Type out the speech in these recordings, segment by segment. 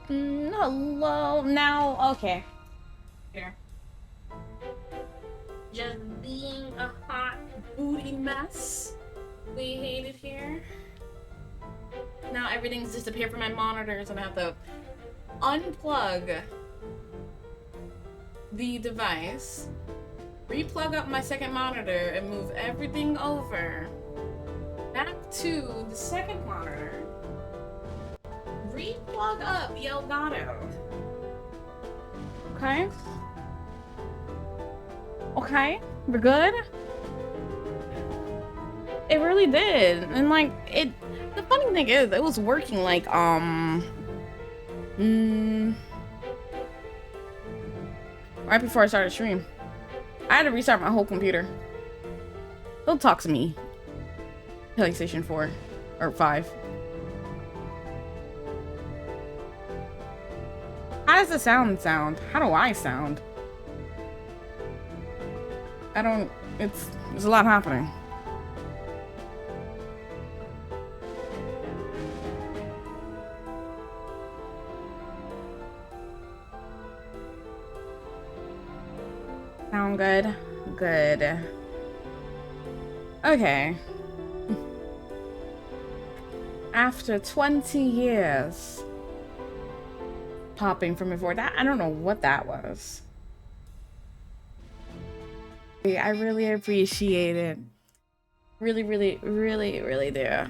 Hello. Now, okay. Here. Just being a hot booty mess. We hate it here. Now everything's disappeared from my monitors and I have to unplug the device, replug up my second monitor, and move everything over back to the second monitor. Replug up the Elgato. Okay. Okay, we're good. It really did, and like it. The funny thing is, it was working like right before I started stream. I had to restart my whole computer. Don't talk to me. PlayStation 4 or 5. How does the sound? How do I sound? I don't. There's a lot happening. Sound good? Good. Okay. After 20 years popping from before that, I don't know what that was. I really appreciate it. Really, really, really, really do.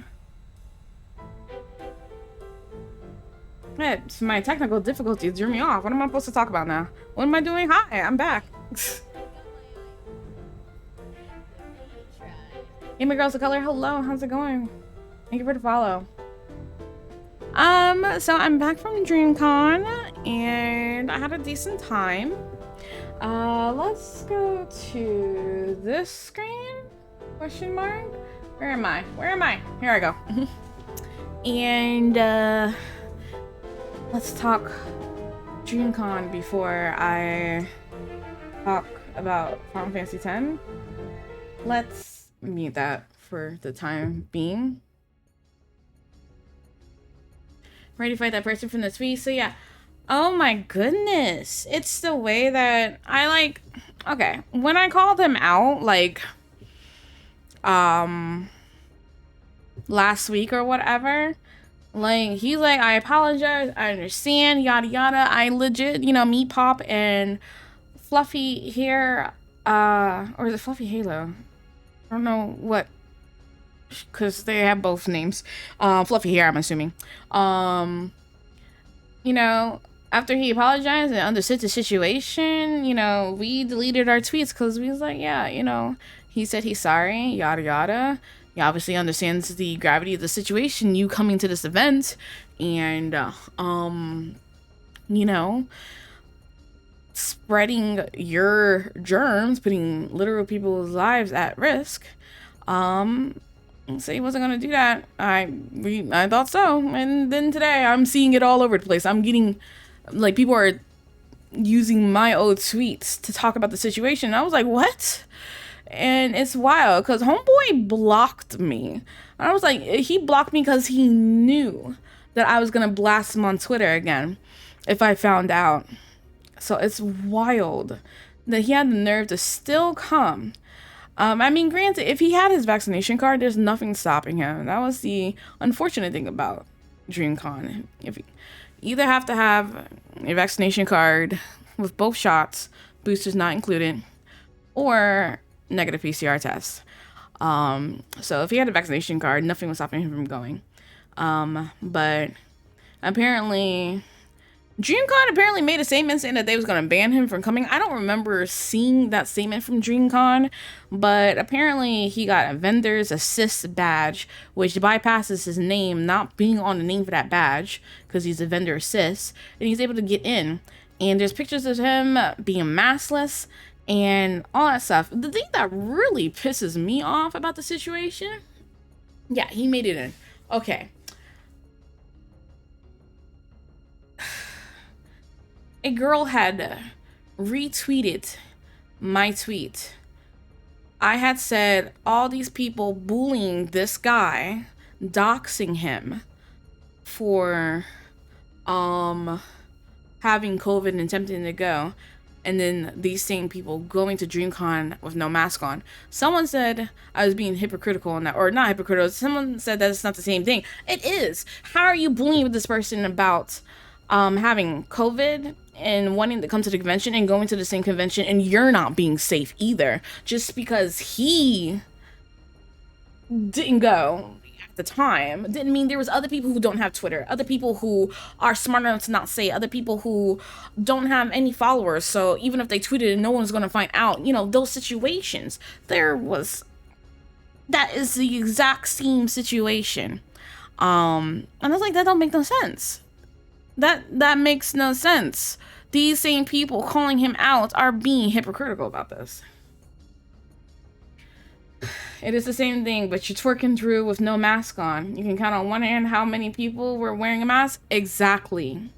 It's my technical difficulties threw me off. What am I supposed to talk about now? What am I doing? Hi, I'm back. Hey, my girls of color. Hello, how's it going? Thank you for the follow. So I'm back from DreamCon and I had a decent time. Let's go to this screen? Question mark? Where am I? Where am I? Here I go. And let's talk DreamCon before I talk about Final Fantasy X. Let's mute that for the time being. Ready to fight that person from the tweet? So yeah. Oh my goodness. It's the way that I like. Okay. When I called him out, like, last week or whatever, like, he's like, I apologize. I understand. Yada yada. I legit, you know, Meat Pop and Fluffy here, or is it Fluffy Halo? I don't know what, because they have both names. Fluffy here, I'm assuming. You know, after he apologized and understood the situation, you know, we deleted our tweets because we was like, yeah, you know, he said he's sorry, yada yada. He obviously understands the gravity of the situation, you coming to this event, and you know, spreading your germs, putting literal people's lives at risk. So he wasn't gonna do that. I thought so, and then today I'm seeing it all over the place. I'm getting, like, people are using my old tweets to talk about the situation. I was like, what? And it's wild because homeboy blocked me. I was like, he blocked me because he knew that I was gonna blast him on Twitter again if I found out. So it's wild that he had the nerve to still come. I mean, granted, if he had his vaccination card, there's nothing stopping him. That was the unfortunate thing about DreamCon. If you either have to have a vaccination card with both shots, boosters not included, or negative PCR tests. So if he had a vaccination card, nothing was stopping him from going. But apparently, DreamCon apparently made a statement saying that they was going to ban him from coming. I don't remember seeing that statement from DreamCon, but apparently he got a vendor's assist badge, which bypasses his name not being on the name for that badge because he's a vendor assist, and he's able to get in. And there's pictures of him being maskless and all that stuff. The thing that really pisses me off about the situation, yeah, he made it in. Okay. A girl had retweeted my tweet. I had said all these people bullying this guy doxing him for having COVID and attempting to go, and then these same people going to DreamCon with no mask on. Someone said I was being hypocritical on that, or not hypocritical. Someone said that it's not the same thing. It is. How are you bullying this person about having COVID and wanting to come to the convention and going to the same convention, and you're not being safe either, just because he didn't go at the time didn't mean there was other people who don't have Twitter, other people who are smart enough to not say, other people who don't have any followers, so even if they tweeted it, no one's going to find out. Those situations. That is the exact same situation. And I was like, that don't make no sense. That makes no sense. These same people calling him out are being hypocritical about this. It is the same thing, but you're twerking through with no mask on. You can count on one hand how many people were wearing a mask. Exactly.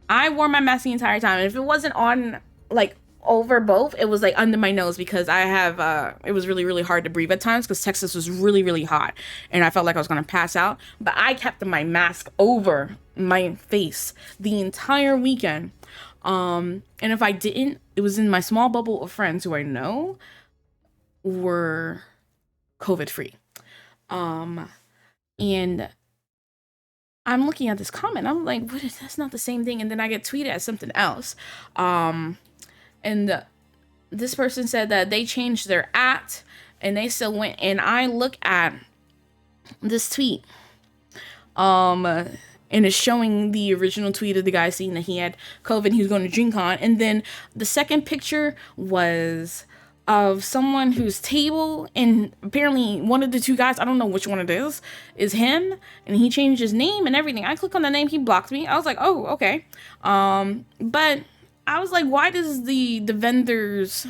I wore my mask the entire time. And if it wasn't on, like, over both, it was, like, under my nose, because I have, it was really, really hard to breathe at times because Texas was really, really hot. And I felt like I was going to pass out. But I kept my mask over my face the entire weekend. And if I didn't, it was in my small bubble of friends who I know were COVID free. And I'm looking at this comment, I'm like, that's not the same thing. And then I get tweeted as something else. And this person said that they changed their @ and they still went, and I look at this tweet, and it's showing the original tweet of the guy saying that he had COVID, he was going to DreamCon, and then the second picture was of someone whose table, and apparently one of the two guys, I don't know which one it is him, and he changed his name and everything. I click on the name, he blocked me. I was like, oh, okay. But I was like, why does the vendor's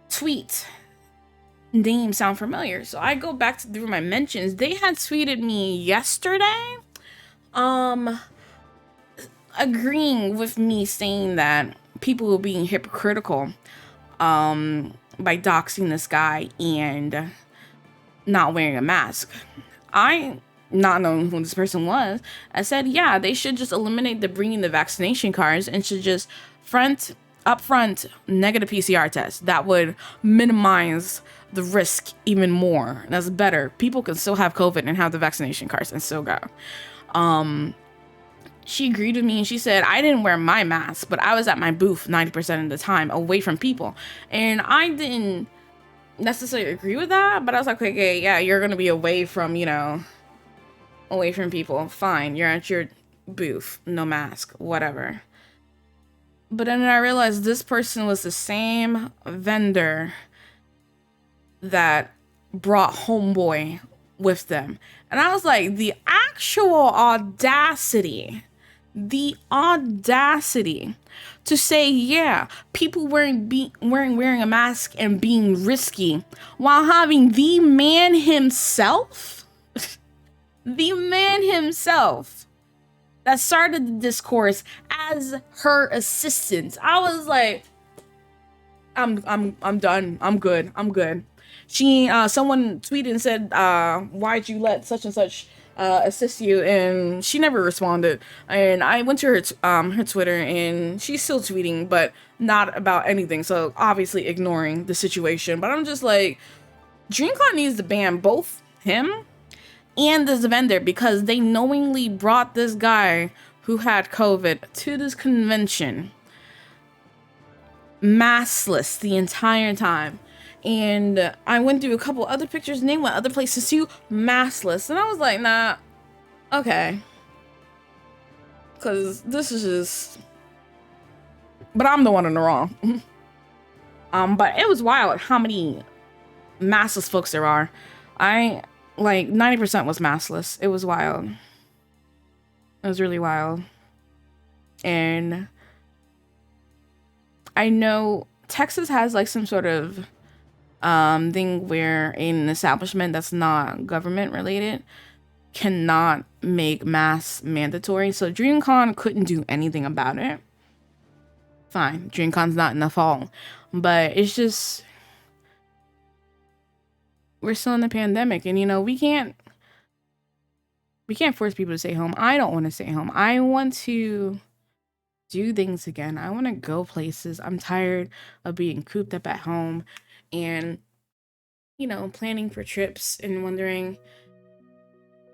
tweet name sound familiar? So I go back through my mentions. They had tweeted me yesterday, agreeing with me, saying that people were being hypocritical by doxing this guy and not wearing a mask. I, not knowing who this person was, I said, yeah, they should just eliminate the bringing the vaccination cards and should just upfront negative PCR test. That would minimize the risk even more. That's better. People can still have COVID and have the vaccination cards and still go. She agreed with me, and she said, I didn't wear my mask, but I was at my booth 90% of the time away from people. And I didn't necessarily agree with that, but I was like, okay, yeah, you're going to be away from people. Fine. You're at your booth, no mask, whatever. But then I realized this person was the same vendor that brought Homeboy with them. And I was like, the actual audacity to say, yeah, people wearing a mask and being risky while having the man himself that started the discourse as her assistant. I was like, I'm done. I'm good. She someone tweeted and said, why'd you let such and such assist you? And she never responded. And I went to her Twitter, and she's still tweeting, but not about anything. So obviously ignoring the situation. But I'm just like, DreamCon needs to ban both him and this vendor, because they knowingly brought this guy who had COVID to this convention maskless the entire time. And I went through a couple other pictures, and they went other places too, maskless. And I was like, nah, okay. Because this is just... But I'm the one in the wrong. But it was wild how many maskless folks there are. 90% was maskless. It was wild. It was really wild. And I know Texas has like some sort of thing where an establishment that's not government related cannot make masks mandatory. So DreamCon couldn't do anything about it. Fine, DreamCon's not in the fall, but it's just we're still in the pandemic, and we can't force people to stay home. I don't want to stay home. I want to do things again. I want to go places. I'm tired of being cooped up at home and, planning for trips and wondering,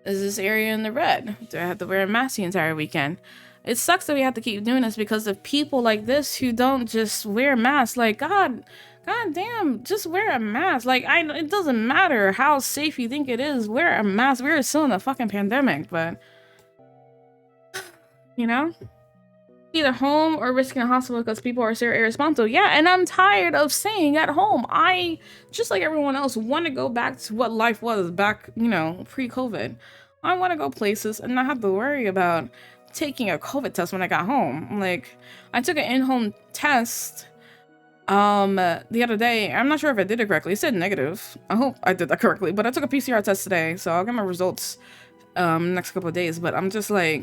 is this area in the red? Do I have to wear a mask the entire weekend? It sucks that we have to keep doing this because of people like this who don't just wear masks. Like, God damn, just wear a mask. Like, it doesn't matter how safe you think it is. Wear a mask. We're still in a fucking pandemic, but, either home or risking a hospital because people are so irresponsible. Yeah, and I'm tired of staying at home. I, just like everyone else, want to go back to what life was back, pre-COVID. I want to go places and not have to worry about taking a COVID test when I got home. Like, I took an in-home test the other day. I'm not sure if I did it correctly. It said negative. I hope I did that correctly, but I took a PCR test today, so I'll get my results next couple of days. But I'm just like,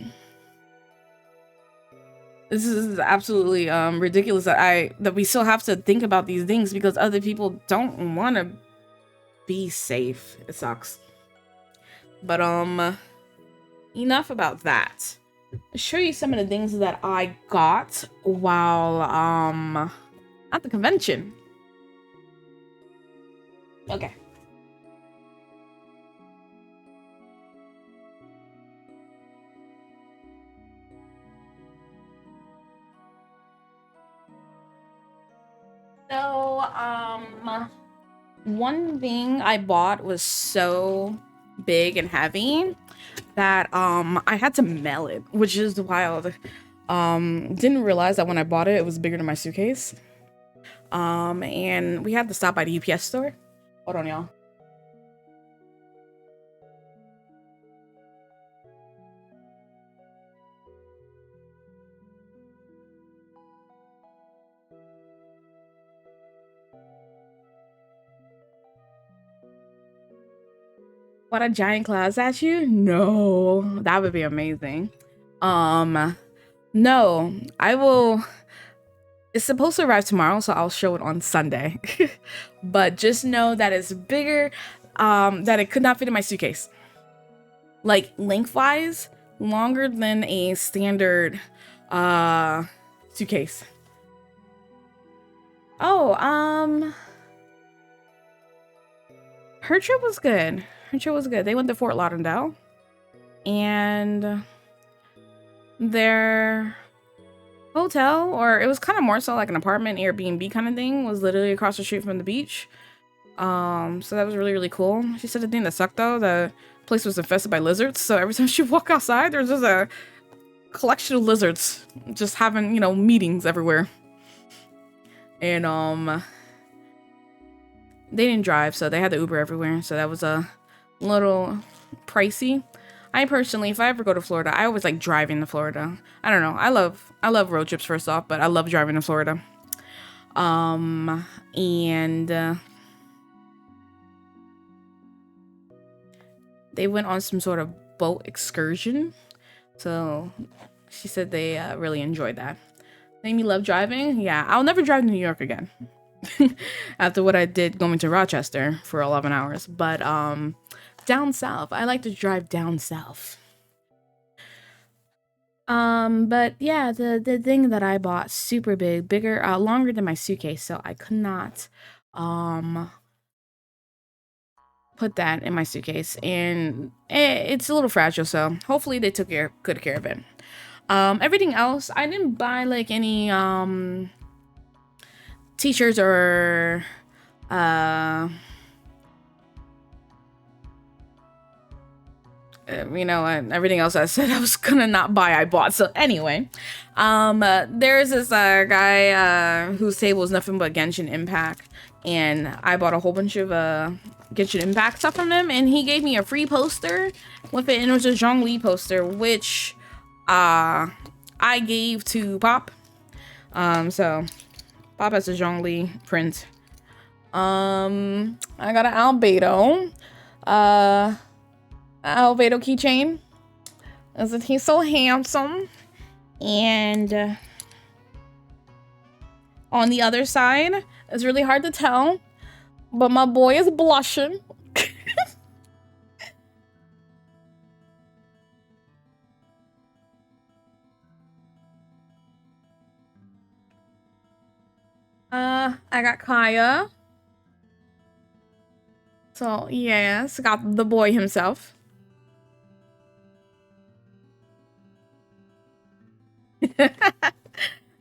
this is absolutely ridiculous that we still have to think about these things because other people don't want to be safe. It sucks. But enough about that. I'll show you some of the things that I got while at the convention. Okay. So, one thing I bought was so big and heavy that I had to mail it, which is wild. Didn't realize that when I bought it, it was bigger than my suitcase. And we had to stop by the UPS store. Hold on, y'all. What, a giant cloud statue? No, that would be amazing. No, I will. It's supposed to arrive tomorrow, so I'll show it on Sunday. But just know that it's bigger, that it could not fit in my suitcase. Like, lengthwise, longer than a standard suitcase. Oh, her trip was good. They went to Fort Lauderdale, and their hotel, or it was kind of more so like an apartment Airbnb kind of thing, was literally across the street from the beach. So that was really, really cool. She said the thing that sucked though, the place was infested by lizards, so every time she walked outside there's just a collection of lizards just having, meetings everywhere. And they didn't drive, so they had the Uber everywhere, so that was a little pricey. I personally, if I ever go to Florida, I always like driving to Florida. I don't know. I love road trips first off, but I love driving to Florida. And they went on some sort of boat excursion. So she said they really enjoyed that. Made me love driving. Yeah, I'll never drive to New York again. After what I did going to Rochester for 11 hours. But down south, I like to drive down south. But yeah, the thing that I bought, super big, bigger, longer than my suitcase, so I could not put that in my suitcase, and it's a little fragile, so hopefully they took good care of it. Everything else, I didn't buy like any t-shirts or and everything else I said I was gonna not buy, I bought. So anyway, there's this guy whose table is nothing but Genshin Impact, and I bought a whole bunch of Genshin Impact stuff from him, and he gave me a free poster with it, and it was a Zhongli poster, which I gave to Pop. So Pop has a Zhongli print. I got an Albedo. Albedo keychain. Isn't he so handsome? And on the other side, it's really hard to tell, but my boy is blushing. I got Kaya. So, yes, got the boy himself.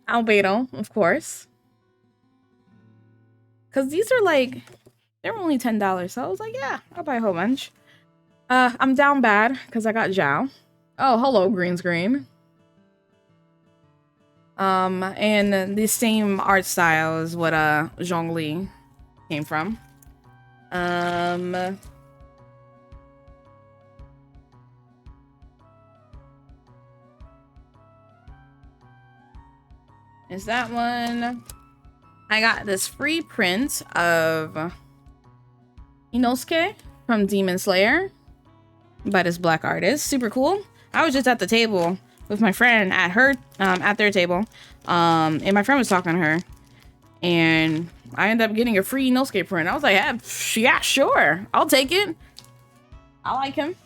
Albedo, of course. Because these are like, they're only $10. So I was like, yeah, I'll buy a whole bunch. I'm down bad because I got Zhao. Oh, hello, green screen. And the same art style is what Zhongli came from. Is that one? I got this free print of Inosuke from Demon Slayer by this black artist. Super cool. I was just at the table with my friend at their table. And my friend was talking to her. And I ended up getting a free Inosuke print. I was like, yeah, sure. I'll take it. I like him.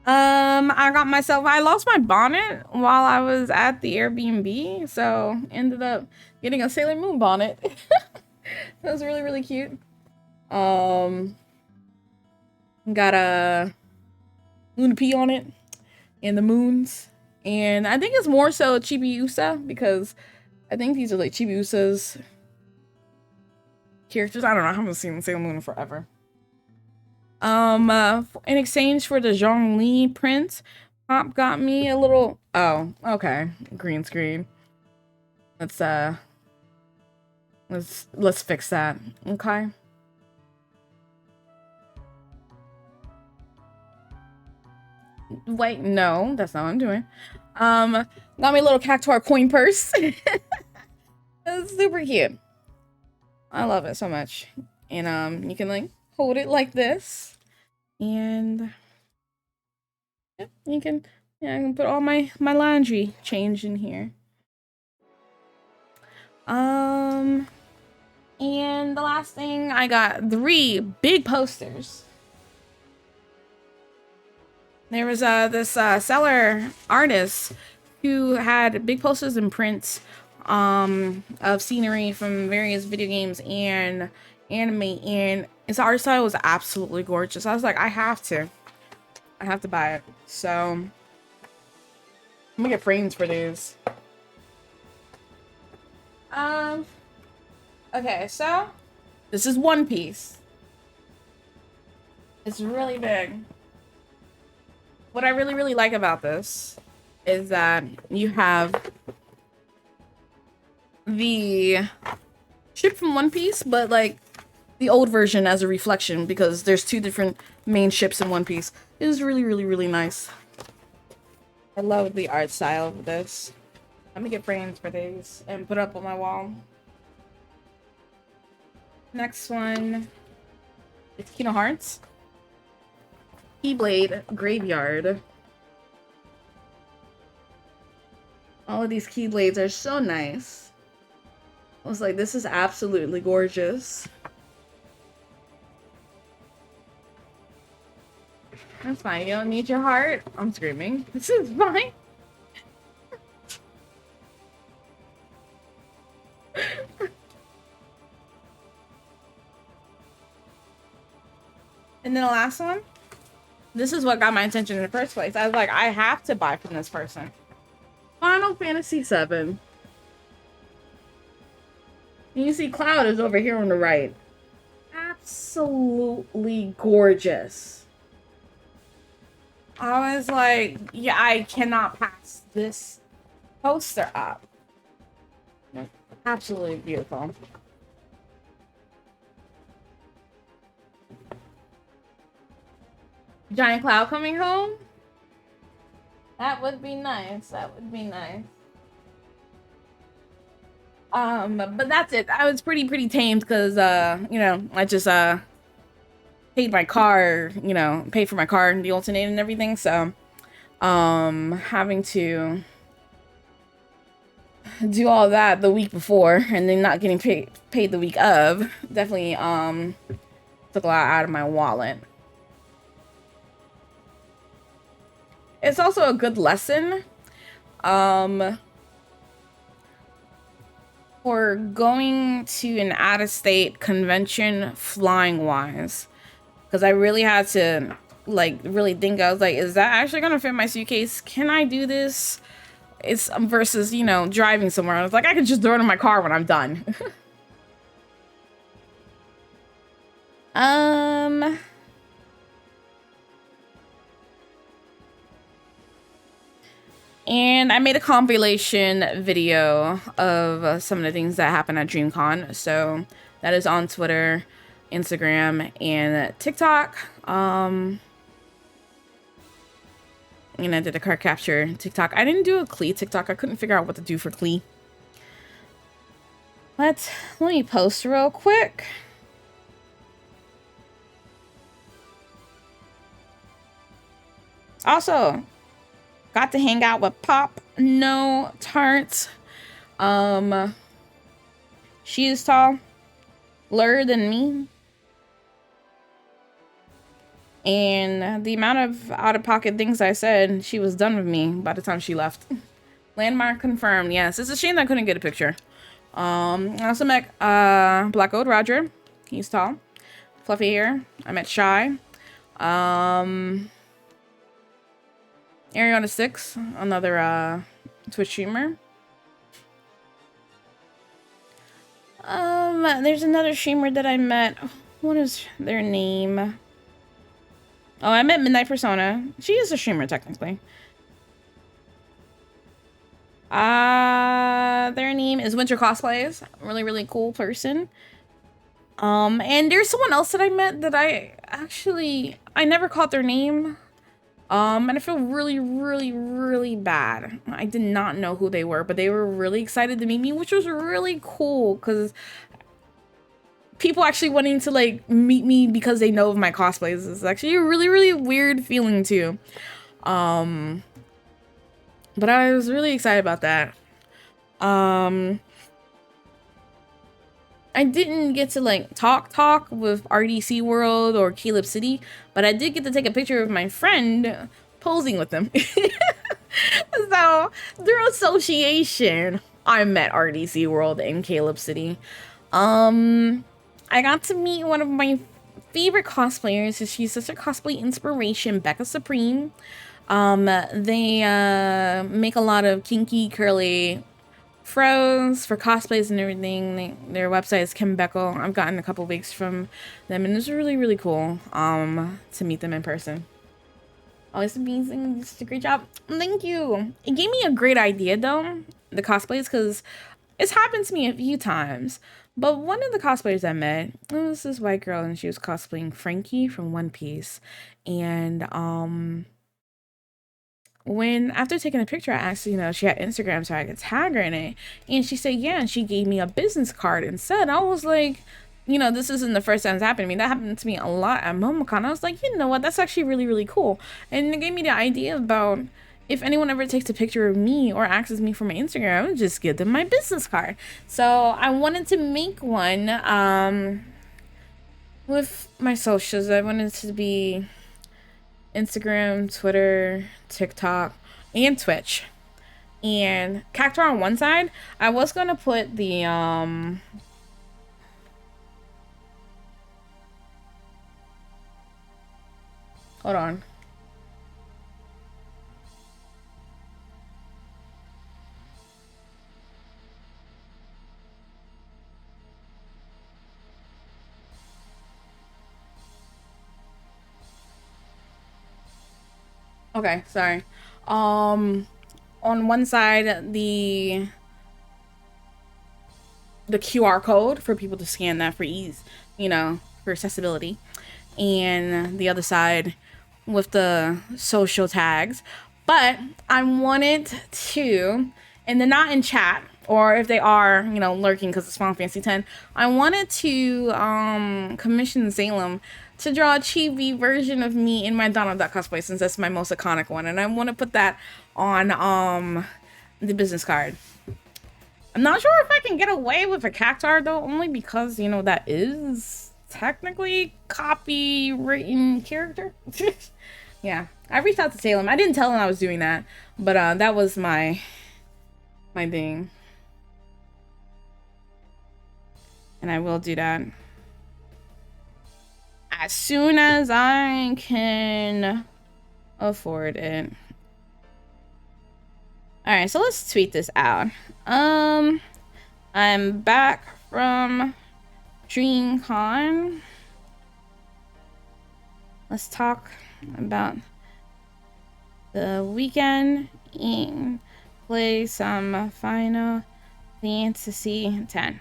I lost my bonnet while I was at the Airbnb, so ended up getting a Sailor Moon bonnet. That was really, really cute. Got a Luna P on it and the moons. And I think it's more so Chibiusa because I think these are like Chibiusa's characters. I don't know. I haven't seen Sailor Moon in forever. In exchange for the Zhongli print, Pop got me a little. Oh, okay. Green screen. Let's fix that. Okay. Wait, no, that's not what I'm doing. Got me a little Cactuar coin purse. That's super cute. I love it so much. And you can like hold it like this, and yeah, I can put all my laundry change in here. And the last thing, I got 3 big posters. There was this seller artist who had big posters and prints of scenery from various video games and anime, and his art style was absolutely gorgeous. I was like, I have to buy it. So I'm gonna get frames for these. Okay, so this is One Piece. It's really big. What I really, really like about this is that you have the ship from One Piece, but like the old version as a reflection, because there's 2 different main ships in One Piece. It was really, really, really nice. I love the art style of this. Let me get frames for these and put up on my wall. Next one, it's Kingdom Hearts. Keyblade Graveyard. All of these Keyblades are so nice. I was like, this is absolutely gorgeous. That's fine. You don't need your heart. I'm screaming. This is fine. And then the last one. This is what got my attention in the first place. I was like, I have to buy from this person. Final Fantasy VII. And you see Cloud is over here on the right. Absolutely gorgeous. I was like, yeah, I cannot pass this poster up. Absolutely beautiful. Giant Cloud coming home? That would be nice. That would be nice. But that's it. I was pretty tamed because, you know, I just, paid my car, you know, paid for my car and the alternator and everything. So, having to do all that the week before and then not getting paid the week of definitely, took a lot out of my wallet. It's also a good lesson, for going to an out-of-state convention flying wise, because I really had to like really think. I was like, is that actually gonna fit my suitcase? Can I do this? It's versus, you know, driving somewhere. I was like, I could just throw it in my car when I'm done. And I made a compilation video of some of the things that happened at DreamCon. So that is on Twitter, Instagram, and TikTok. And I did a card capture TikTok. I didn't do a Klee TikTok. I couldn't figure out what to do for Klee. Let me post real quick. Also, got to hang out with Pop No Tart. She is taller than me. And the amount of out-of-pocket things I said, she was done with me by the time she left. Landmark confirmed. Yes, it's a shame that I couldn't get a picture. I also met Black Gold Roger. He's tall. Fluffy hair. I met Shy. Ariana 6, another Twitch streamer. There's another streamer that I met. What is their name? Oh, I met Midnight Persona. She is a streamer technically. Their name is Winter Cosplays. Really, really cool person. And there's someone else that I met that I never caught their name. And I feel really, really, really bad. I did not know who they were, but they were really excited to meet me, which was really cool because people actually wanting to like meet me because they know of my cosplays is actually a really, really weird feeling too. But I was really excited about that. I didn't get to like talk with RDC World or Caleb City, but I did get to take a picture of my friend posing with them. So through association, I met RDC World and Caleb City. I got to meet one of my favorite cosplayers. She's such a cosplay inspiration, Becca Supreme. They make a lot of kinky, curly fros for cosplays and everything. Their website is Kim Beckel. I've gotten a couple wigs from them, and it's really, really cool to meet them in person. Always amazing. Just a great job. Thank you. It gave me a great idea though, the cosplays, because it's happened to me a few times. But one of the cosplayers I met, it was this white girl, and she was cosplaying Frankie from One Piece. And when after taking a picture, I asked, you know, she had Instagram so I could tag her in it, and she said yeah, and she gave me a business card instead. I was like, you know, this isn't the first time it's happened to me. That happened to me a lot at MomoCon. I was like, you know what, that's actually really, really cool. And it gave me the idea about if anyone ever takes a picture of me or asks me for my Instagram, I would just give them my business card. So I wanted to make one with my socials. I wanted to be Instagram, Twitter, TikTok, and Twitch. And Cactuar on one side. I was gonna put the hold on. Okay, sorry. On one side, the QR code for people to scan that for ease, you know, for accessibility. And the other side with the social tags. But I wanted to, and they're not in chat, or if they are, you know, lurking because it's Final Fantasy X, I wanted to commission Salem to draw a chibi version of me in my Donald Duck cosplay, since that's my most iconic one, and I want to put that on the business card. I'm not sure if I can get away with a Cactuar though, only because, you know, that is technically copywritten character. Yeah, I reached out to Salem. I didn't tell him I was doing that, but that was my thing. And I will do that as soon as I can afford it. Alright, so let's tweet this out. I'm back from DreamCon. Let's talk about the weekend and play some Final Fantasy X.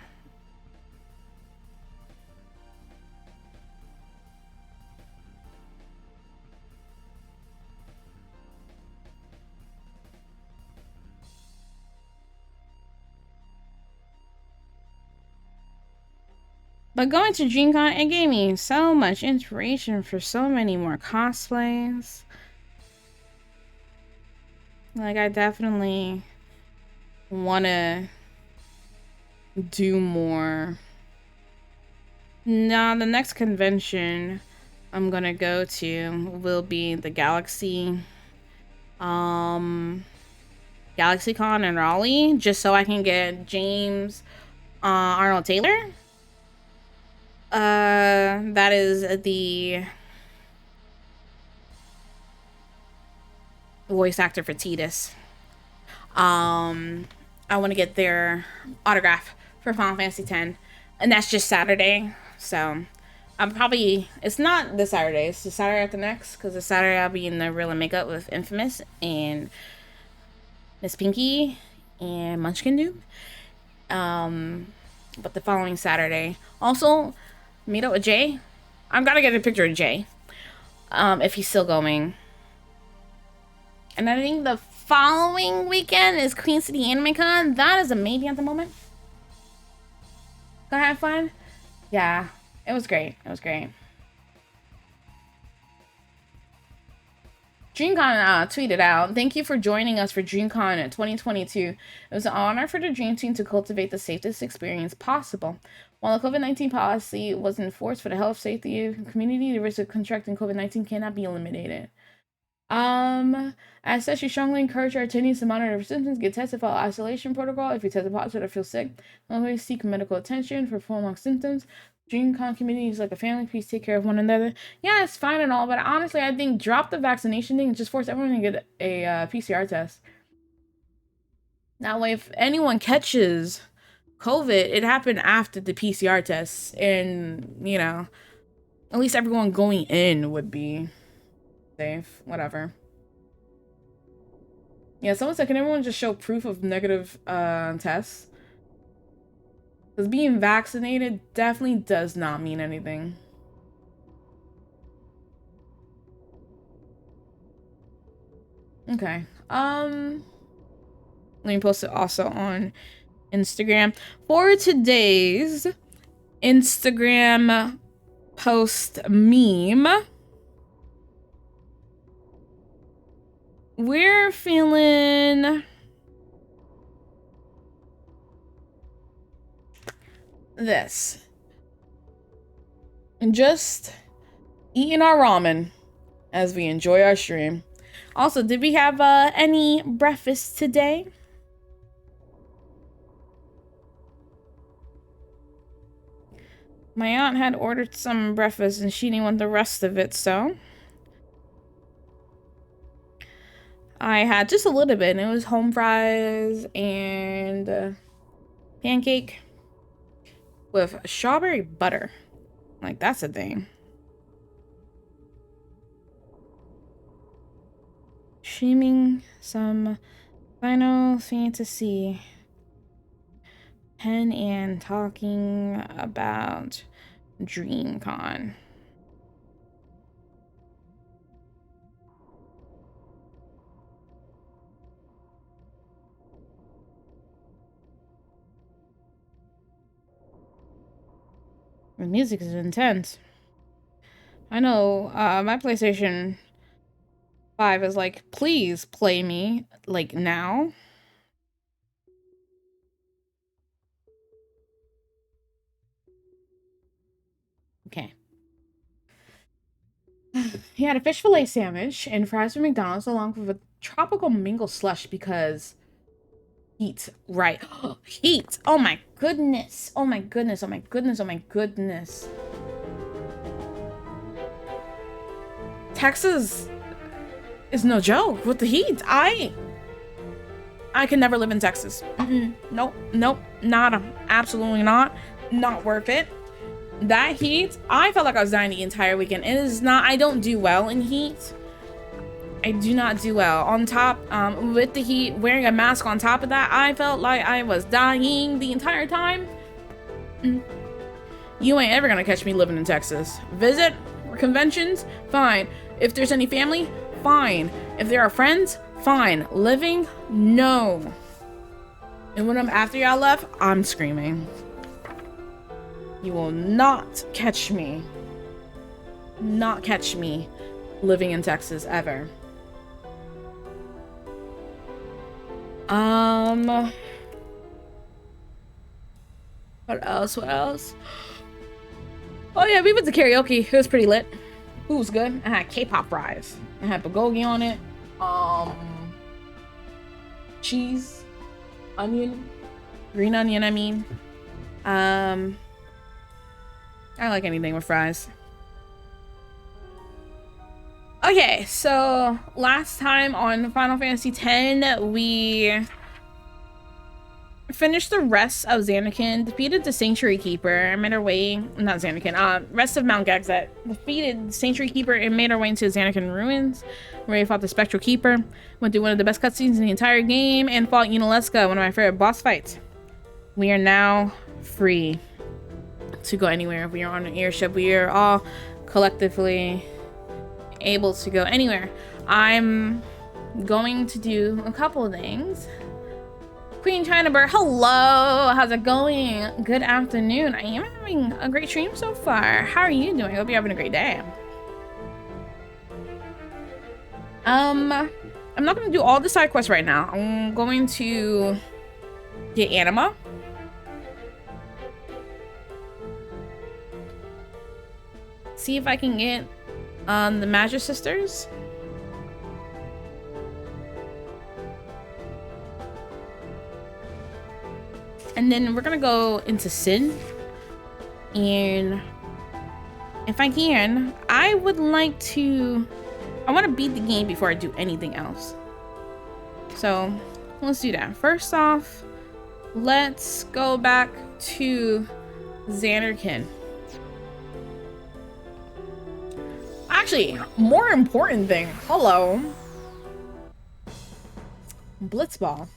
But going to DreamCon, it gave me so much inspiration for so many more cosplays. Like, I definitely want to do more. Now, the next convention I'm gonna go to will be the GalaxyCon in Raleigh, just so I can get James Arnold Taylor. That is the voice actor for Tidus. I want to get their autograph for Final Fantasy X, and that's just Saturday. So I'm probably, it's not this Saturday, it's the Saturday after next, because this Saturday I'll be in the Real Makeup with Infamous and Miss Pinky and Munchkin Dude. But the following Saturday, also meet up with Jay. I'm gonna get a picture of Jay, if he's still going. And I think the following weekend is Queen City Anime Con. That is a maybe at the moment. Gonna have fun. Yeah, it was great. It was great. DreamCon tweeted out, "Thank you for joining us for DreamCon 2022. It was an honor for the Dream Team to cultivate the safest experience possible. While the COVID-19 policy was enforced for the health, safety of the community, the risk of contracting COVID-19 cannot be eliminated. As such, we strongly encourage our attendees to monitor their symptoms, get tested, follow isolation protocol. If you test positive or feel sick, always seek medical attention for prolonged symptoms. DreamCon community is like a family. Please take care of one another." Yeah, it's fine and all, but honestly, I think drop the vaccination thing and just force everyone to get a PCR test. That way, if anyone catches COVID, it happened after the PCR tests, and you know, at least everyone going in would be safe. Whatever. Yeah, someone said, "Can everyone just show proof of negative tests?" Because being vaccinated definitely does not mean anything. Okay. Let me post it also on Instagram. For today's Instagram post meme, we're feeling this. And just eating our ramen as we enjoy our stream. Also, did we have any breakfast today? My aunt had ordered some breakfast and she didn't want the rest of it, so I had just a little bit, and it was home fries and pancake with strawberry butter. Like, that's a thing. Streaming some Final Fantasy X and talking about DreamCon. The music is intense. I know, my PlayStation 5 is like, please play me, like, now. Okay. He had a fish fillet sandwich and fries from McDonald's along with a tropical mango slush because Heat, right. Heat. Oh my goodness. Oh my goodness. Oh my goodness. Oh my goodness. Texas is no joke with the heat. I can never live in Texas. Nope, nope, nada. Absolutely not. Not worth it. That heat, I felt like I was dying the entire weekend. It is not, I don't do well in heat. I do not do well. On top, with the heat, wearing a mask on top of that, I felt like I was dying the entire time. You ain't ever gonna catch me living in Texas. Visit, conventions, fine. If there's any family, fine. If there are friends, fine. Living, no. And when I'm after y'all left, I'm screaming. You will not catch me. Not catch me living in Texas ever. What else? What else? Oh yeah, we went to karaoke. It was pretty lit. Food was good. I had K-pop fries. I had bulgogi on it. Cheese, onion, green onion. I mean, I like anything with fries. Okay, so last time on Final Fantasy X, we finished the rest of Zanarkand, defeated the Sanctuary Keeper, and made our way, not Zanarkand, rest of Mount Gagzet, defeated the Sanctuary Keeper and made our way into Zanarkand ruins, where we fought the Spectral Keeper, went through one of the best cutscenes in the entire game, and fought Yunalesca, one of my favorite boss fights. We are now free to go anywhere. We are on an airship. We are all collectively able to go anywhere. I'm going to do a couple of things. Queen Chinabur, hello, how's it going? Good afternoon. I am having a great stream so far. How are you doing? I hope you're having a great day. I'm not going to do all the side quests right now. I'm going to get Anima. See if I can get the Magic Sisters. And then we're gonna go into Sin. And if I can, I would like to... I want to beat the game before I do anything else. So let's do that. First off, let's go back to Zanarkand. Actually, more important thing. Hello. Blitzball.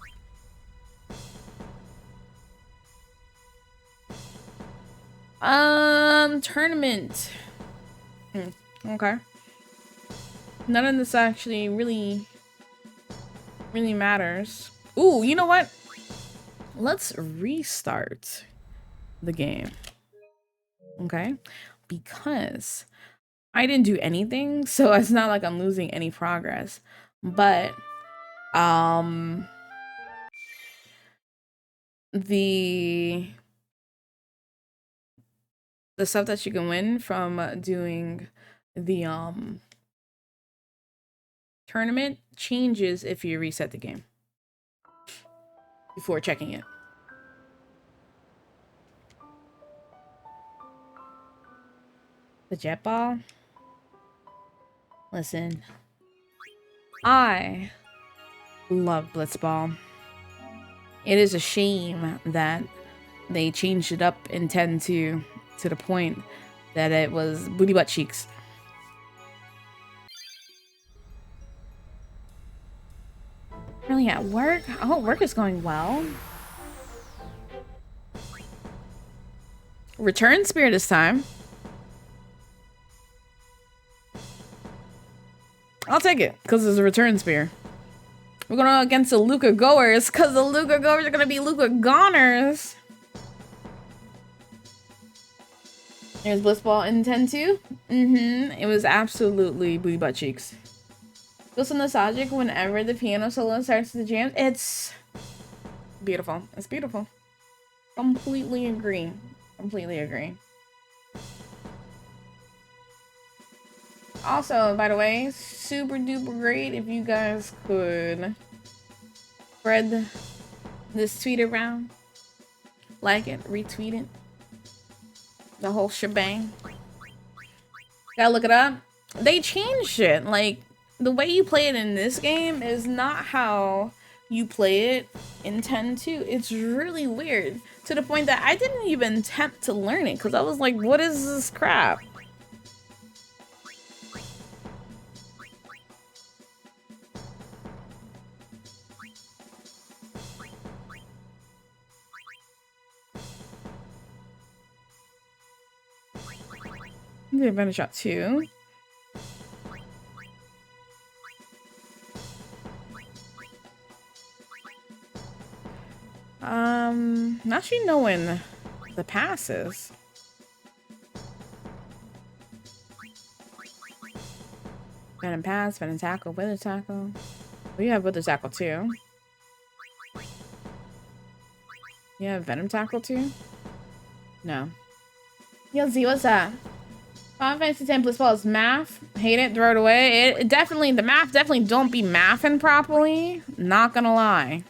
Tournament. Okay. None of this actually really matters. Ooh, you know what? Let's restart the game. Okay? Because I didn't do anything, so it's not like I'm losing any progress. But the stuff that you can win from doing the tournament changes if you reset the game before checking it. The jet ball. Listen, I love Blitzball. It is a shame that they changed it up in 10-2 to the point that it was booty butt cheeks. Really at work? I hope work is going well. Return Spear this time. I'll take it, because it's a Return Spear. We're going against the Luca Goers, because the Luca Goers are going to be Luca Goners. There's Blitzball in 10-2. It was absolutely booty butt cheeks. Feel so nostalgic whenever the piano solo starts to jam. It's beautiful. It's beautiful. Completely agree. Completely agree. Also, by the way, super duper great if you guys could spread this tweet around. Like it, retweet it. The whole shebang. Gotta look it up. They changed it. Like, the way you play it in this game is not how you play it in 10.2. It's really weird. To the point that I didn't even attempt to learn it because I was like, what is this crap? The advantage shot 2. Not actually knowing the passes. Venom pass, venom tackle, wither tackle. We have wither tackle too. You have venom tackle too? No. Yo, Z, what's that? Final Fantasy 10 Blitzball is math. Hate it, throw it away. It definitely, the math definitely don't be mathing properly. Not gonna lie.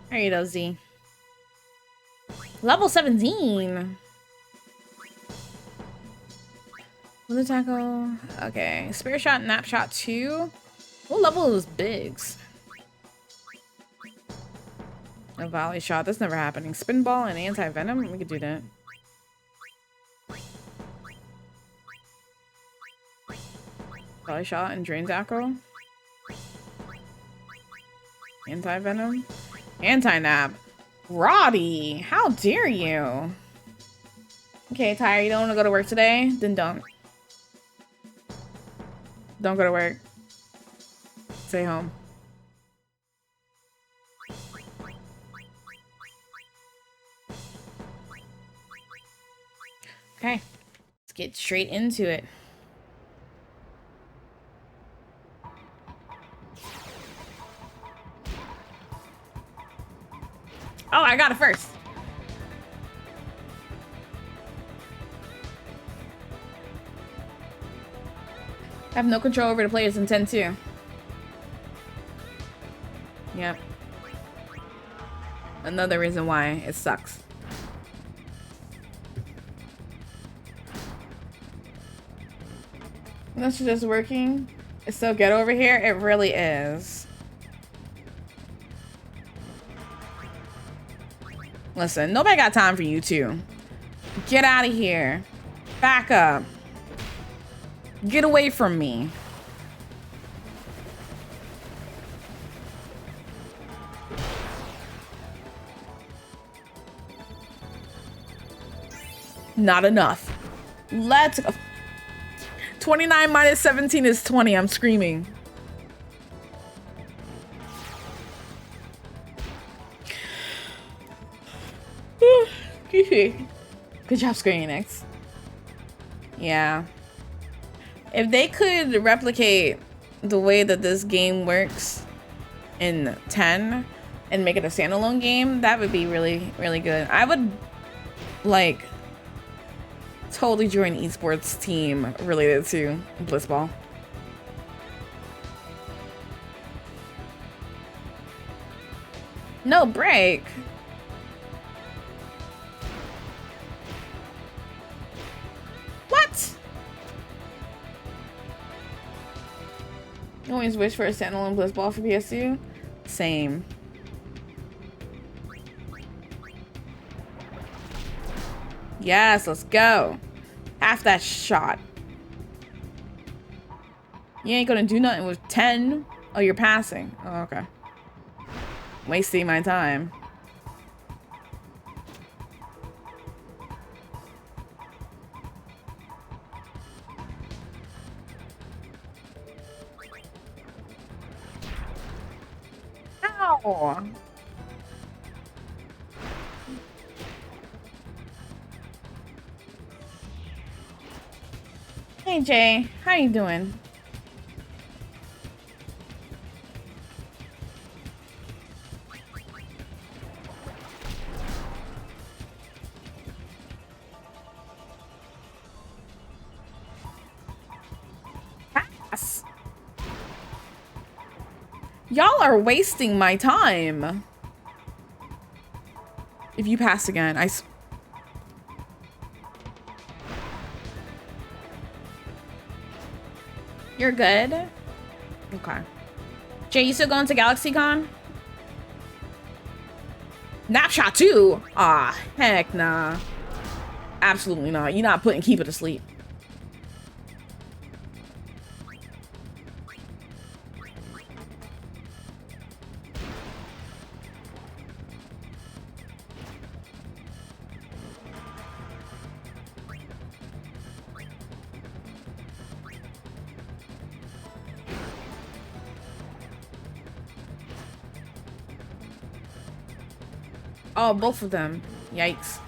There you go, Z. Level 17. Wither tackle. Okay. Spear shot, nap shot 2. What level is Biggs? A volley shot. That's never happening. Spin ball and anti-venom. We could do that. Volley shot and drain tackle. Anti-venom. Anti-nap. Roddy, how dare you? Okay, Tyre, you don't want to go to work today? Then don't. Don't go to work. Stay home. Okay, let's get straight into it. Oh, I got it first. I have no control over the players in 10-2. Yep. Another reason why it sucks. That's just working. It's so good over here. It really is. Listen, nobody got time for you two. Get out of here. Back up. Get away from me. Not enough. Let's go. 29 minus 17 is 20. I'm screaming. Good job, Square Enix. Yeah. If they could replicate the way that this game works in 10 and make it a standalone game, that would be really, really good. I would, like, totally join esports team related to Blitzball. No break. What? You always wish for a standalone Blitzball for PS2? Same. Yes, let's go. Half that shot. You ain't gonna do nothing with 10. Oh, you're passing. Oh, okay. Wasting my time. Ow! Hey Jay, how you doing? Y'all are wasting my time. If you pass again, You're good? Okay. Jay, you still going to GalaxyCon? Napshot 2? Ah, heck nah. Absolutely not. You're not putting Keeper to sleep. Oh, both of them. Yikes.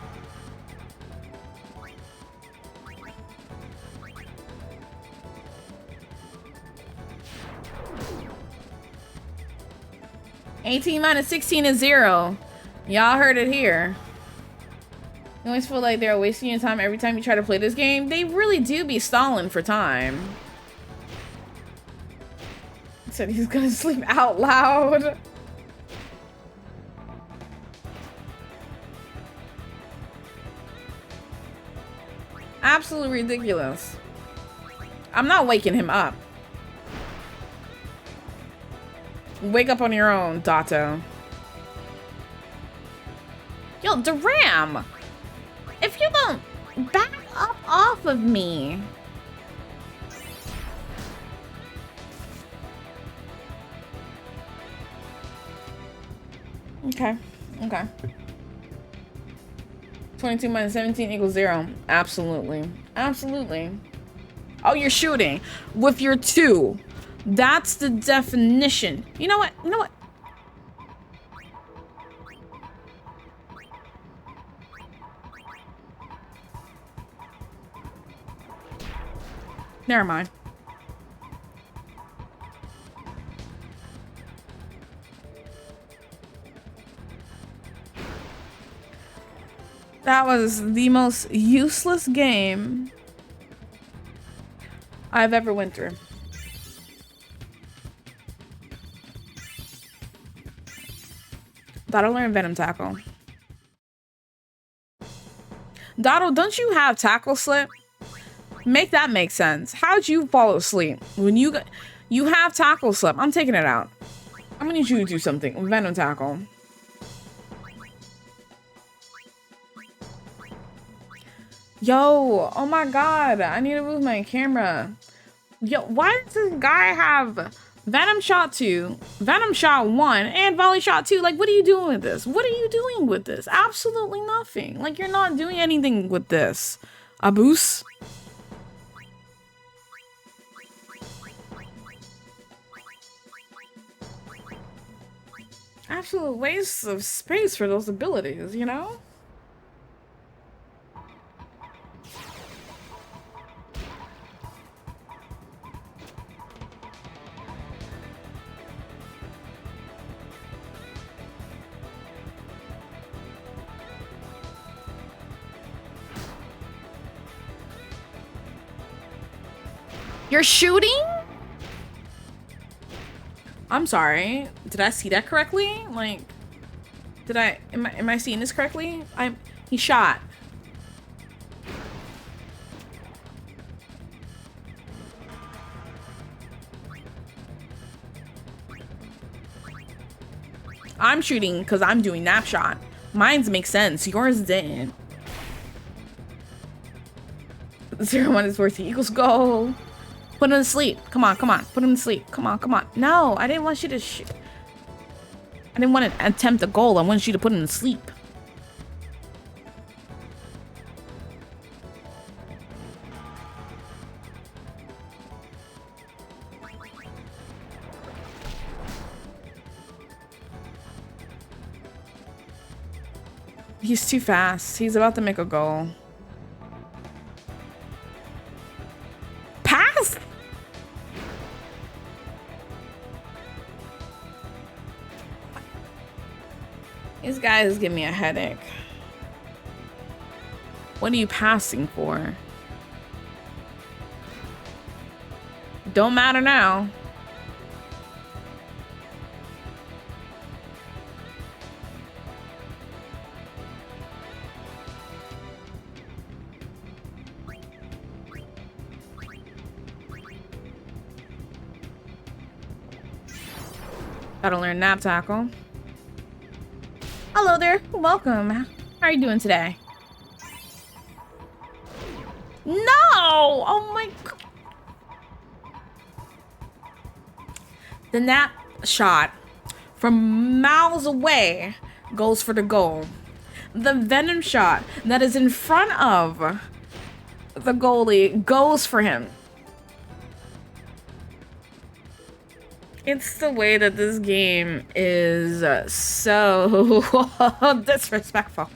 $18 minus 16 is 0. Y'all heard it here. You always feel like they're wasting your time every time you try to play this game. They really do be stalling for time. He said he's gonna sleep out loud. Absolutely ridiculous. I'm not waking him up. Wake up on your own, Dato. Yo, Doram! If you don't back up off of me. Okay, okay. 22 minus 17 equals 0. Absolutely. Absolutely. Oh, you're shooting with your 2. That's the definition. You know what? You know what? Never mind. That was the most useless game I've ever went through. Dotto learn Venom Tackle. Dotto, don't you have Tackle Slip? Make that make sense. How'd you fall asleep when you have Tackle Slip? I'm taking it out. I'm gonna need you to do something. Venom Tackle. Yo, oh my god, I need to move my camera. Yo, why does this guy have Venom Shot 2, Venom Shot 1, and Volley Shot 2? Like, what are you doing with this? What are you doing with this? Absolutely nothing. Like, you're not doing anything with this. Abus? Absolute waste of space for those abilities, you know? You're shooting? I'm sorry. Did I see that correctly? Like, am I seeing this correctly? He shot. I'm shooting because I'm doing nap shot. Mine's make sense. Yours didn't. 0-1 is worth the Eagles goal. Put him to sleep. Come on, come on. Put him to sleep. Come on, come on. No, I didn't want you to shoot. I didn't want to attempt a goal. I wanted you to put him to sleep. He's too fast. He's about to make a goal. Pass? These guys give me a headache. What are you passing for? Don't matter now. Gotta learn nap tackle. Hello there. Welcome. How are you doing today? No! Oh my god. The nap shot from miles away goes for the goal. The venom shot that is in front of the goalie goes for him. It's the way that this game is so disrespectful.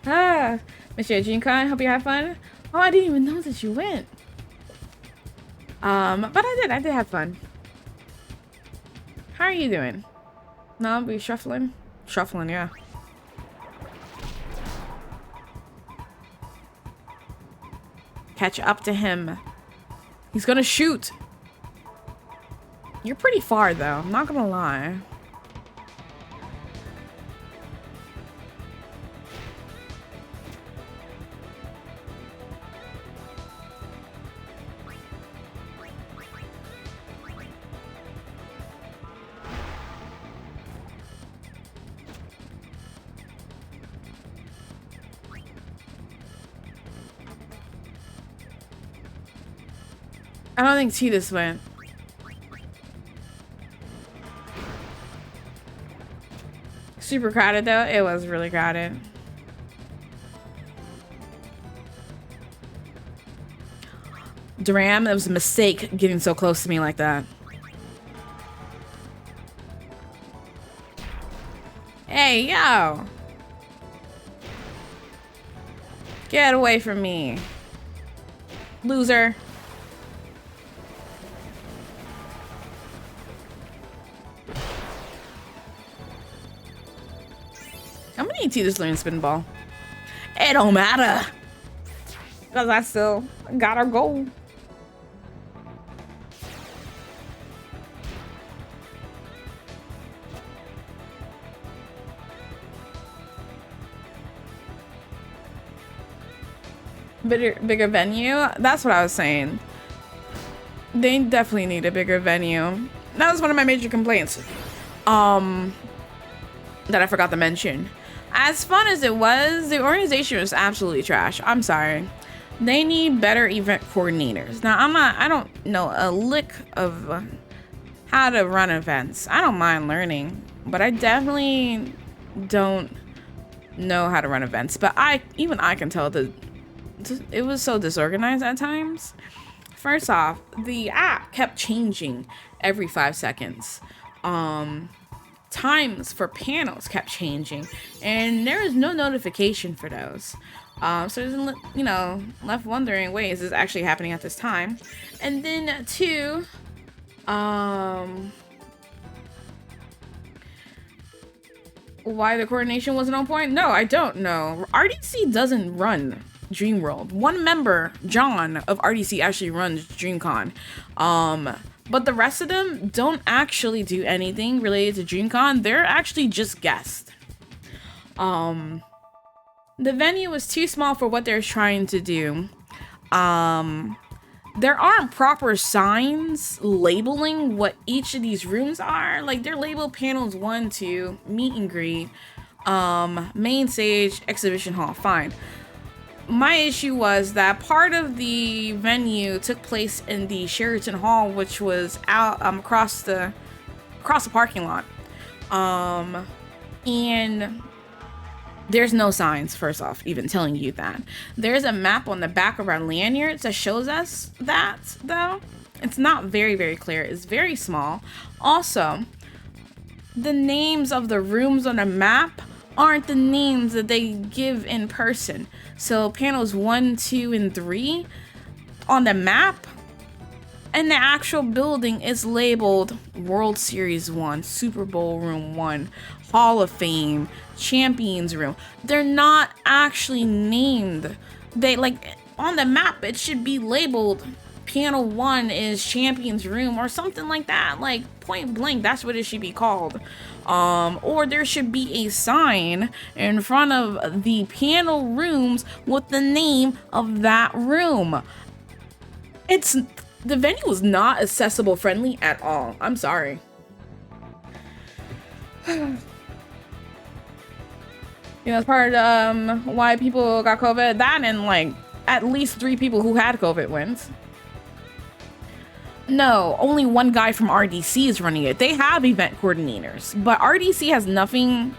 Monsieur Jinkai, hope you have fun. Oh, I didn't even know that you went. But I did have fun. How are you doing? No, be shuffling? Shuffling, yeah. Catch up to him. He's gonna shoot. You're pretty far though, I'm not gonna lie. I don't think Tidus went. Super crowded though. It was really crowded. Dram, that was a mistake getting so close to me like that. Hey, yo. Get away from me. Loser. I'm gonna need to just learn spinball. It don't matter. Because I still gotta go. Bigger venue? That's what I was saying. They definitely need a bigger venue. That was one of my major complaints. That I forgot to mention. As fun as it was, the organization was absolutely trash. I'm sorry. They need better event coordinators. Now, I don't know a lick of how to run events. I don't mind learning, but I definitely don't know how to run events. But even I can tell that it was so disorganized at times. First off, the app kept changing every 5 seconds. Times for panels kept changing, and there is no notification for those. So there's, you know, left wondering, wait, is this actually happening at this time? And then two, why the coordination wasn't on point? No, I don't know. RDC doesn't run Dreamworld. One member, John of RDC, actually runs DreamCon. But the rest of them don't actually do anything related to DreamCon. They're actually just guests. The venue was too small for what they're trying to do. There aren't proper signs labeling what each of these rooms are. Like, they're labeled panels 1, 2, meet and greet, main stage, exhibition hall, fine. My issue was that part of the venue took place in the Sheraton Hall, which was out across the parking lot. And there's no signs, first off, even telling you that. There's a map on the back of our lanyards that shows us that, though. It's not very, very clear. It's very small. Also, the names of the rooms on the map aren't the names that they give in person. So panels 1, 2, and 3 on the map and the actual building is labeled World Series 1, Super Bowl Room 1, Hall of Fame, Champions Room. They're not actually named. They, like, on the map, it should be labeled panel 1 is Champions Room or something like that. Like, point blank, that's what it should be called. Or there should be a sign in front of the panel rooms with the name of that room. The venue was not accessible friendly at all. I'm sorry. You know, it's part of why people got COVID. That and like at least 3 people who had COVID wins. No, only one guy from RDC is running it. They have event coordinators, but RDC has nothing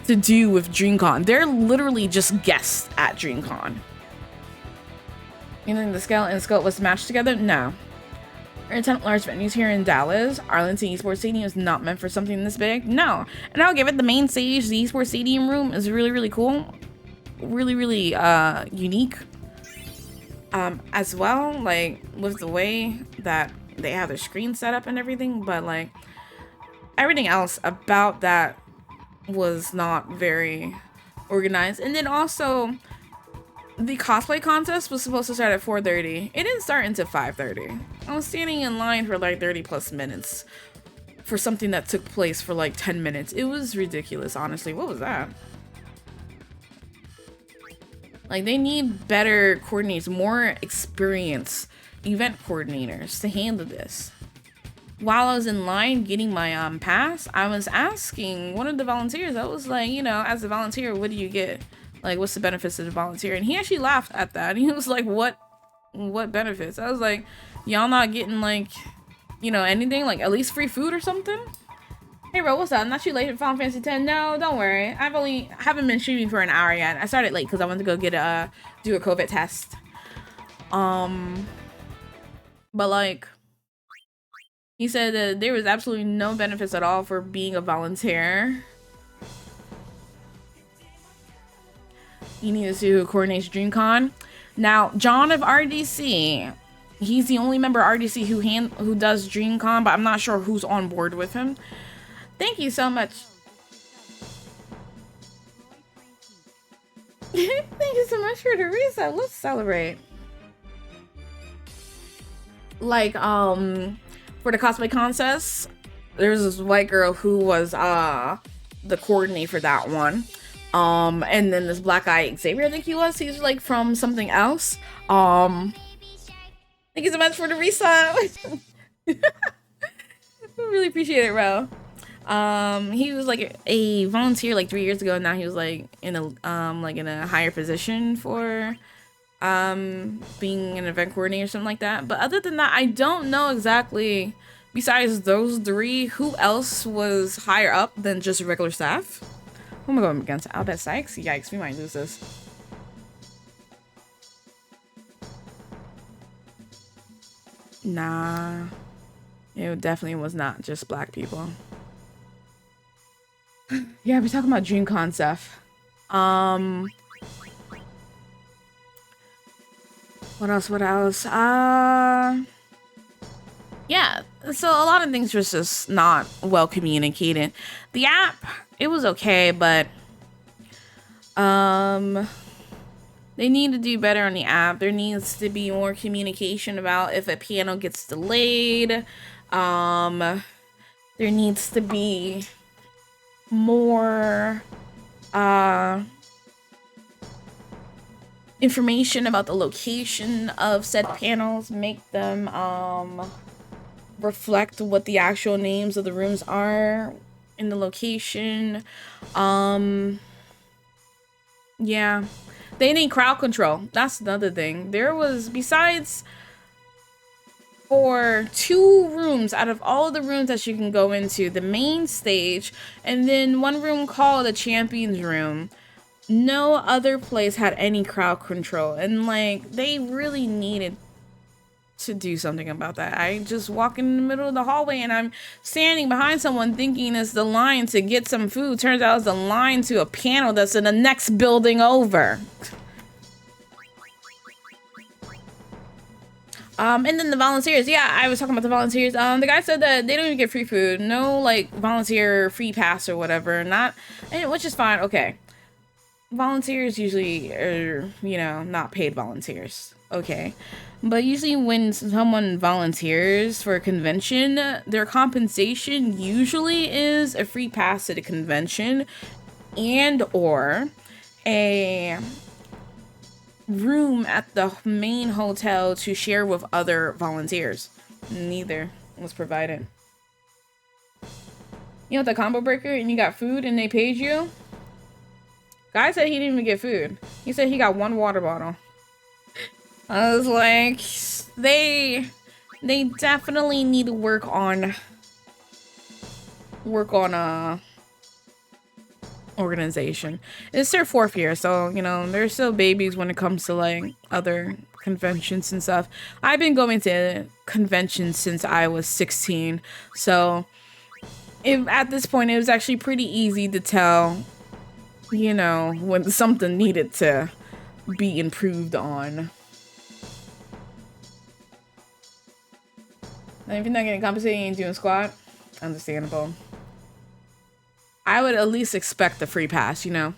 to do with DreamCon. They're literally just guests at DreamCon. You think the scale and scope was matched together? No. Our attempt large venues here in Dallas. Arlington Esports Stadium is not meant for something this big. No. And I'll give it the main stage, the Esports Stadium room is really, really cool. Really, really unique. As well, like with the way that they have their screen set up and everything, but like everything else about that was not very organized. And then also the cosplay contest was supposed to start at 4:30. It didn't start until 5:30. I was standing in line for like 30 plus minutes for something that took place for like 10 minutes. It was ridiculous, honestly. What was that? Like, they need better coordinators, more experienced event coordinators to handle this. While I was in line getting my pass, I was asking one of the volunteers, I was like, you know, as a volunteer, what do you get? Like, what's the benefits of the volunteer? And he actually laughed at that. He was like, what benefits? I was like, y'all not getting like, you know, anything? Like, at least free food or something? Hey bro, what's up? Not too late for Final Fantasy X? No, don't worry. Haven't been streaming for an hour yet. I started late because I wanted to go get do a COVID test. But like, he said that there was absolutely no benefits at all for being a volunteer. You need to see who coordinates DreamCon. Now, John of RDC, he's the only member of RDC who does DreamCon, but I'm not sure who's on board with him. Thank you so much. Thank you so much for the reset. Let's celebrate. Like, for the cosplay contest, there's this white girl who was the coordinator for that one. And then this black guy, Xavier, I think he's like from something else. Thank you so much for the reset. I really appreciate it, bro. He was like a volunteer like 3 years ago, and now he was like in a higher position for being an event coordinator or something like that. But other than that, I don't know exactly, besides those 3, who else was higher up than just regular staff. Who am I going against? Albert Sykes? Yikes, we might lose this. Nah, it definitely was not just black people. Yeah, we're talking about DreamCon stuff. What else? Yeah, so a lot of things was just not well communicated. The app, it was okay, but they need to do better on the app. There needs to be more communication about if a piano gets delayed. There needs to be more information about the location of said panels. Make them reflect what the actual names of the rooms are in the location. Yeah, they need crowd control. That's another thing. There was, besides for 2 rooms out of all of the rooms that you can go into, the main stage and then one room called the Champions Room, no other place had any crowd control. And like, they really needed to do something about that. I just walk in the middle of the hallway and I'm standing behind someone thinking it's the line to get some food. Turns out it's the line to a piano that's in the next building over. And then the volunteers. Yeah, I was talking about the volunteers. The guy said that they don't even get free food. No, like, volunteer free pass or whatever. Which is fine. Okay. Volunteers usually are, you know, not paid volunteers. Okay. But usually when someone volunteers for a convention, their compensation usually is a free pass to the convention and or a room at the main hotel to share with other volunteers. Neither was provided. You know, the combo breaker, and you got food and they paid you. Guy said he didn't even get food. He said he got 1 water bottle. I was like, they definitely need to work on organization. It's their 4th year, so you know they're still babies when it comes to like other conventions and stuff. I've been going to conventions since I was 16, so at this point it was actually pretty easy to tell, you know, when something needed to be improved on. And if you're not getting compensated and doing squat, understandable. I would at least expect the free pass, you know?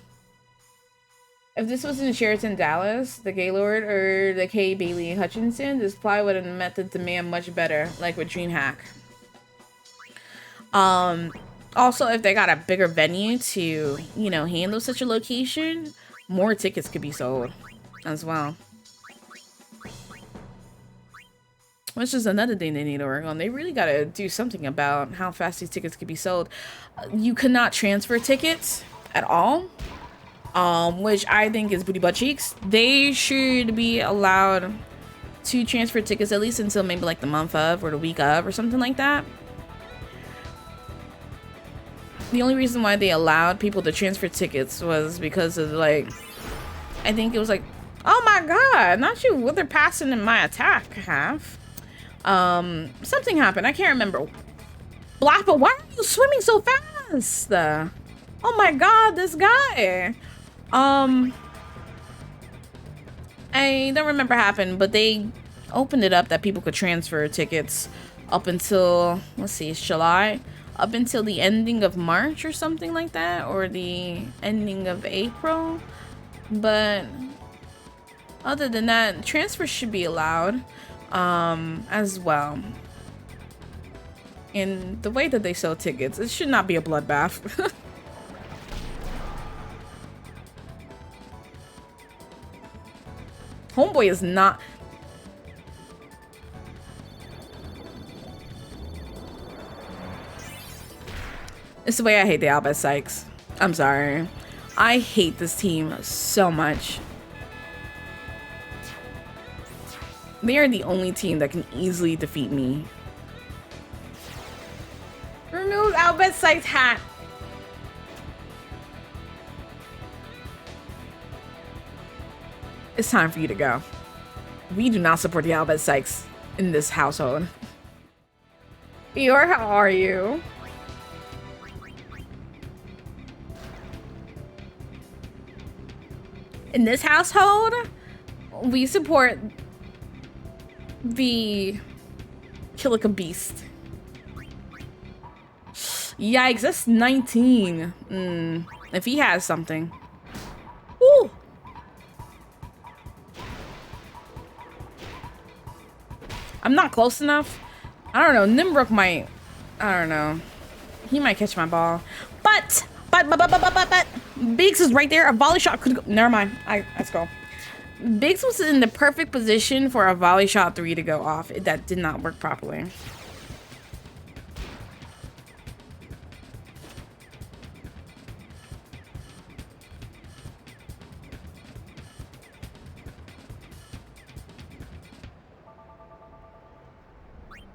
If this was in Sheraton Dallas, the Gaylord, or the K. Bailey Hutchinson, this probably would have met the demand much better, like with DreamHack. Also, if they got a bigger venue to, you know, handle such a location, more tickets could be sold as well. Which is another thing they need to work on. They really got to do something about how fast these tickets could be sold. You cannot transfer tickets at all, which I think is booty butt cheeks. They should be allowed to transfer tickets at least until maybe like the month of or the week of or something like that. The only reason why they allowed people to transfer tickets was because of like, I think it was like, oh my god, not you wither passing in my attack half. Something happened. I can't remember. Blappa, why are you swimming so fast? Oh my god, this guy. I don't remember what happened, but they opened it up that people could transfer tickets up until, let's see, July, up until the ending of March or something like that, or the ending of April. But other than that, transfers should be allowed as well. In the way that they sell tickets, it should not be a bloodbath. Homeboy is not. It's the way I hate the Albert Sykes. I'm sorry. I hate this team so much. They are the only team that can easily defeat me. Remove Albert Sykes' hat. It's time for you to go. We do not support the Albert Sykes in this household. Eeyore, how are you? In this household, we support the Kilika Beast. Yikes, that's 19. If he has something. Woo! I'm not close enough. I don't know. Nimbrook might. I don't know. He might catch my ball. But Biggs is right there. A volley shot could go. Never mind. Let's go. Biggs was in the perfect position for a volley shot 3 to go off. That did not work properly.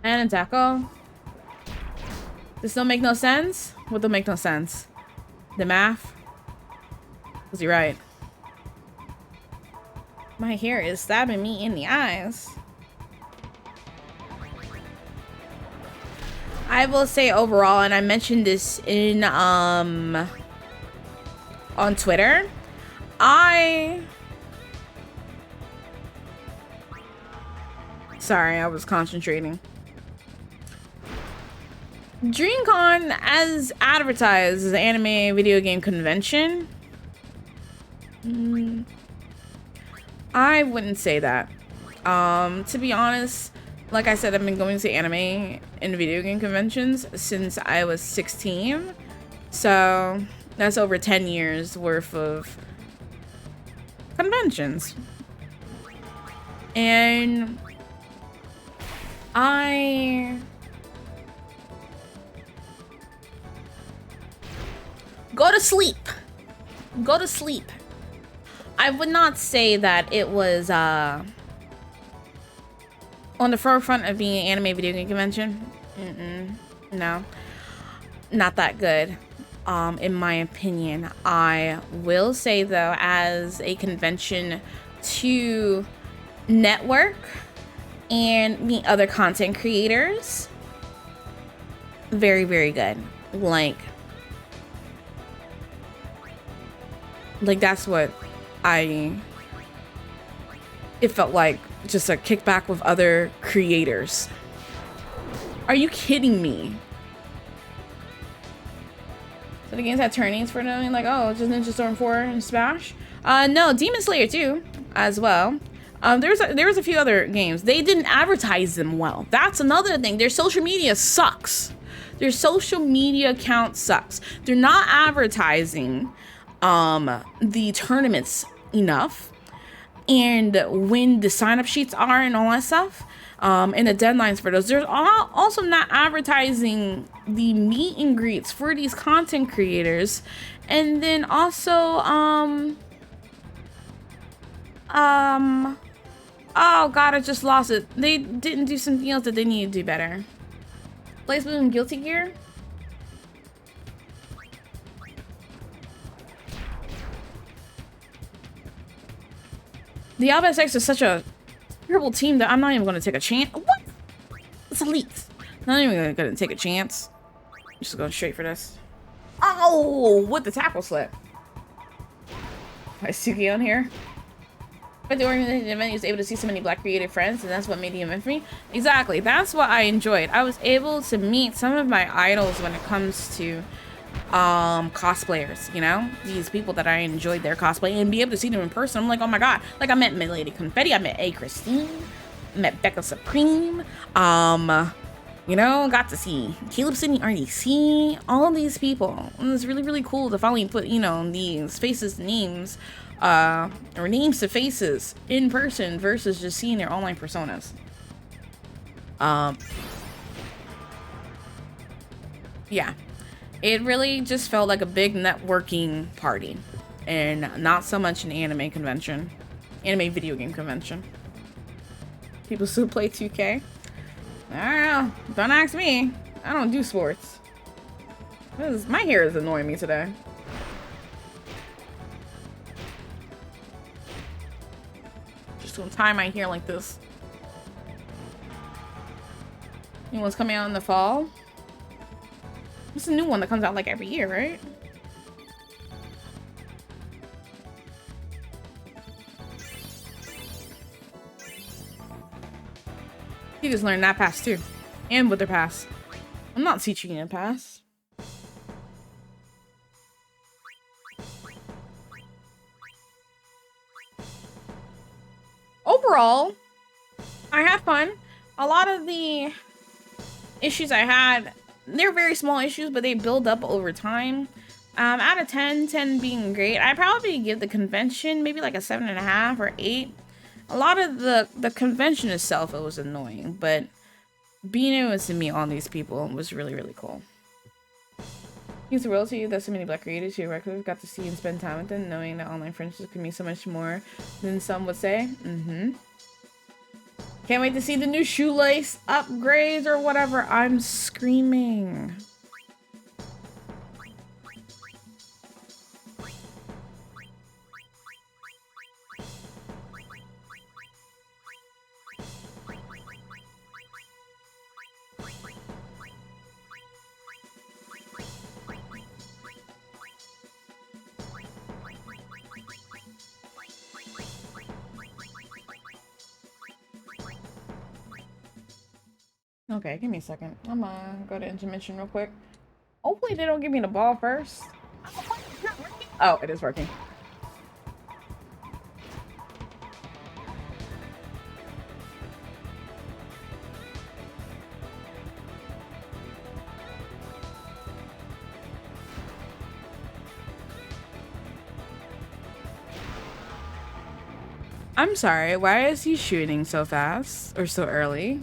And a tackle. This don't make no sense? What don't make no sense? The math? Was he right? My hair is stabbing me in the eyes. I will say overall, and I mentioned this in on Twitter, sorry, I was concentrating. DreamCon, as advertised as an anime video game convention, I wouldn't say that. To be honest, like I said, I've been going to anime and video game conventions since I was 16. So that's over 10 years worth of conventions. And Go to sleep. Go to sleep. I would not say that it was on the forefront of being an anime video game convention. No, not that good. In my opinion. I will say though, as a convention to network and meet other content creators, very, very good. Like that's what it felt like, just a kickback with other creators. Are you kidding me? So the games had turnings for knowing, like, oh, just Ninja Storm 4 and Smash? No, Demon Slayer 2 as well. There was a few other games. They didn't advertise them well. That's another thing. Their social media sucks. Their social media account sucks. They're not advertising the tournaments enough, and when the sign-up sheets are and all that stuff, and the deadlines for those. There's also not advertising the meet and greets for these content creators. And then also, oh God, I just lost it. They didn't do something else that they need to do better. BlazBlue and Guilty Gear? The Albion X is such a terrible team that I'm not even going to take a chance. What? It's elite. Not even going to take a chance. I'm just going straight for this. Oh, with the tackle slip. Is Suki on here? But the organization event, he was able to see so many black creative friends, and that's what made the event for me. Exactly. That's what I enjoyed. I was able to meet some of my idols when it comes to cosplayers, you know, these people that I enjoyed their cosplay, and be able to see them in person. I'm like, oh my God. Like, I met Lady Confetti, I met A. Christine, I met Becca Supreme, you know, got to see Caleb Sydney RDC, all these people. And it was really, really cool to finally put, you know, these faces, names, or names to faces in person versus just seeing their online personas. Yeah. It really just felt like a big networking party and not so much an anime convention, anime video game convention. People still play 2K. I don't know. Don't ask me. I don't do sports. My hair is annoying me today. Just gonna tie my hair like this. Anyone's coming out in the fall? It's a new one that comes out like every year, right? You just learned that pass too. And with their pass. I'm not teaching you a pass. Overall, I had fun. A lot of the issues I had, they're very small issues, but they build up over time. Out of 10, 10 being great, I'd probably give the convention maybe like a 7.5 or 8. A lot of the convention itself, it was annoying, but being able to meet all these people was really, really cool. It's a royalty that so many black creators who regularly got to see and spend time with them, knowing that online friendships can mean so much more than some would say. Can't wait to see the new shoelace upgrades or whatever. I'm screaming. Okay, give me a second. I'm gonna go to intermission real quick. Hopefully they don't give me the ball first. Oh, it is working. I'm sorry, why is he shooting so fast or so early?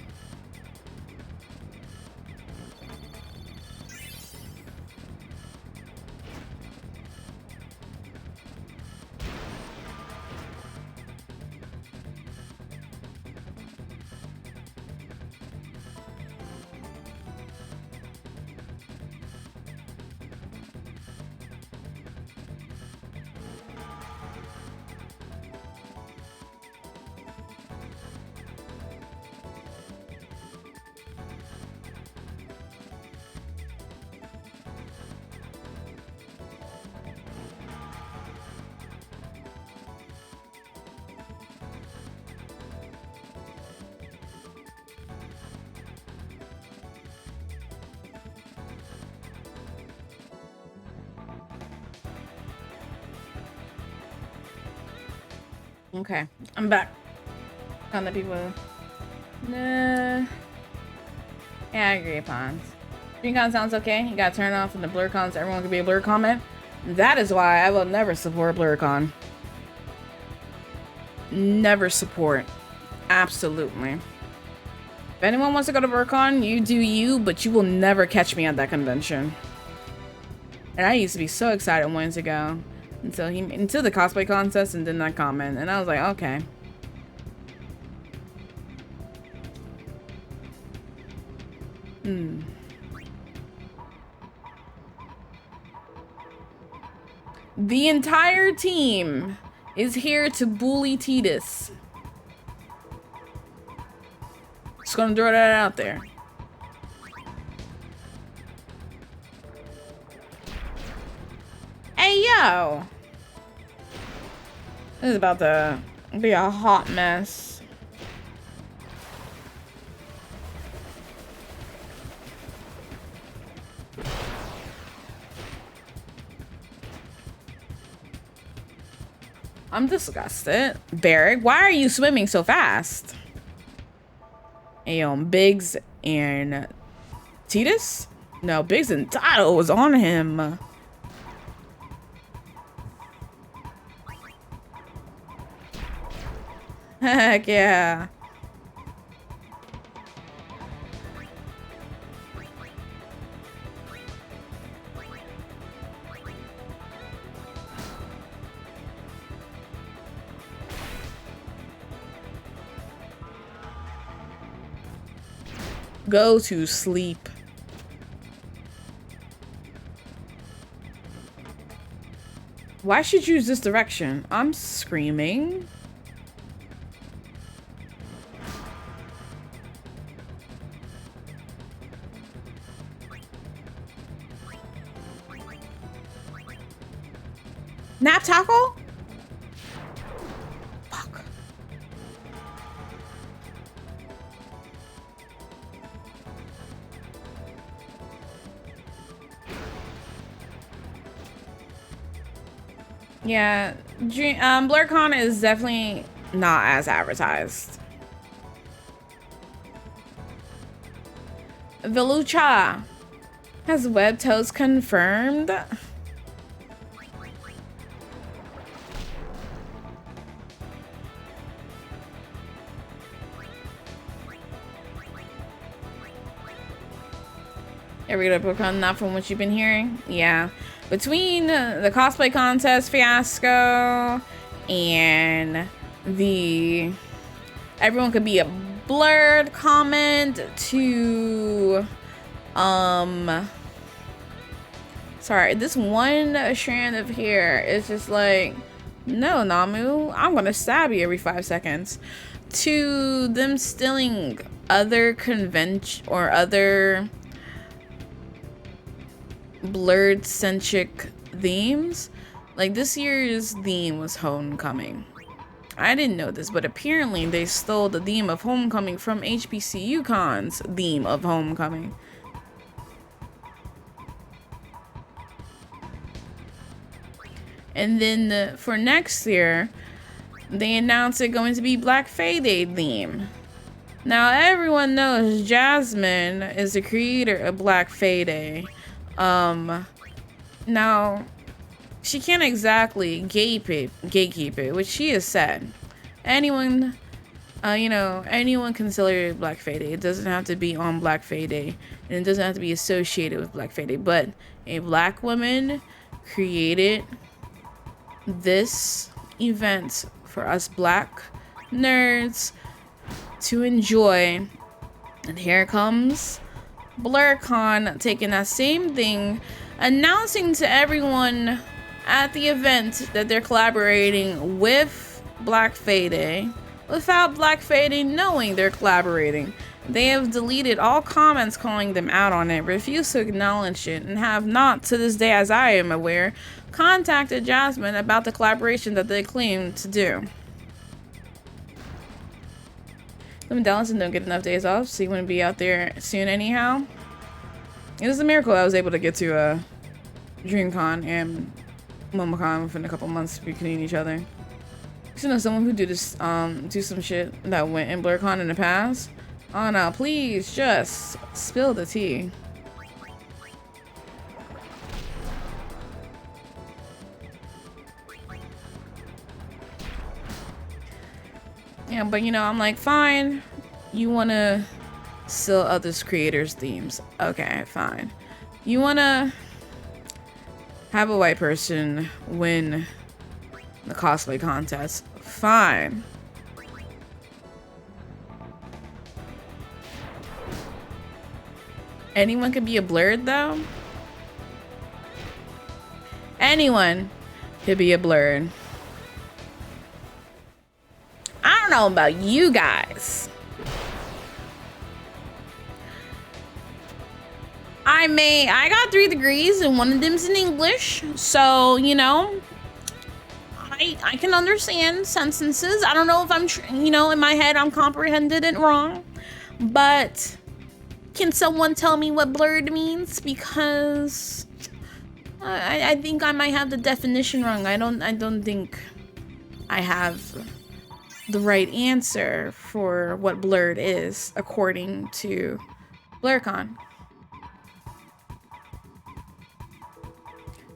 Okay, I'm back. On the people. Nah. Yeah, I agree, Pons. DreamCon sounds okay. You gotta turn off in the BlurCon so everyone can be a Blur comment. That is why I will never support BlurCon. Never support. Absolutely. If anyone wants to go to BlurCon, you do you, but you will never catch me at that convention. And I used to be so excited wanting to go until the cosplay contest and did not comment, and I was like, okay. The entire team is here to bully Tidus. Just gonna throw that out there. Hey, yo! This is about to be a hot mess. I'm disgusted. Barrick, why are you swimming so fast? And Biggs and Tidus? No, Biggs and Dotto was on him. Heck yeah. Go to sleep. Why should you use this direction? I'm screaming. Nap tackle? Fuck. Yeah, BlurCon is definitely not as advertised. Velucha has web toes confirmed. Are we gonna book on that from what you've been hearing? Yeah. Between the cosplay contest fiasco and the everyone could be a blurred comment to sorry, this one strand of hair is just like, no, Namu, I'm gonna stab you every 5 seconds. To them stealing other convention or other blurred centric themes. Like this year's theme was Homecoming. I didn't know this, but apparently they stole the theme of Homecoming from HBCU Con's theme of Homecoming. And then for next year, they announced it going to be Black Fae Day theme. Now everyone knows Jasmine is the creator of Black Fae Day. Now, she can't exactly gatekeep it, which she has said. Anyone, anyone can celebrate Black Fae Day. It doesn't have to be on Black Fae Day, and it doesn't have to be associated with Black Fae Day. But a black woman created this event for us black nerds to enjoy. And here comes BlurCon taking that same thing, announcing to everyone at the event that they're collaborating with Black Fae Day without Black Fae Day knowing they're collaborating. They have deleted all comments calling them out on it, refused to acknowledge it, and have not, to this day as I am aware, contacted Jasmine about the collaboration that they claim to do. Lim and Dallison don't get enough days off, so you wouldn't be out there soon anyhow. It was a miracle I was able to get to DreamCon and MomoCon within a couple months between each other. You know, someone who do some shit that went in BlurCon in the past. Oh no, please just spill the tea. Yeah, but you know, I'm like, fine. You wanna steal others' creators' themes. Okay, fine. You wanna have a white person win the cosplay contest. Fine. Anyone could be a blurred though? Anyone could be a blurred. I don't know about you guys. I got 3 degrees and one of them's in English. So, you know, I can understand sentences. I don't know if I'm, you know, in my head I'm comprehended it wrong. But can someone tell me what blurred means? Because I think I might have the definition wrong. I don't think I have the right answer for what blurred is according to BlurCon.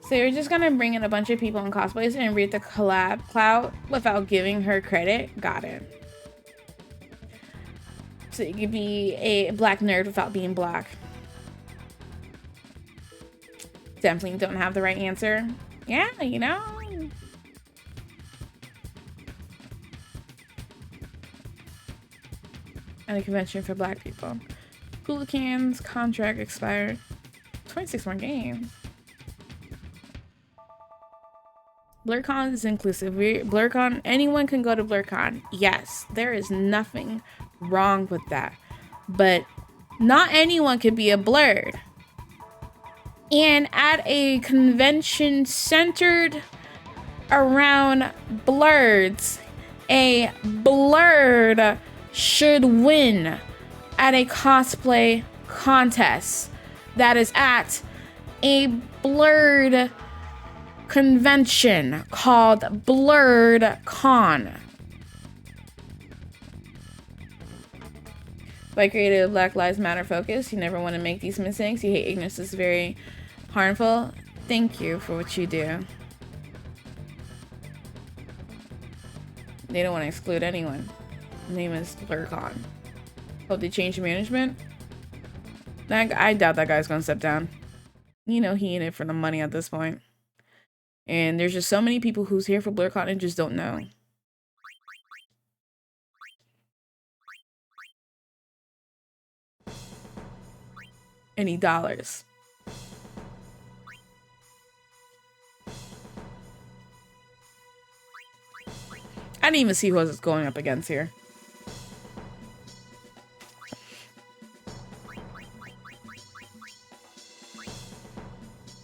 So you're just gonna bring in a bunch of people in cosplays and read the collab clout without giving her credit? Got it. So you could be a black nerd without being black. Definitely don't have the right answer. Yeah, you know. And a convention for black people. Hooligans contract expired. 26 more games. BlurCon is inclusive. BlurCon, anyone can go to BlurCon. Yes, there is nothing wrong with that. But not anyone can be a blurred. And at a convention centered around blurreds, a blurred should win at a cosplay contest that is at a blurred convention called BlurredCon. By creative Black Lives Matter focus, you never want to make these mistakes. You hate ignorance is very harmful. Thank you for what you do. They don't want to exclude anyone. The name is BlurCon. Hope they change management. I doubt that guy's gonna step down. You know he in it for the money at this point. And there's just so many people who's here for BlurCon and just don't know. Any dollars. I didn't even see who I was going up against here.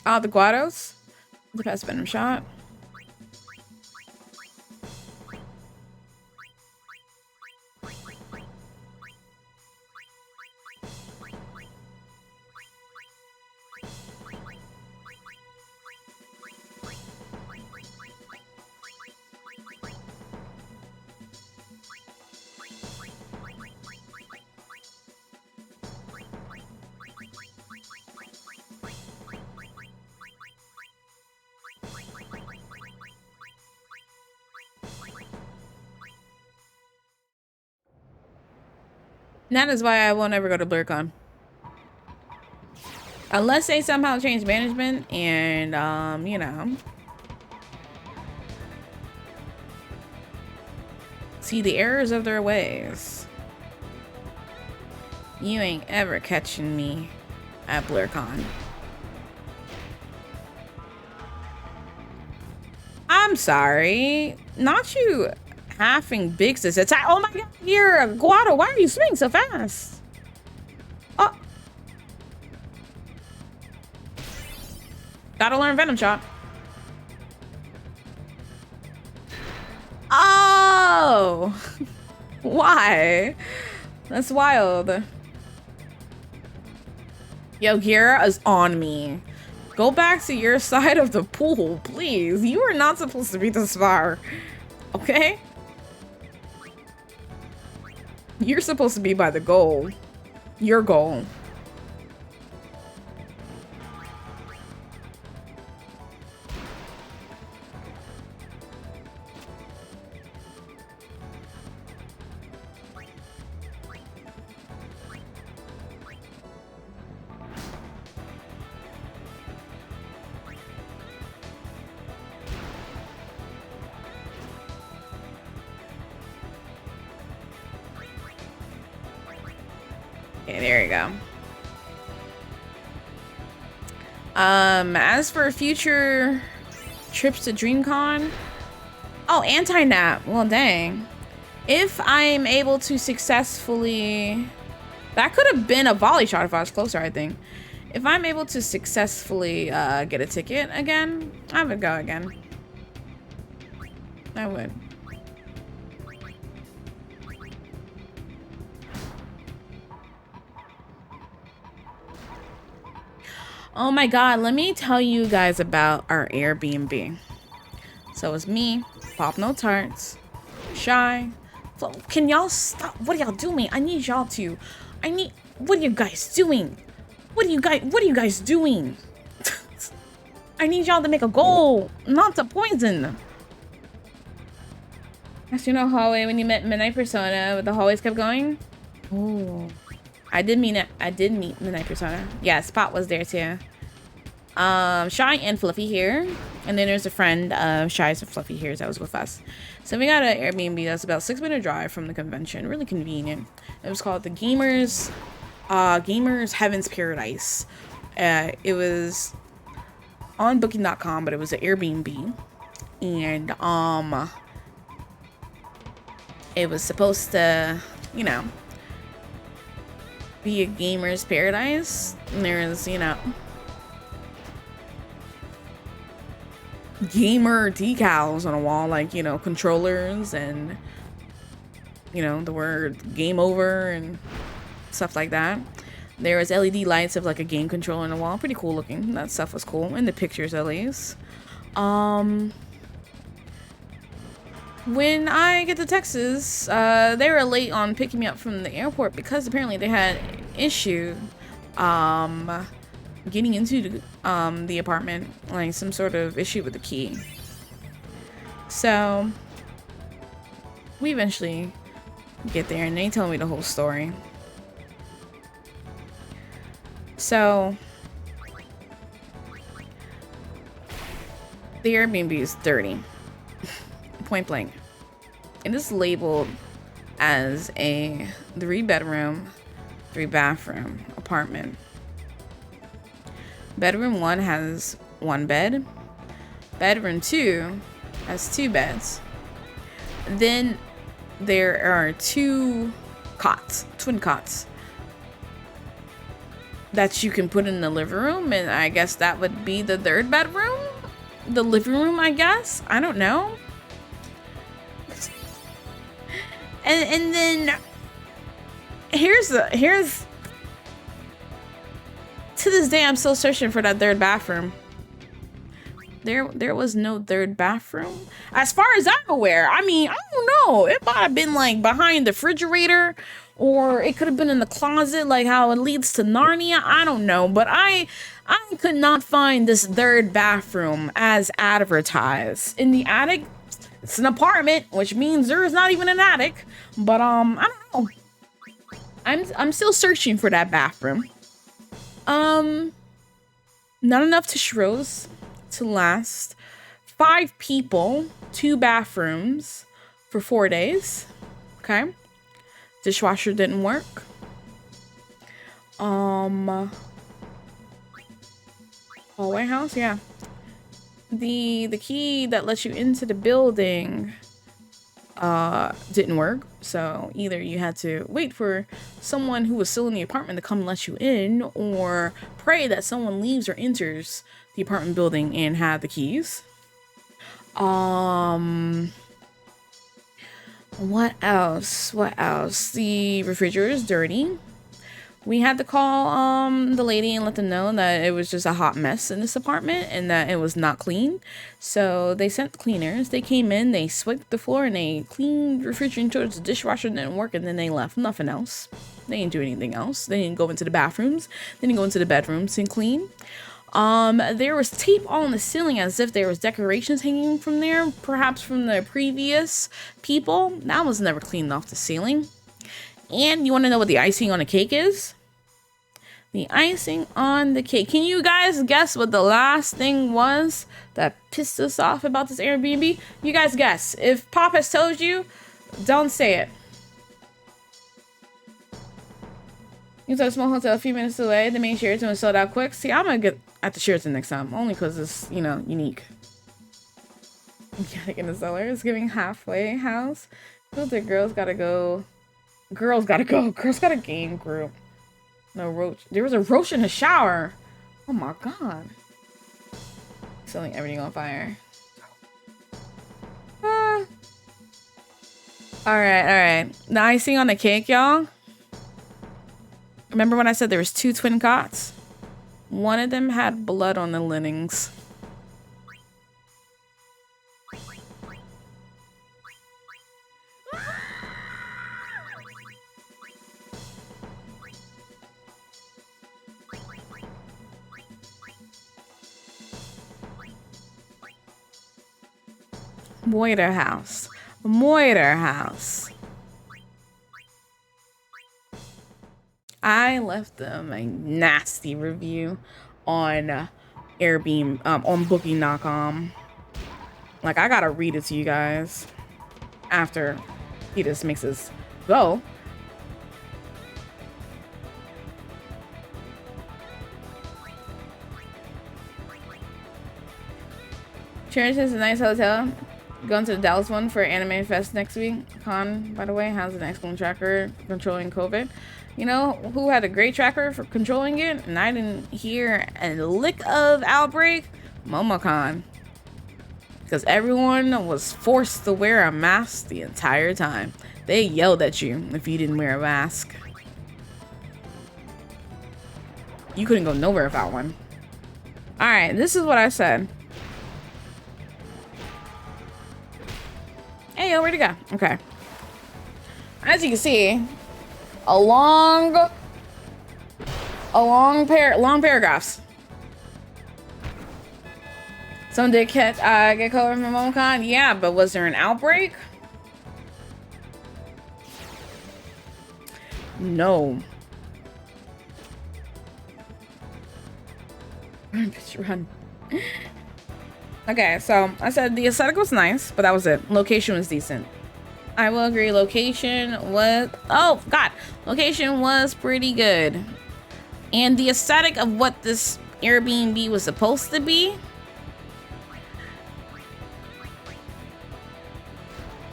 The Guados. The best venom shot. That is why I won't ever go to BlurCon. Unless they somehow change management and, you know, see the errors of their ways. You ain't ever catching me at BlurCon. I'm sorry. Not you halving big sis attack. Oh my god, you're a Guado. Why are you swinging so fast? Oh. Gotta learn Venom Shot. Oh. Why? That's wild. Yo, Gira is on me. Go back to your side of the pool, please. You are not supposed to be this far. Okay? You're supposed to be by the goal. Your goal. Okay, there you go. As for future trips to DreamCon, oh, anti-nap. Well, dang. If I'm able to successfully, that could have been a volley shot if I was closer, I think. If I'm able to successfully get a ticket again, I would go again. I would. Oh my god, let me tell you guys about our Airbnb. So it's me, Pop No Tarts, Shy. Can y'all stop? What are y'all doing? I need y'all to. What are you guys doing? What are you guys doing? I need y'all to make a goal, not to poison. As you know, hallway when you met Midnight Persona, but the hallways kept going. Oh. I did meet Midnight Persona. Yeah, Spot was there too. Shy and Fluffy here. And then there's a friend of Shy's and Fluffy here that was with us. So we got an Airbnb that's about 6-minute drive from the convention. Really convenient. It was called the Gamers Heaven's Paradise. It was on booking.com, but it was an Airbnb. And it was supposed to, you know, be a gamer's paradise. And there's, you know, gamer decals on a wall, like, you know, controllers and, you know, the word game over and stuff like that. There was LED lights of like a game controller on the wall. Pretty cool looking. That stuff was cool. In the pictures at least. When I get to Texas, they were late on picking me up from the airport because apparently they had issue getting into the apartment, like some sort of issue with the key. So we eventually get there and they tell me the whole story. So the Airbnb is dirty. Point blank. It is labeled as a 3-bedroom, 3-bathroom apartment. Bedroom 1 has 1 bed. Bedroom 2 has 2 beds. Then there are 2 cots, twin cots, that you can put in the living room, and I guess that would be the 3rd bedroom? The living room, I guess? I don't know. And then here's to this day I'm still searching for that 3rd bathroom. There was no 3rd bathroom as far as I'm aware. I mean, I don't know, it might have been like behind the refrigerator, or it could have been in the closet, like how it leads to Narnia. I don't know, but I could not find this 3rd bathroom as advertised. In the attic, it's an apartment, which means there is not even an attic. But I don't know. I'm still searching for that bathroom. Not enough Tishiros to last 5 people, 2 bathrooms for 4 days. Okay. Dishwasher didn't work. Hallway house, yeah. The key that lets you into the building didn't work, so either you had to wait for someone who was still in the apartment to come and let you in, or pray that someone leaves or enters the apartment building and have the keys. What else? The refrigerator is dirty. We had to call the lady and let them know that it was just a hot mess in this apartment and that it was not clean. So they sent cleaners. They came in, they swept the floor, and they cleaned the refrigerator towards the dishwasher. Didn't work, and then they left. Nothing else. They didn't do anything else. They didn't go into the bathrooms. They didn't go into the bedrooms and clean. There was tape on the ceiling as if there was decorations hanging from there, perhaps from the previous people. That was never cleaned off the ceiling. And you want to know what the icing on the cake is? The icing on the cake. Can you guys guess what the last thing was that pissed us off about this Airbnb? You guys guess. If Pop has told you, don't say it. You saw a small hotel a few minutes away. The main Sheraton was sold out quick. See, I'm gonna get at the Sheraton next time. Only because it's, you know, unique. Attic in the cellar. It's giving halfway house. The girls gotta go. Girls gotta go. Girls got a game group. No roach. There was a roach in the shower. Oh my god. Setting everything on fire. Alright. The icing on the cake, y'all. Remember when I said there was 2 twin cots? One of them had blood on the linens. Moiter House. I left them a nasty review on Airbnb, on Booking.com. Like, I gotta read it to you guys after he just makes us go. Cherish is a nice hotel. Going to the Dallas one for Anime Fest next week. Con, by the way, has an excellent tracker controlling COVID. You know who had a great tracker for controlling it? And I didn't hear a lick of outbreak? MomoCon. Because everyone was forced to wear a mask the entire time. They yelled at you if you didn't wear a mask. You couldn't go nowhere without one. Alright, this is what I said. Hey, yo, where'd it go? Okay. As you can see, long paragraphs. Some did get COVID from MomoCon. Yeah, but was there an outbreak? No. Run, bitch, run. Okay, so I said the aesthetic was nice, but that was it. Location was decent. I will agree. Location was... Oh, God. Location was pretty good. And the aesthetic of what this Airbnb was supposed to be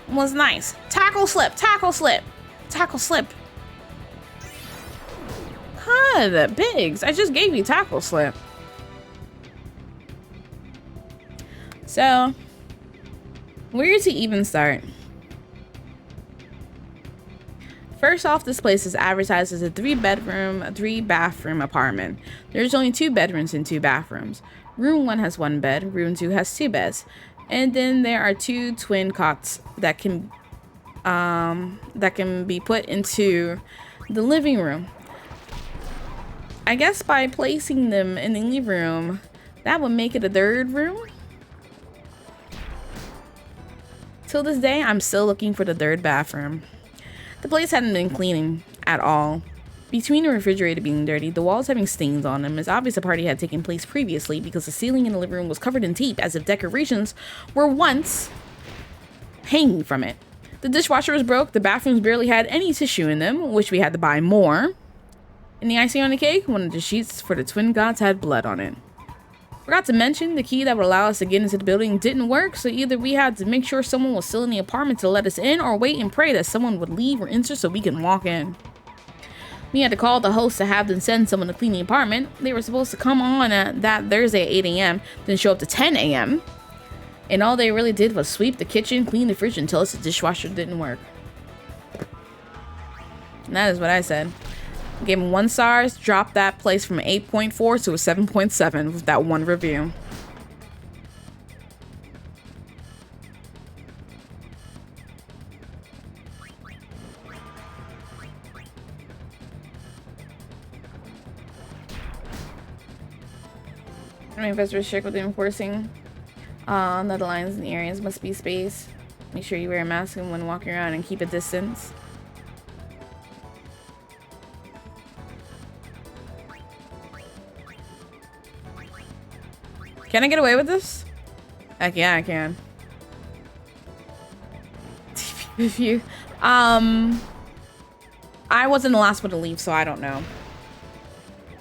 was nice. Tackle slip. God, Biggs. I just gave you tackle slip. So, where to even start? First off, this place is advertised as a 3-bedroom, 3-bathroom apartment. There's only 2 bedrooms and 2 bathrooms. Room 1 has 1 bed, room 2 has 2 beds. And then there are 2 twin cots that can be put into the living room. I guess by placing them in the living room, that would make it a 3rd room. Till this day, I'm still looking for the 3rd bathroom. The place hadn't been cleaning at all. Between the refrigerator being dirty, the walls having stains on them, it's obvious a party had taken place previously because the ceiling in the living room was covered in tape as if decorations were once hanging from it. The dishwasher was broke, the bathrooms barely had any tissue in them, which we had to buy more. And the icing on the cake, one of the sheets for the twin gods had blood on it. Forgot to mention, the key that would allow us to get into the building didn't work, so either we had to make sure someone was still in the apartment to let us in, or wait and pray that someone would leave or enter so we can walk in. We had to call the host to have them send someone to clean the apartment. They were supposed to come on that Thursday at 8 a.m., then show up to 10 a.m., and all they really did was sweep the kitchen, clean the fridge, and tell us the dishwasher didn't work. And that is what I said. Gave him 1 stars, dropped that place from 8.4 to a 7.7 with that one review. Investors check with the enforcing that the lines in the areas must be spaced. Make sure you wear a mask when walking around and keep a distance. Can I get away with this? Heck yeah, I can. If you, I wasn't the last one to leave, so I don't know.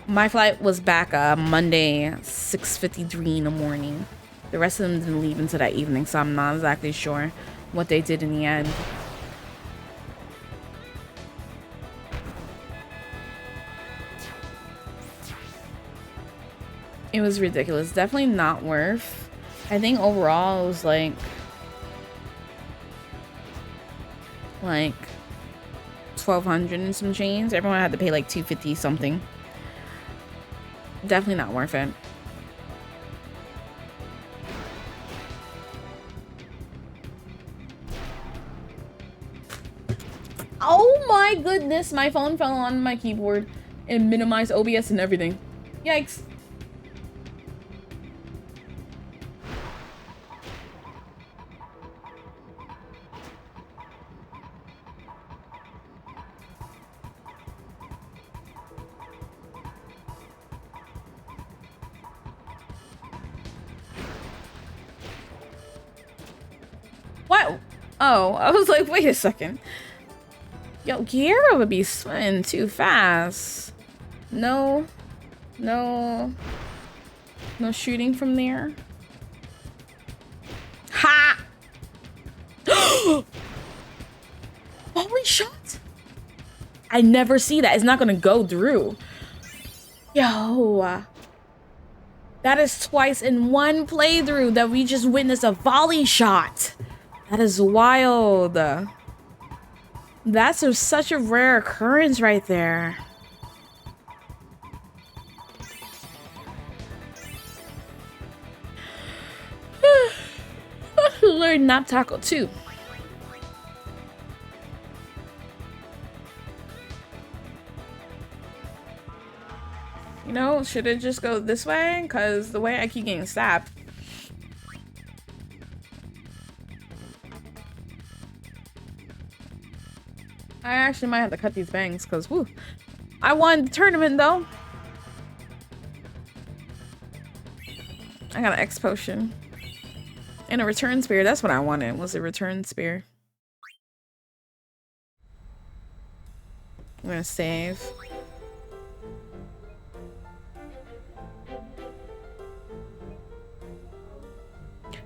My flight was back Monday, 6:53 in the morning. The rest of them didn't leave until that evening, so I'm not exactly sure what they did in the end. It was ridiculous. Definitely not worth. I think overall it was like 1,200 and some change. Everyone had to pay like 250 something. Definitely not worth it. Oh my goodness, my phone fell on my keyboard and minimized OBS and everything. Yikes. What? Oh, I was like, wait a second. Yo, Kiera would be swimming too fast. No shooting from there. Ha! Holy shot! I never see that. It's not gonna go through. Yo. That is twice in one playthrough that we just witnessed a volley shot. That is wild. That's such a rare occurrence right there. Learn Nap Taco too. You know, should it just go this way? Because the way I keep getting stabbed. I actually might have to cut these bangs because, whoo, I won the tournament though. I got an X potion and a return spear. That's what I wanted, was a return spear. I'm gonna save.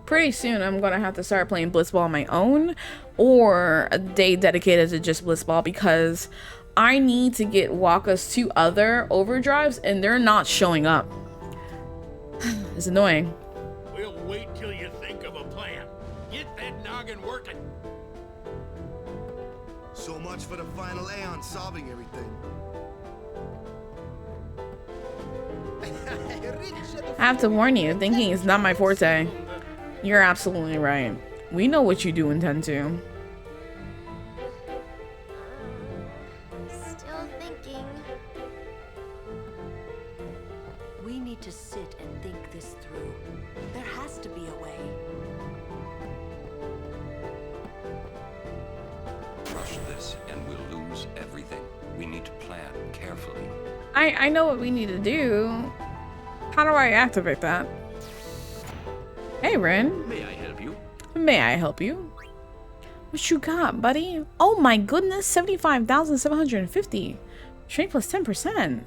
Pretty soon I'm gonna have to start playing Blitzball on my own or a day dedicated to just Blitzball because I need to get Waka's 2 other overdrives and they're not showing up. It's annoying. We'll wait till you think of a plan. Get that noggin working. So much for the final Aeon solving everything. I have to warn you, thinking is not my forte. You're absolutely right. We know what you do intend to. Still thinking. We need to sit and think this through. There has to be a way. Rush this and we'll lose everything. We need to plan carefully. I know what we need to do. How do I activate that? Hey, Ren. May I help you? May I help you? What you got, buddy? Oh my goodness, 75,750. Strength plus 10%.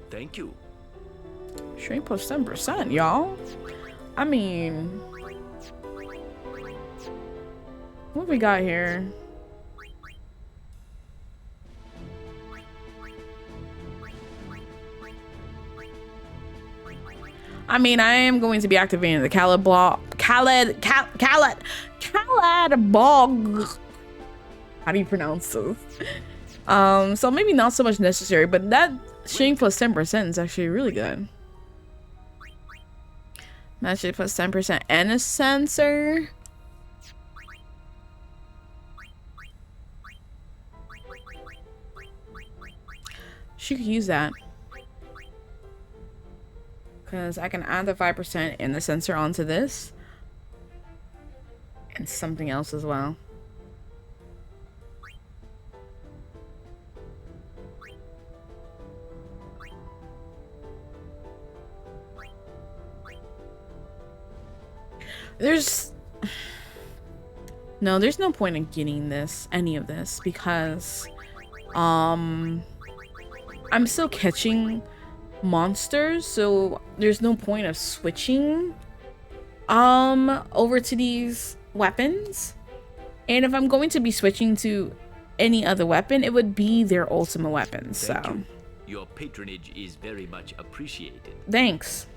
Thank you. Strength plus 10%, y'all. I mean, what we got here? I mean, I am going to be activating the Khaled Bog. How do you pronounce this? So maybe not so much necessary, but that shank plus 10% is actually really good. Match it plus 10% and a sensor. She could use that. Because I can add the 5% and the sensor onto this. And something else as well. There's no point in getting any of this, because I'm still catching monsters, so there's no point of switching over to these weapons. And if I'm going to be switching to any other weapon, it would be their ultimate weapon. Thank So you. Your patronage is very much appreciated. thanks.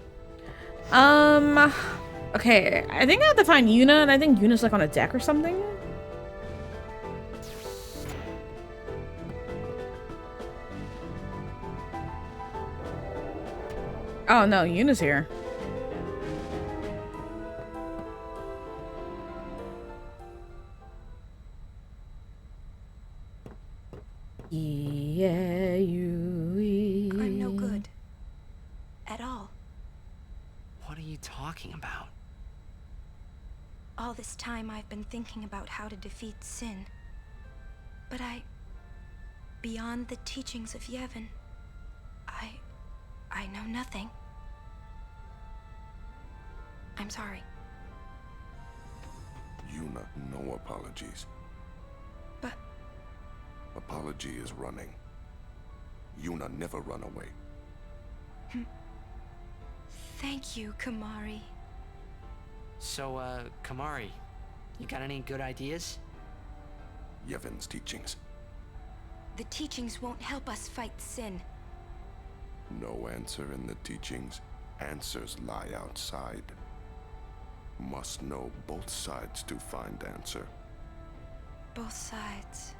Okay, I think I have to find Yuna, and I think Yuna's like on a deck or something. Oh no, Yuna's here. Yeah, you. I'm no good. At all. What are you talking about? All this time I've been thinking about how to defeat sin. But beyond the teachings of Yevon, I know nothing. I'm sorry. Yuna, no apologies. But Apology is running. Yuna never run away. thank you, Kamari. So, Kamari, you got any good ideas? Yevon's teachings. The teachings won't help us fight sin. No answer in the teachings. Answers lie outside. Must know both sides to find answer. Both sides.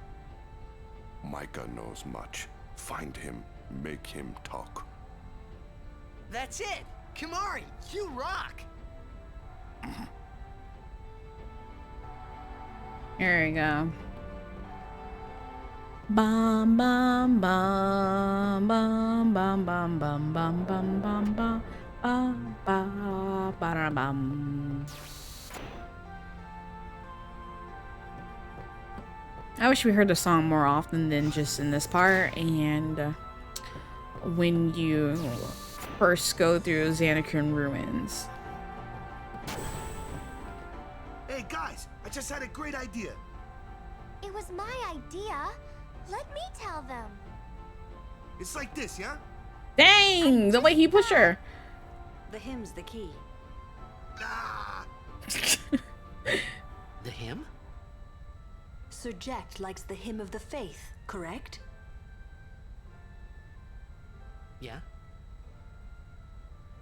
Micah knows much. Find him, make him talk. That's it! Kamari, you rock! Here we go. Bum bum bum bum bum bum bum bum bum bum bum bum bum bum bum. I wish we heard the song more often than just in this part. And when you first go through Zanarkand ruins. Hey guys, I just had a great idea. It was my idea. Let me tell them. It's like this, yeah? Dang, the way he pushed her. The hymn's the key. Ah, The hymn? Sir Jack likes the hymn of the faith, correct? Yeah?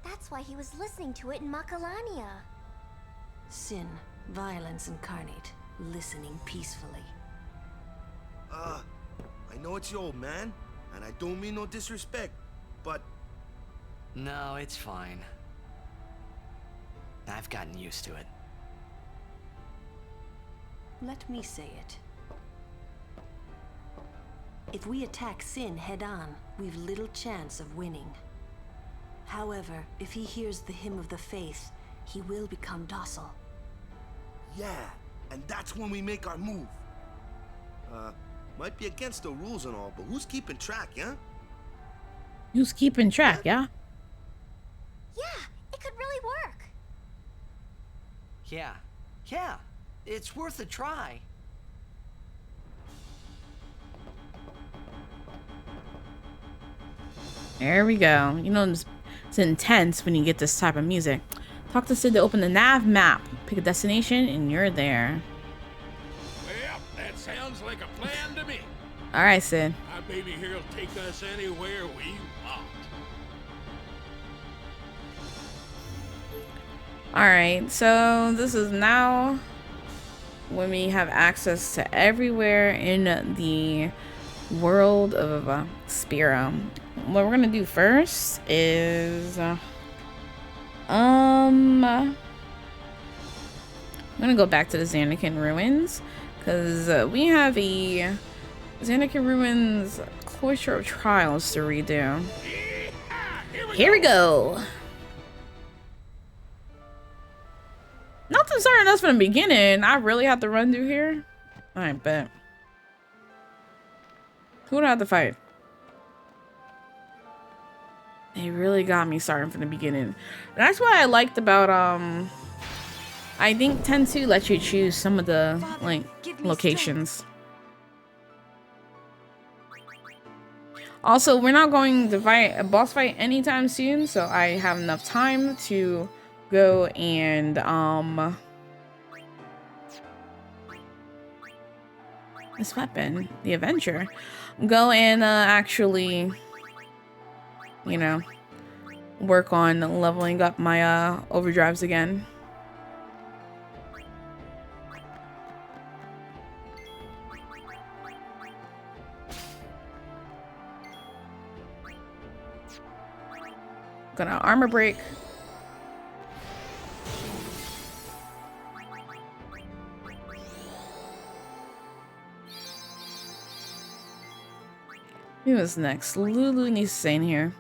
That's why he was listening to it in Macalania. Sin, violence incarnate, listening peacefully. I know it's your old man, and I don't mean no disrespect, but No, it's fine. I've gotten used to it. Let me say it. If we attack Sin head-on, we've little chance of winning. However, if he hears the hymn of the faith, he will become docile. yeah, and that's when we make our move. Might be against the rules and all, but who's keeping track, yeah? Who's keeping track, yeah? Yeah, it could really work. Yeah, it's worth a try. There we go. You know, it's intense when you get this type of music. Talk to Sid to open the nav map. Pick a destination and you're there. Well, that sounds like a plan to me. All right, Sid. My baby here'll take us anywhere we want. All right, so this is now when we have access to everywhere in the World of Spira. What we're gonna do first is I'm gonna go back to the Zanarkand ruins because we have a Zanarkand ruins Cloister of Trials to redo. Here we go. Nothing starting us from the beginning. I really have to run through here. I bet. Who do I have to fight? They really got me starting from the beginning. That's what I liked about I think 10-2 lets you choose some of the like locations. Also, we're not going to fight a boss fight anytime soon, so I have enough time to go and this weapon, the Avenger, go and actually, you know, work on leveling up my overdrives again. Gonna armor break. Who is next? Lulu needs to stay in here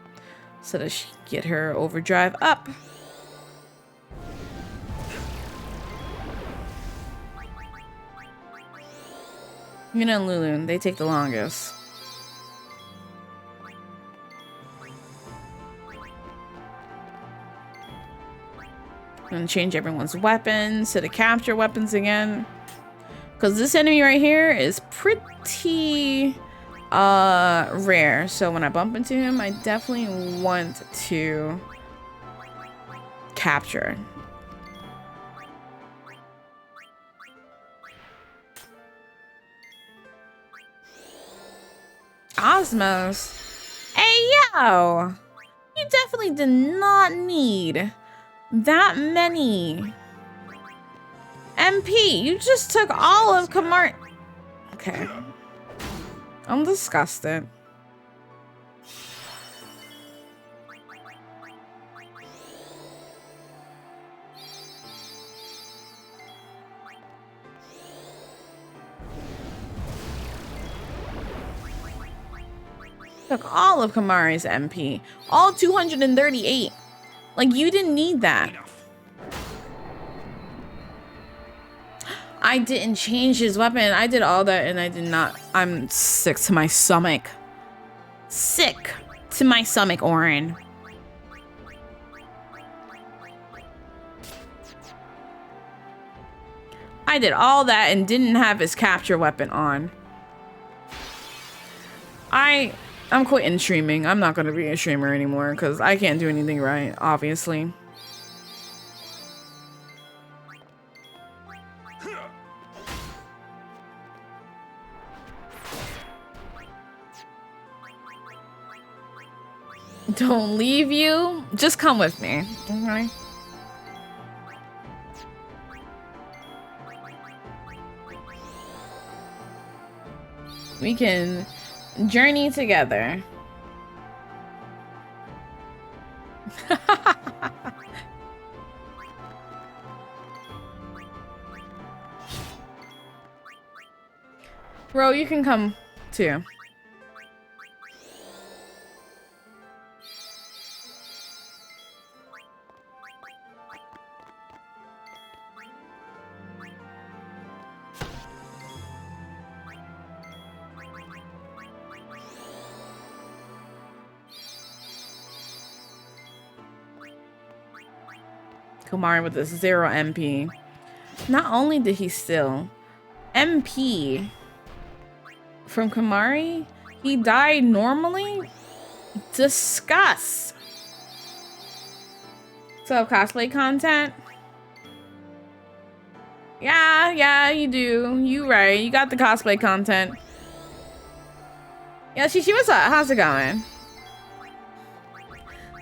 so that she can get her overdrive up. You know, Lulu, they take the longest. I'm gonna change everyone's weapons to the capture weapons again, because this enemy right here is pretty rare. So when I bump into him, I definitely want to capture. Osmos, hey yo, you definitely did not need that many MP. You just took all of Kamar. Okay. I'm disgusted. Took all of Kamari's MP. All 238. Like, you didn't need that. I didn't change his weapon. I did all that and I did not. I'm sick to my stomach. Sick to my stomach, Orin. I did all that and didn't have his capture weapon on. I'm quitting streaming. I'm not going to be a streamer anymore because I can't do anything right, obviously. Don't leave you. Just come with me, okay? We can journey together. Bro, you can come too. Kumari with a 0 MP. Not only did he steal MP from Kamari, he died normally? Disgust. So cosplay content? Yeah, you do. You right. You got the cosplay content. Yeah, Shishi, what's up? How's it going?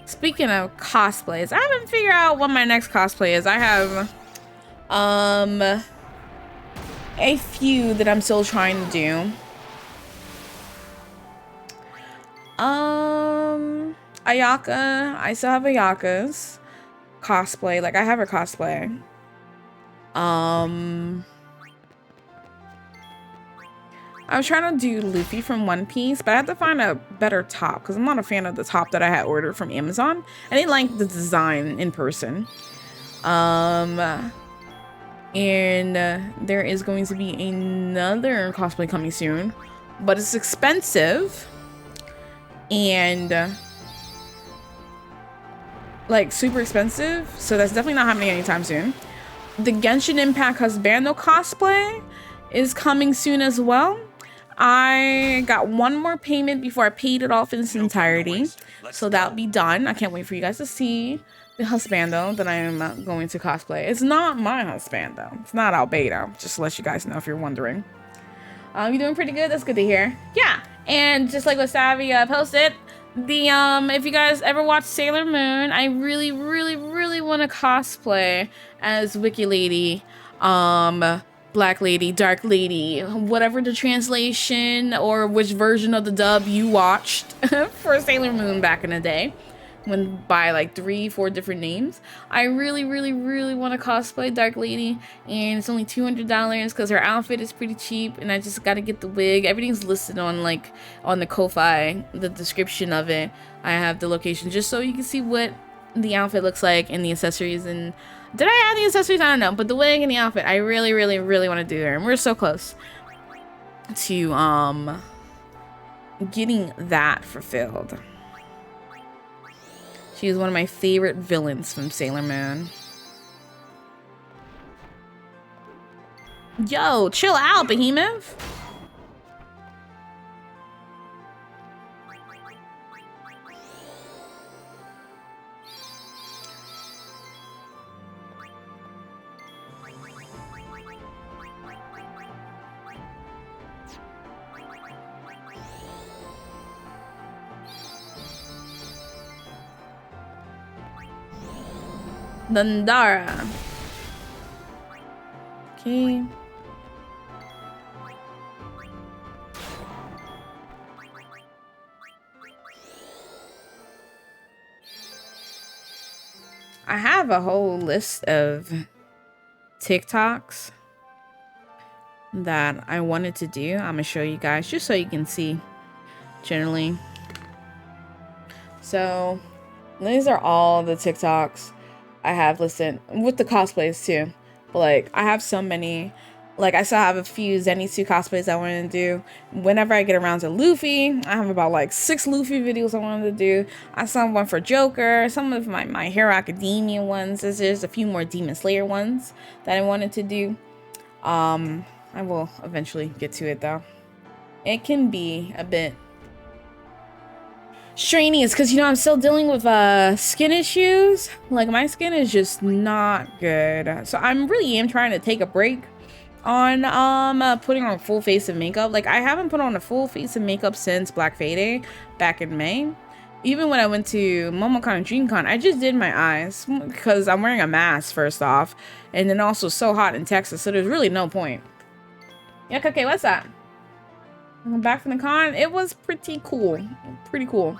Speaking of cosplays, I haven't figured out what my next cosplay is. I have a few that I'm still trying to do. Ayaka. I still have Ayaka's cosplay. Like, I have her cosplay. I was trying to do Luffy from One Piece, but I had to find a better top because I'm not a fan of the top that I had ordered from Amazon. I didn't like the design in person. And there is going to be another cosplay coming soon, but it's expensive and like super expensive, so that's definitely not happening anytime soon. The Genshin Impact Husbando cosplay is coming soon as well. I got one more payment before I paid it off in its entirety, so that'll be done. I can't wait for you guys to see the husbando that I am going to cosplay. It's not my husbando. It's not Albedo, just to let you guys know if you're wondering. You're doing pretty good. That's good to hear. Yeah, and just like what Savvy posted, the if you guys ever watch Sailor Moon, I really want to cosplay as Wiki Lady, Black Lady, Dark Lady, whatever the translation or which version of the dub you watched for Sailor Moon back in the day, when by like 3-4 different names. I really want to cosplay Dark Lady, and it's only $200 because her outfit is pretty cheap, and I just got to get the wig. Everything's listed on like on the Ko-Fi, the description of it. I have the location just so you can see what the outfit looks like and the accessories. And did I add the accessories? I don't know, but the wig and the outfit, I really want to do there, and we're so close to getting that fulfilled. She is one of my favorite villains from Sailor Moon. Yo, chill out, Behemoth. Dandara. Okay. I have a whole list of TikToks that I wanted to do. I'm gonna show you guys just so you can see generally. So these are all the TikToks I have listed with the cosplays too. But like, I have so many. Like, I still have a few Zenitsu cosplays I want to do. Whenever I get around to Luffy, I have about like 6 Luffy videos I wanted to do. I saw one for Joker, some of my Hero Academia ones. There's a few more Demon Slayer ones that I wanted to do. I will eventually get to it though. It can be a bit strenuous because, you know, I'm still dealing with skin issues. Like, my skin is just not good. So I'm really am trying to take a break on putting on full face of makeup. Like, I haven't put on a full face of makeup since Black Friday back in May. Even when I went to MomoCon and DreamCon, I just did my eyes because I'm wearing a mask first off, and then also so hot in Texas, so there's really no point. Yeah, okay, what's that? I'm back from the con. It was pretty cool. Pretty cool.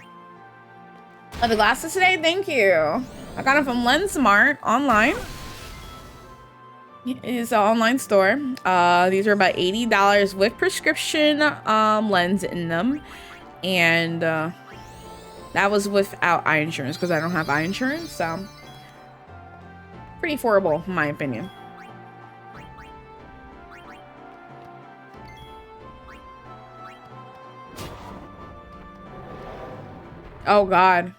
Oh, the glasses today? Thank you. I got them from LensMart online. It's an online store. These are about $80 with prescription lens in them, and that was without eye insurance because I don't have eye insurance, so pretty affordable in my opinion. Oh god,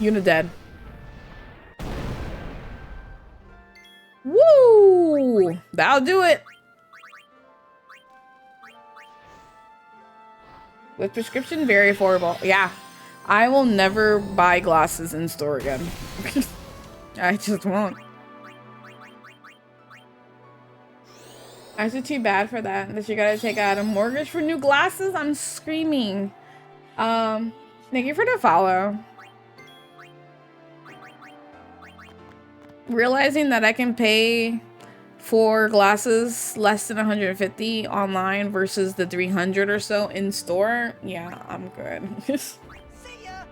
Unidead. Woo! That'll do it. With prescription, very affordable. Yeah. I will never buy glasses in store again. I just won't. Is it too bad for that you gotta take out a mortgage for new glasses? I'm screaming. Thank you for the follow. Realizing that I can pay 4 glasses less than 150 online versus the 300 or so in store, yeah, I'm good. See ya.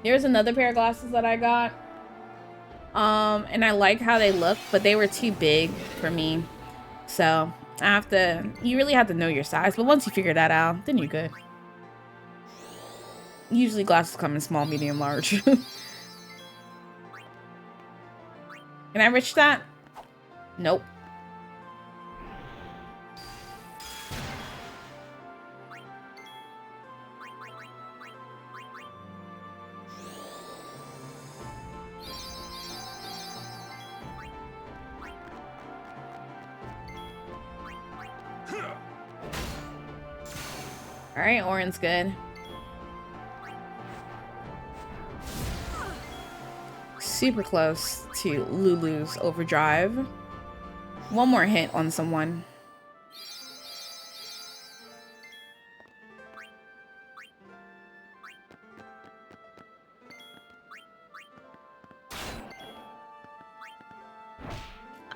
There's another pair of glasses that I got. And I like how they look, but they were too big for me. So you really have to know your size, but once you figure that out, then you're good. Usually glasses come in small, medium, large. Can I reach that? Nope. All right, Orin's good. Super close to Lulu's overdrive. One more hit on someone.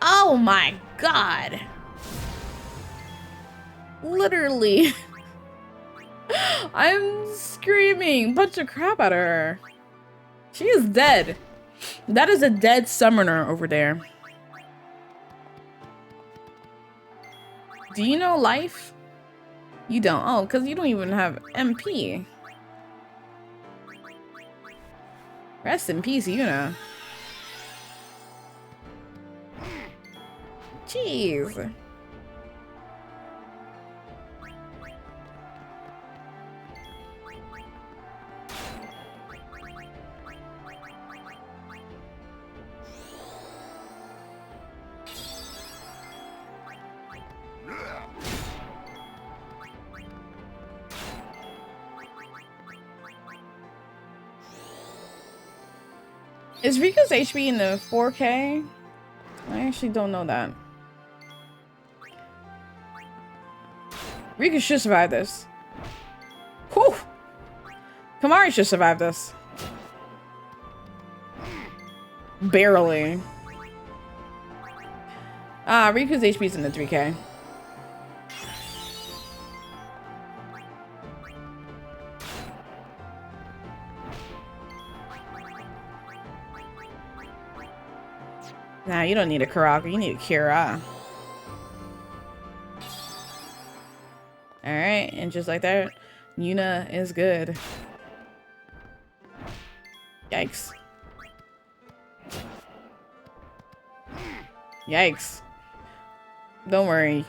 Oh my god. Literally. I'm screaming. Punch the crap out of her. She is dead. That is a dead summoner over there. Do you know life? You don't. Oh, because you don't even have MP. Rest in peace, Yuna. Jeez. Is Riku's HP in the 4K? I actually don't know that. Riku should survive this. Whew! Kimahri should survive this. Barely. Riku's HP is in the 3K. Nah, you don't need a Kuraka, you need a Kira. Alright, and just like that, Yuna is good. Yikes. Yikes. Don't worry,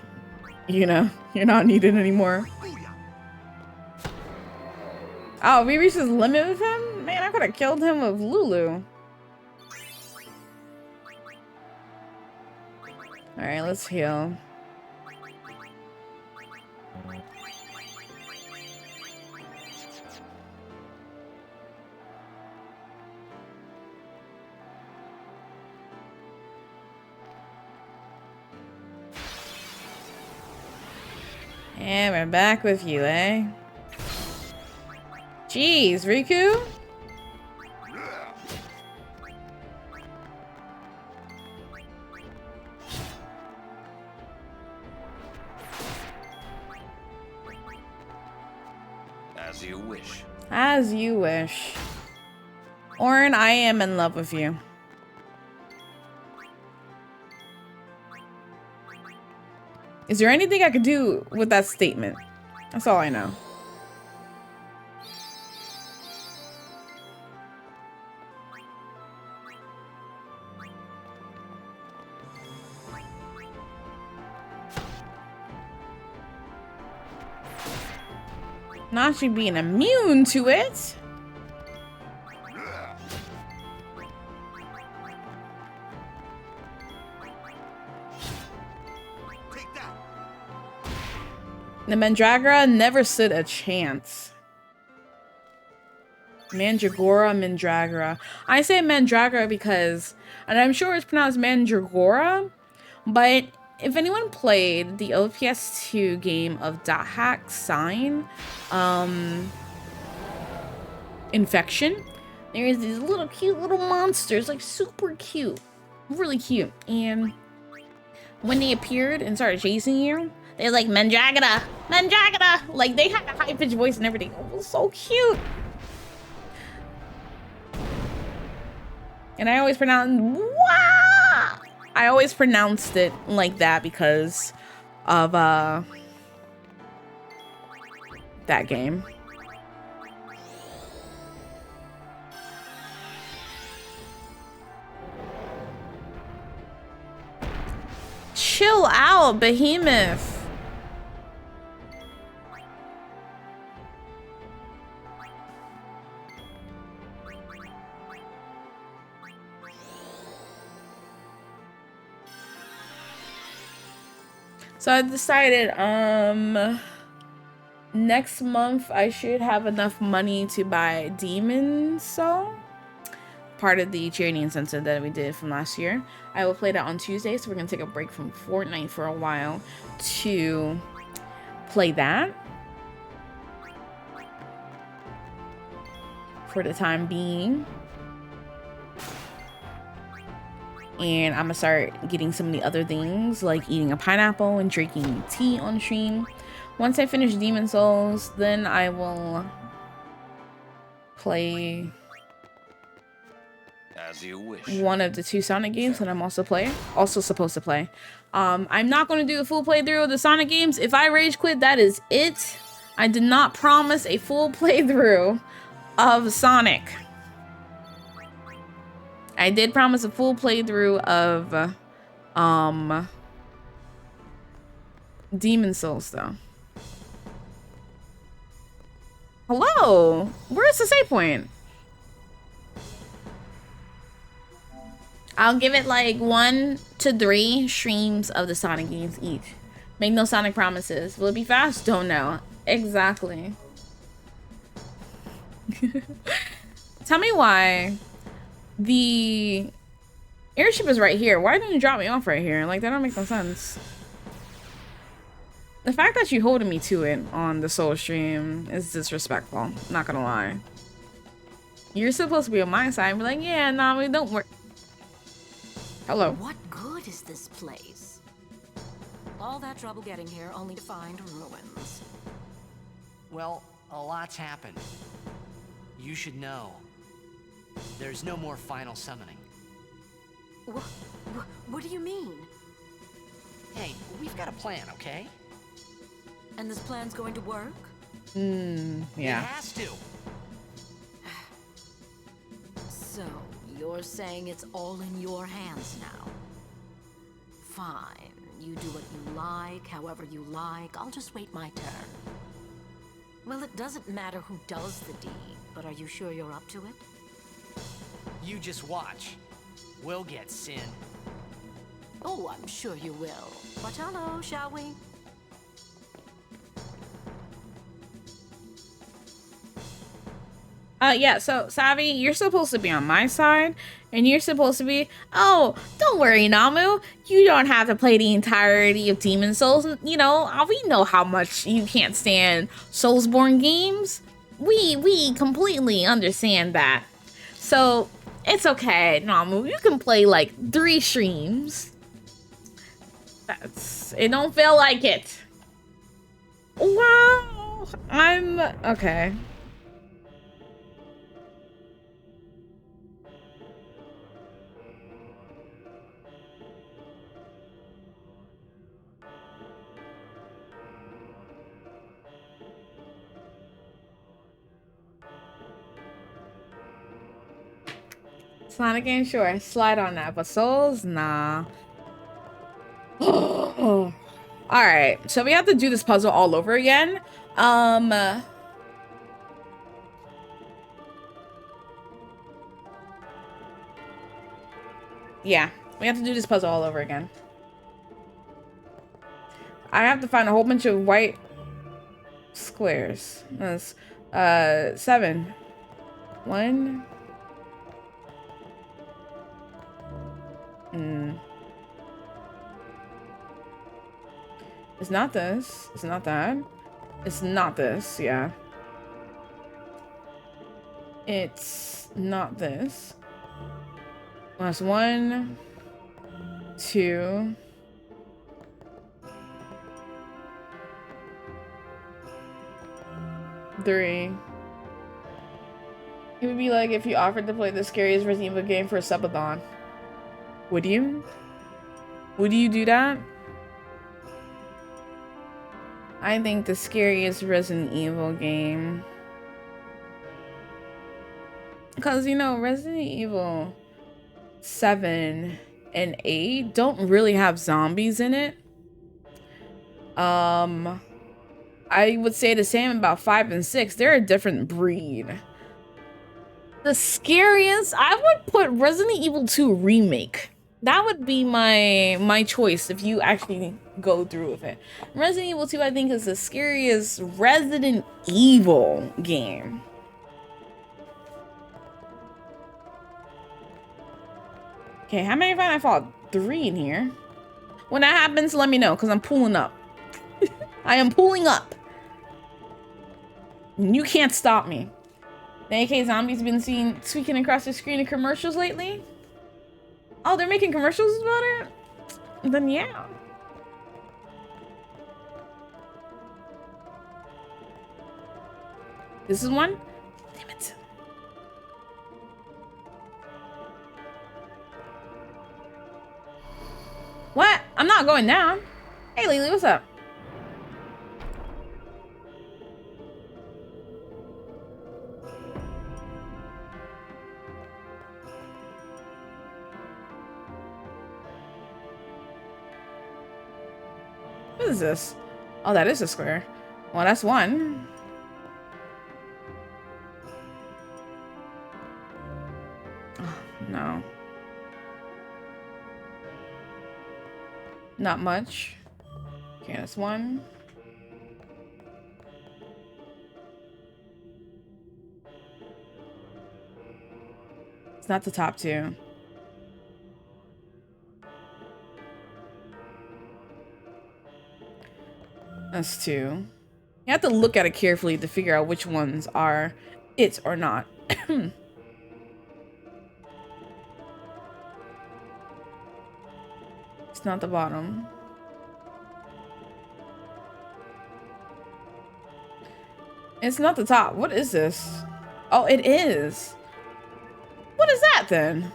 Yuna, you're not needed anymore. Oh, we reached his limit with him? Man, I could have killed him with Lulu. Alright, let's heal. And we're back with you, eh? Jeez, Riku? As you wish. As you wish. Auron, I am in love with you. Is there anything I could do with that statement? That's all I know. Not you being immune to it. The Mandragora never stood a chance. Mandragora. I say Mandragora because, and I'm sure it's pronounced Mandragora, but if anyone played the OPS2 game of Dot Hack Sign, infection, there's these little cute little monsters, like super cute, really cute. And when they appeared and started chasing you, they're like, Mandragora, Mandragora. Like, they had a high-pitched voice and everything. It was so cute. And I always pronounced, wow! I always pronounced it like that because of that game. Chill out, Behemoth. So I decided, next month I should have enough money to buy Demon Soul, part of the charity incentive that we did from last year. I will play that on Tuesday, so we're gonna take a break from Fortnite for a while to play that for the time being. And I'm gonna start getting some of the other things, like eating a pineapple and drinking tea on stream. Once I finish Demon Souls, then I will play As you wish. one of the 2 Sonic games that I'm also supposed to play. I'm not going to do a full playthrough of the Sonic games. If I rage quit, that is it. I did not promise a full playthrough of Sonic. I did promise a full playthrough of Demon Souls though. Hello, where's the save point? I'll give it like 1 to 3 streams of the Sonic games each. Make no Sonic promises. Will it be fast? Don't know. Exactly. Tell me why the airship is right here. Why didn't you drop me off right here? Like, that don't make no sense. The fact that you holding me to it on the Soul stream is disrespectful. Not gonna lie. You're supposed to be on my side and be like, yeah, nah, we don't work. Hello. What good is this place? All that trouble getting here only to find ruins. Well, a lot's happened. You should know. There's no more final summoning. What do you mean? Hey, we've got a plan, okay? And this plan's going to work? It Yeah. has to. So, you're saying it's all in your hands now? Fine. You do what you like, however you like. I'll just wait my turn. Well, it doesn't matter who does the deed, but are you sure you're up to it? You just watch. We'll get Sin. Oh, I'm sure you will. But hello, shall we? Yeah, so Savvy, you're supposed to be on my side, and you're supposed to be, oh, don't worry, Namu, you don't have to play the entirety of Demon Souls. You know, we know how much you can't stand Soulsborne games. We completely understand that. So, it's okay, Namu, you can play like 3 streams. It don't feel like it. Wow, okay. Sonic game, sure, slide on that, but Souls, nah. All right, so we have to do this puzzle all over again. Yeah, we have to do this puzzle all over again. I have to find a whole bunch of white squares. That's 7. 1. It's not this. It's not that. It's not this. Yeah. It's not this. Last 1, 2. Three. It would be like if you offered to play the scariest Resident Evil game for a subathon. Would you? Would you do that? I think the scariest Resident Evil game. Because, you know, Resident Evil 7 and 8 don't really have zombies in it. I would say the same about 5 and 6. They're a different breed. The scariest, I would put Resident Evil 2 Remake. That would be my choice if you actually go through with it. Resident Evil 2, I think, is the scariest Resident Evil game. Okay, how many have I fought? 3 in here. When that happens, let me know, because I'm pulling up. I am pulling up. You can't stop me. The AK Zombies been seen tweaking across the screen in commercials lately? Oh, they're making commercials about it? Then yeah. This is one? Damn it. What? I'm not going down. Hey, Lily, what's up? What is this? Oh, that is a square. Well, that's one. Oh, no. Not much. Okay, that's one. It's not the top 2. That's 2. You have to look at it carefully to figure out which ones are it or not. It's not the bottom. It's not the top. What is this? Oh, it is. What is that then?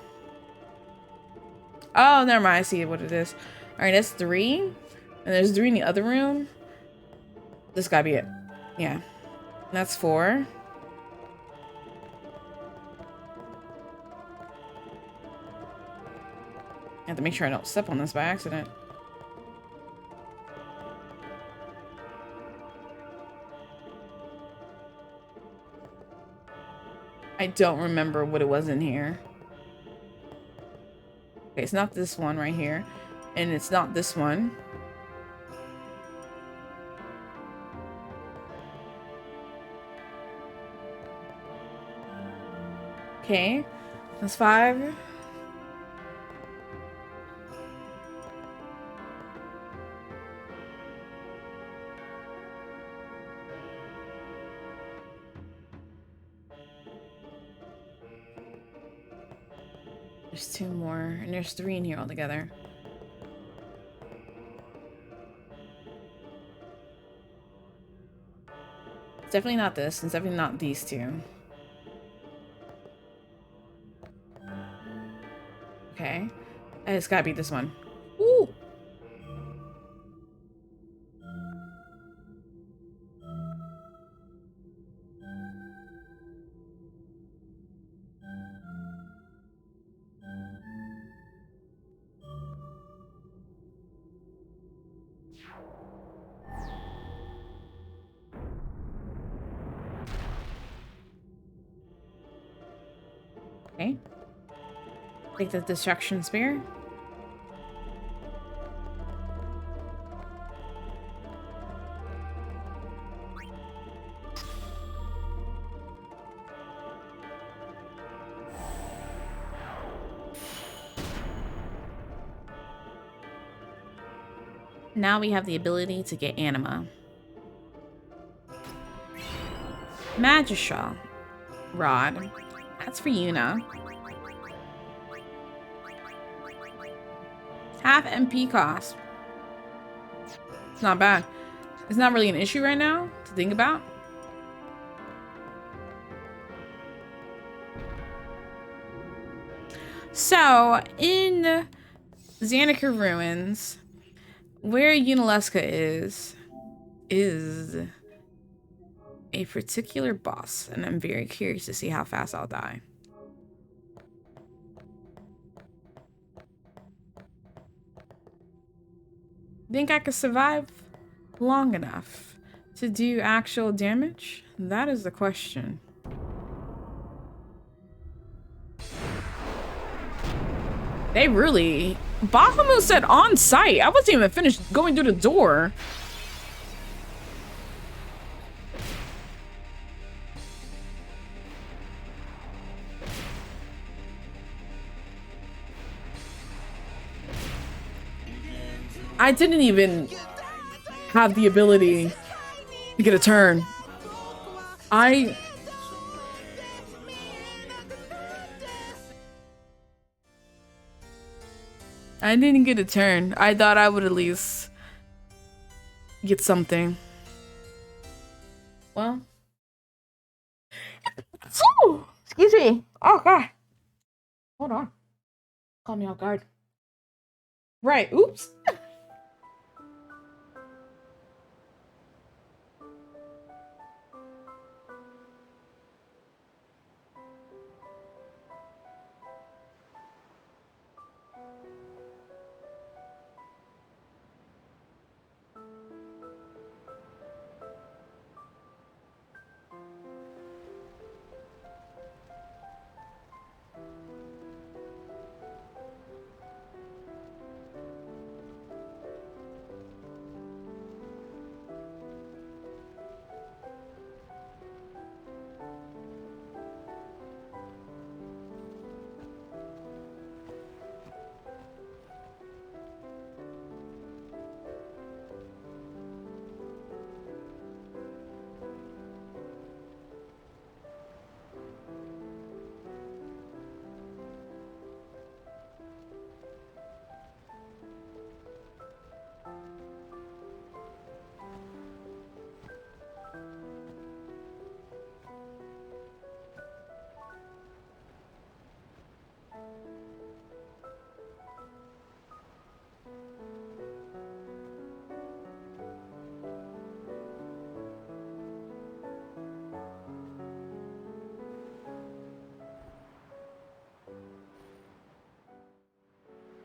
Oh, never mind. I see what it is. All right, that's 3. And there's 3 in the other room. This gotta be it. Yeah. That's 4. I have to make sure I don't step on this by accident. I don't remember what it was in here. Okay, it's not this one right here. And it's not this one. Okay, that's 5. There's 2 more, and there's 3 in here altogether. It's definitely not this, and it's definitely not these 2. Okay. It's gotta be this one. Ooh! Okay. Take the destruction spear. Now we have the ability to get anima. Magistral. rod. That's for you now. Half MP cost. It's not bad. It's not really an issue right now to think about. So, in Zanacar Ruins, where Yunalesca is a particular boss, and I'm very curious to see how fast I'll die. Think I could survive long enough to do actual damage? That is the question. They really... Bahamut said on site. I wasn't even finished going through the door. I didn't even have the ability to get a turn. I didn't get a turn. I thought I would at least get something. Well. Ooh, excuse me. Oh, God. Hold on. Call me off guard. Right. Oops.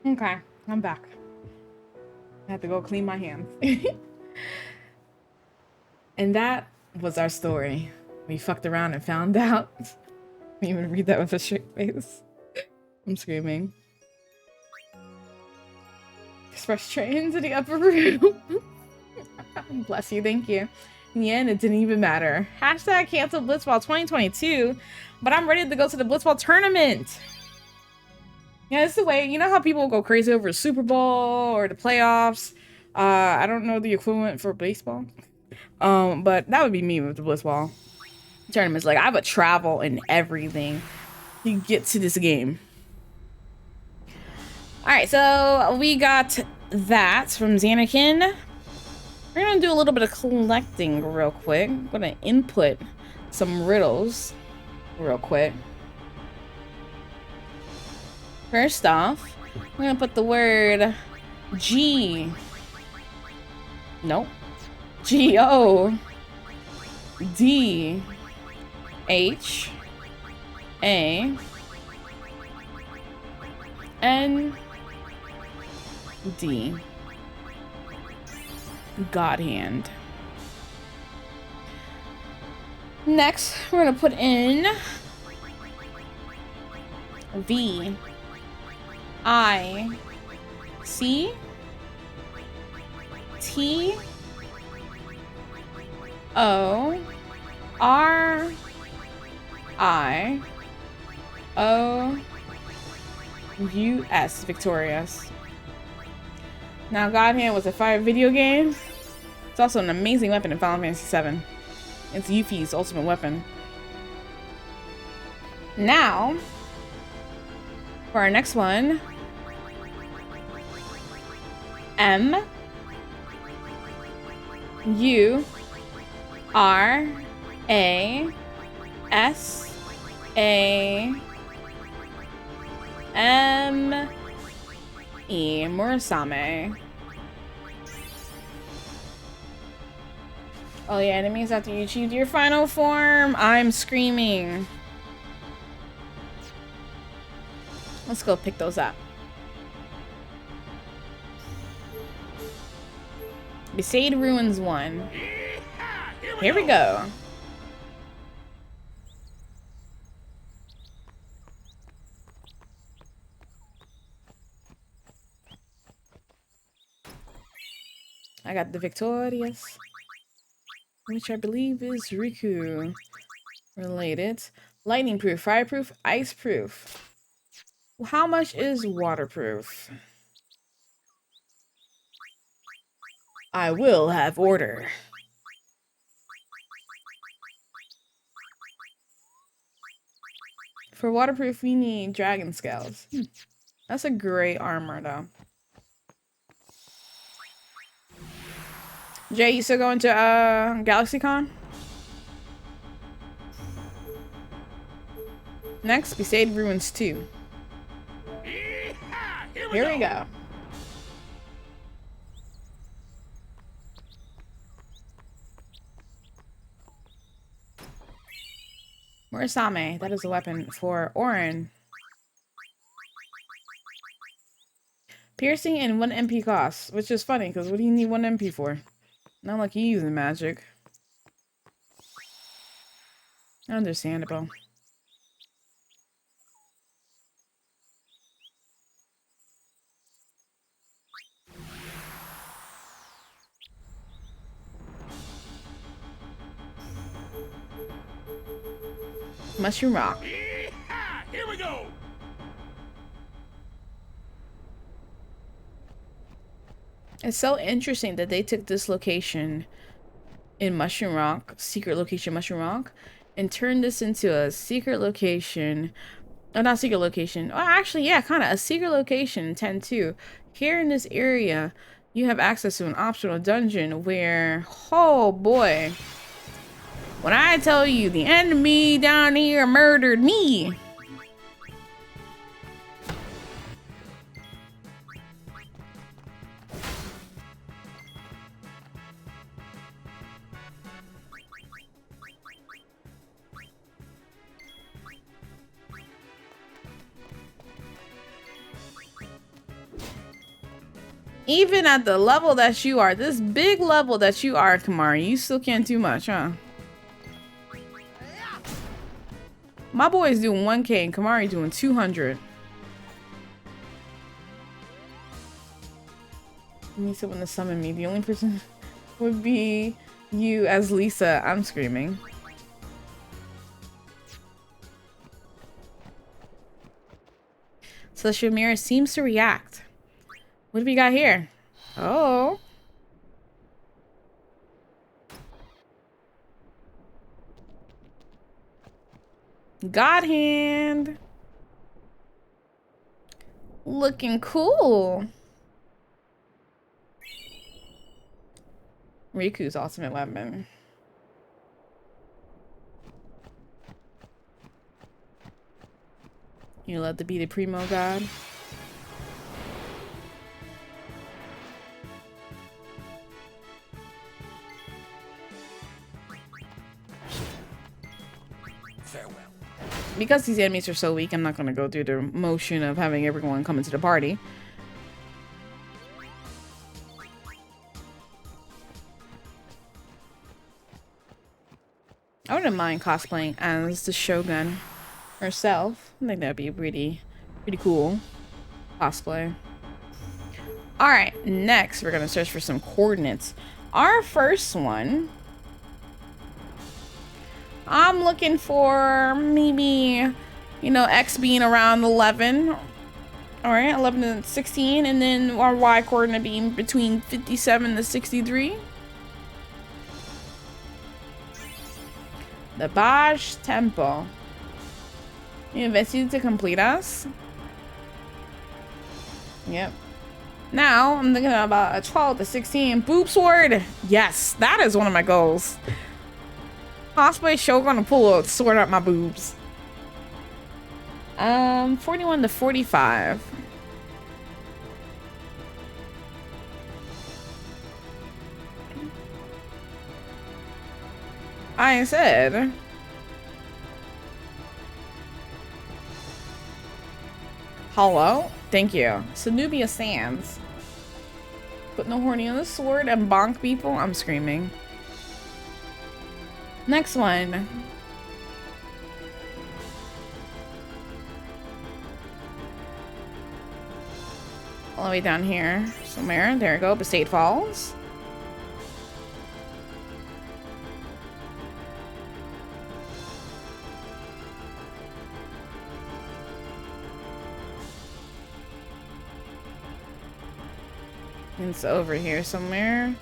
Okay, I'm back. I have to go clean my hands. And that was our story. We fucked around and found out. You even read that with a straight face. I'm screaming. Express train to the upper room. Bless you, thank you. In the end, it didn't even matter. Hashtag cancel Blitzball 2022. But I'm ready to go to the Blitzball tournament. Yeah, it's the way, you know how people go crazy over the Super Bowl or the playoffs? I don't know the equivalent for baseball. But that would be me with the Blitzball tournaments. Like, I would travel and everything to get to this game. Alright, so we got that from Xanakin. We're gonna do a little bit of collecting real quick. I'm gonna input some riddles real quick. First off, we're gonna put the word G. Nope. G-O-D-H-A-N-D. God hand. Next, we're gonna put in V. I C T O R I O U S. Victorious. Now, God Hand was a fire video game. It's also an amazing weapon in Final Fantasy VII. It's Yuffie's ultimate weapon. Now, for our next one, M U R A S A M E, Murasame. Oh yeah, enemies after you achieved your final form. I'm screaming. Let's go pick those up. Besaid Ruins 1. Here we go. I got the Victorious, which I believe is Riku related. Lightning proof, fireproof, ice proof. How much is waterproof? I will have order. For waterproof, we need dragon scales. That's a great armor, though. Jay, you still going to GalaxyCon? Next, Besaid Ruins 2. Here we go. Murasame, that is a weapon for Orin. Piercing and 1 MP cost, which is funny because what do you need 1 MP for? Not like you using magic. Understandable. Mushroom Rock. Here we go. It's so interesting that they took this location in Mushroom Rock, secret location Mushroom Rock, and turned this into a secret location. Oh, not secret location. Oh, actually, yeah, kind of a secret location in 10-2. Here in this area, you have access to an optional dungeon where, oh boy, when I tell you the enemy down here murdered me. Even at the level that you are, this big level that you are, Kimahri, you still can't do much, huh? My boy is doing 1K and Kimahri doing 200. You need someone to summon me. The only person would be you as Lisa. I'm screaming. Celestial Mirror seems to react. What do we got here? Oh. God Hand. Looking cool. Riku's ultimate weapon. You love to be the primo god? Farewell. Because these enemies are so weak, I'm not going to go through the motion of having everyone come into the party. I wouldn't mind cosplaying as the Shogun herself. I think that'd be pretty cool cosplay. Alright, next we're going to search for some coordinates. Our first one, I'm looking for maybe, you know, X being around 11. Alright, 11 to 16. And then our Y coordinate being between 57 to 63. The Baj Temple. You invested to complete us? Yep. Now, I'm thinking about a 12 to 16 boob sword. Yes, that is one of my goals. Cosplay Shogun to pull a sword out my boobs. 41 to 45. I said... Hello? Thank you. Zenobia Sands. Put no horny on the sword and bonk people. I'm screaming. Next one. All the way down here somewhere. There we go. Besaid Falls. It's over here somewhere.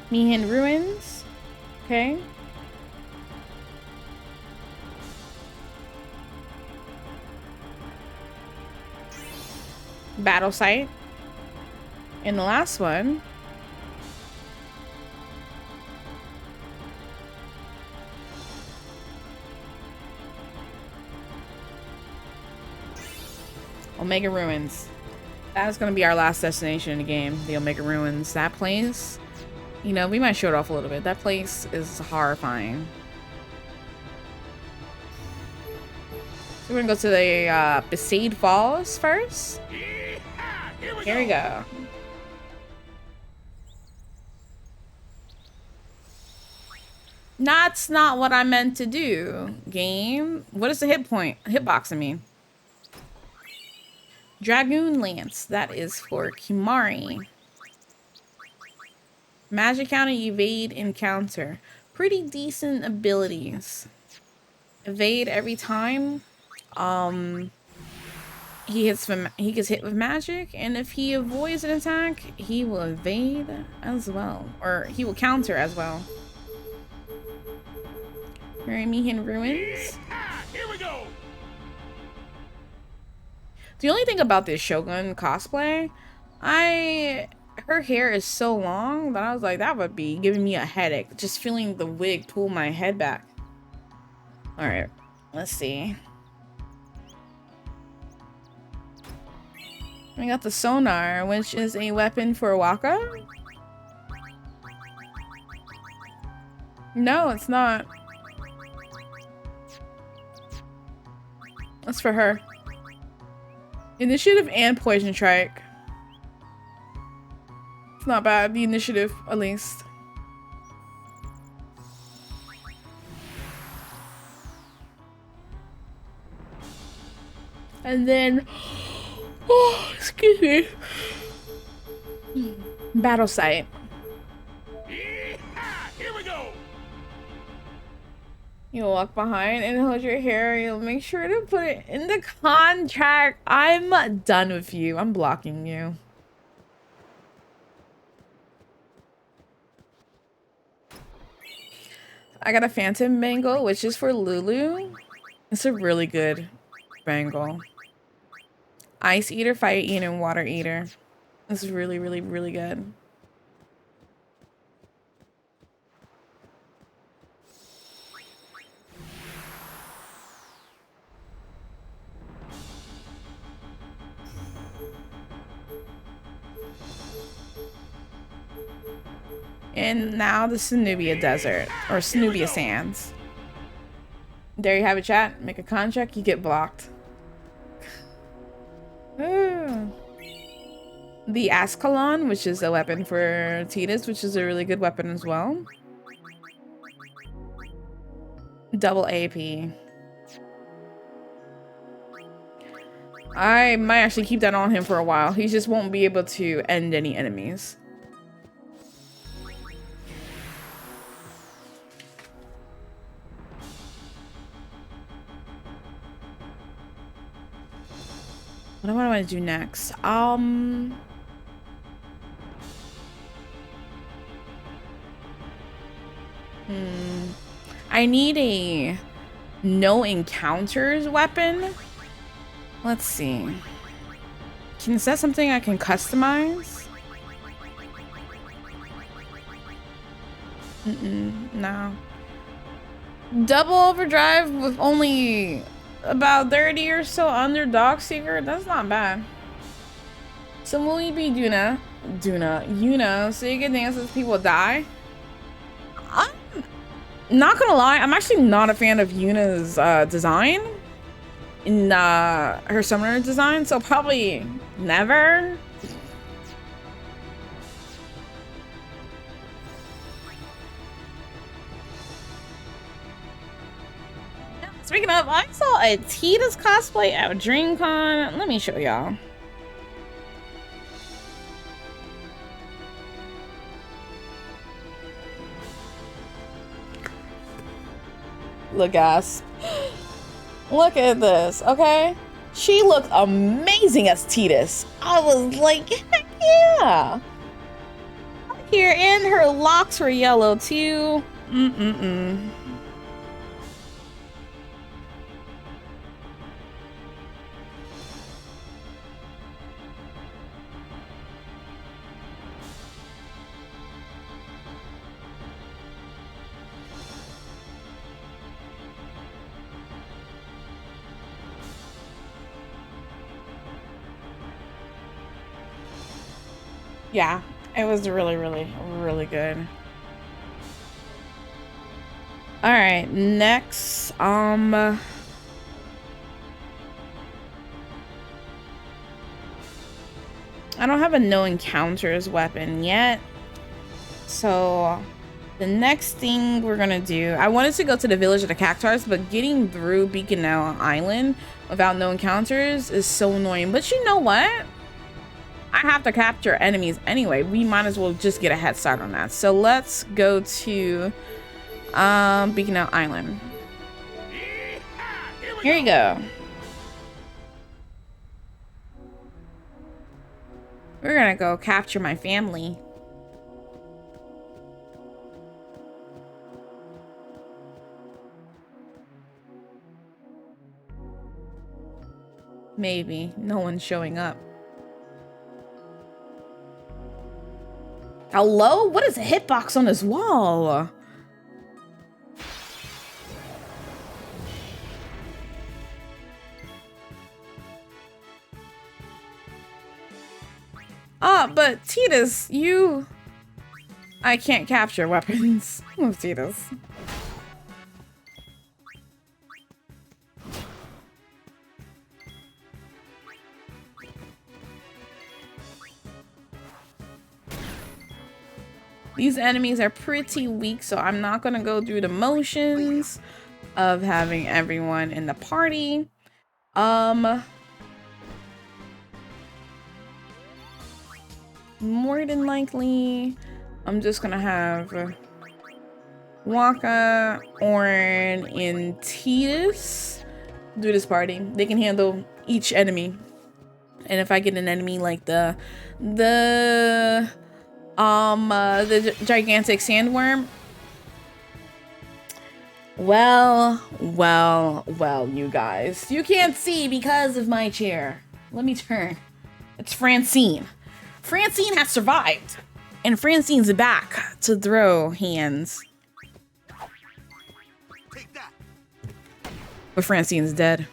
Mihin Ruins. Okay. Battle site. And the last one. Omega Ruins. That's gonna be our last destination in the game, the Omega Ruins. That place, you know, we might show it off a little bit. That place is horrifying. So we're gonna go to the Besaid Falls first. Here we go. That's not what I meant to do, game. What does the hitbox mean? Dragoon Lance, that is for Kimahri. Magic counter, evade, encounter. Pretty decent abilities. Evade every time. He gets hit with magic, and if he avoids an attack, he will evade as well, or he will counter as well. Mihin Ruins. Here we go. The only thing about this Shogun cosplay, her hair is so long that I was like, that would be giving me a headache. Just feeling the wig pull my head back. All right, let's see. We got the sonar, which is a weapon for Waka. No, it's not. That's for her. Initiative and Poison Strike. It's not bad. The initiative, at least. And then... Oh, excuse me. Battle site. Here we go. You'll walk behind and hold your hair. You'll make sure to put it in the contract. I'm done with you. I'm blocking you. I got a Phantom Bangle, which is for Lulu. It's a really good bangle. Ice Eater, Fire Eater, and Water Eater. This is really, really, really good. And now the Zenobia Desert, or Zenobia Sands. There you have it, chat. Make a contract, you get blocked. The Ascalon, which is a weapon for Tidus, which is a really good weapon as well. Double AP. I might actually keep that on him for a while. He just won't be able to end any enemies. What do I want to do next? I need a no encounters weapon. Let's see. Is that something I can customize? No. Double overdrive with only about 30 or so underdog seeker. That's not bad. So will we be Yuna, so you can dance as people die? I'm not gonna lie, I'm actually not a fan of Yuna's design in her summoner design, so probably never. Speaking of, I saw a Tidus cosplay at DreamCon. Let me show y'all. Look, guys. Look at this, okay? She looked amazing as Tidus. I was like, heck yeah. Here, and her locks were yellow too. Yeah, it was really, really, really good. All right, next, I don't have a no encounters weapon yet. So the next thing we're gonna do, I wanted to go to the village of the Cactuars, but getting through Beacon Island without no encounters is so annoying. But you know what? I have to capture enemies anyway. We might as well just get a head start on that. So let's go to Beacon Island. Here you go. We're gonna go capture my family. Maybe. No one's showing up. Hello? What is a hitbox on this wall? Ah, but Tidus, you... I can't capture weapons. Oh, Tidus. These enemies are pretty weak, so I'm not gonna go through the motions of having everyone in the party. More than likely, I'm just gonna have Wakka, Auron, and Tidus do this party. They can handle each enemy. And if I get an enemy like the gigantic sandworm, well, you guys, you can't see because of my chair. Let me turn. It's Francine. Francine has survived, and Francine's back to throw hands. Take that. But Francine's dead.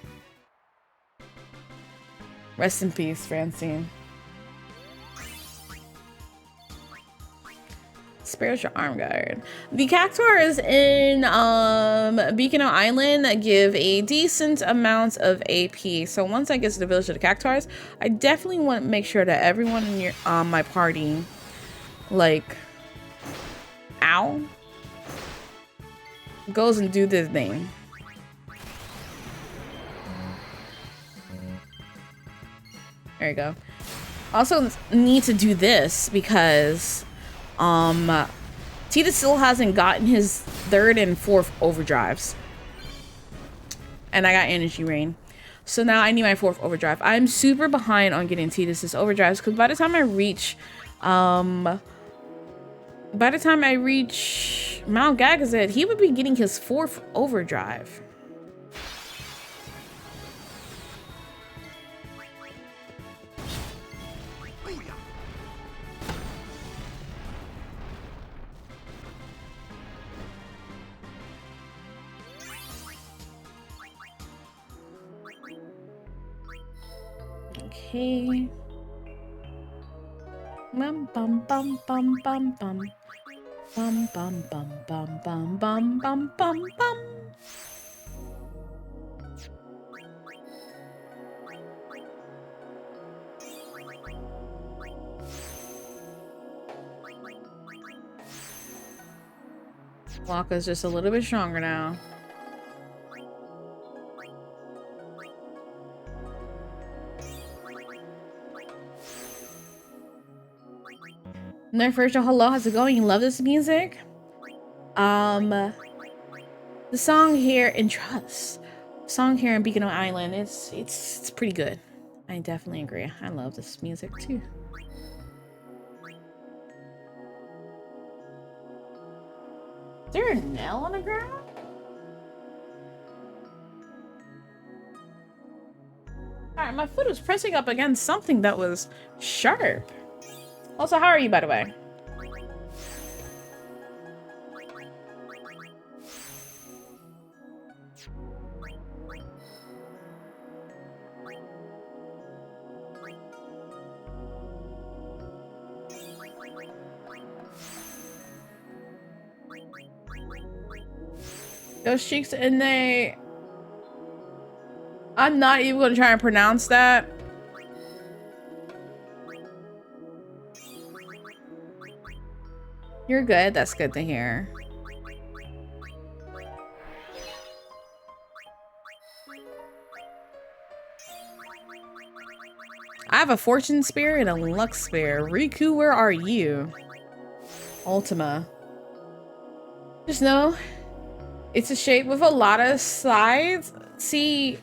Rest in peace, Francine. Spiritual arm guard. The Cactuars in Beacon Island give a decent amount of AP. So once I get to the village of the Cactuars, I definitely want to make sure that everyone in your my party, like, ow, goes and do this thing. There you go. Also need to do this because Tidus still hasn't gotten his 3rd and 4th overdrives. And I got Energy Rain. So now I need my 4th overdrive. I'm super behind on getting Tidus's overdrives because by the time I reach By the time I reach Mount Gagazet, he would be getting his 4th overdrive. Okay. Bum bum bum bum bum bum. Bum bum bum bum bum bum bum bum bum. Wakka's just a little bit stronger now. Nerf Virtual, hello, how's it going? You love this music? The song here in Trust, song here in Beacon Island, it's pretty good. I definitely agree. I love this music too. Is there a nail on the ground? Alright, my foot was pressing up against something that was sharp. Also, how are you, by the way? Those cheeks and they... I'm not even going to try and pronounce that. You're good. That's good to hear. I have a fortune spear and a luck spear. Riku, where are you? Ultima. Just know it's a shape with a lot of sides. See,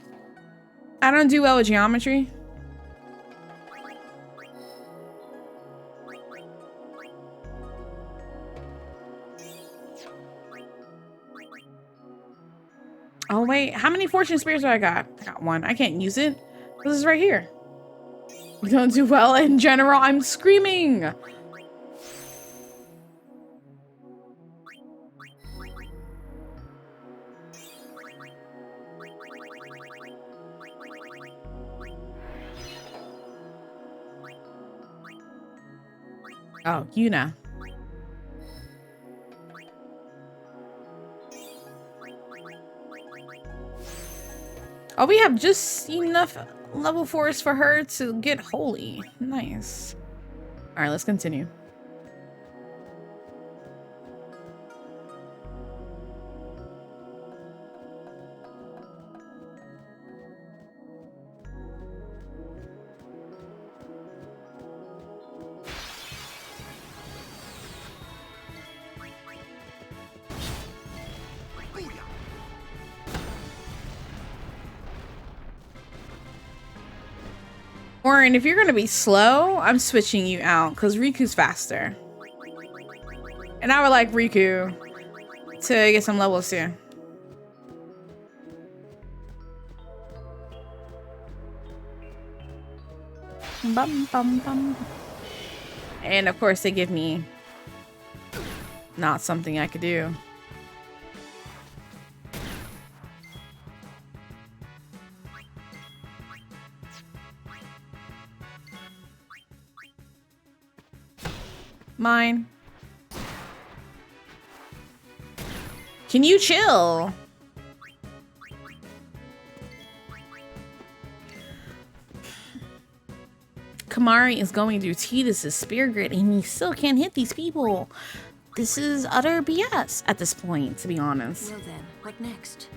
I don't do well with geometry. Oh wait, how many fortune spears do I got? I got one. I can't use it. This is right here. You don't do well in general. I'm screaming. Oh, Yuna. Oh, we have just enough level 4s for her to get holy. Nice. All right, let's continue. Orin, if you're gonna be slow, I'm switching you out because Riku's faster. And I would like Riku to get some levels too. Bum, bum, bum. And of course they give me not something I could do. Mine. Can you chill? Kimahri is going through Tidus' spear grid and he still can't hit these people. This is utter BS at this point, to be honest. Well then, what next?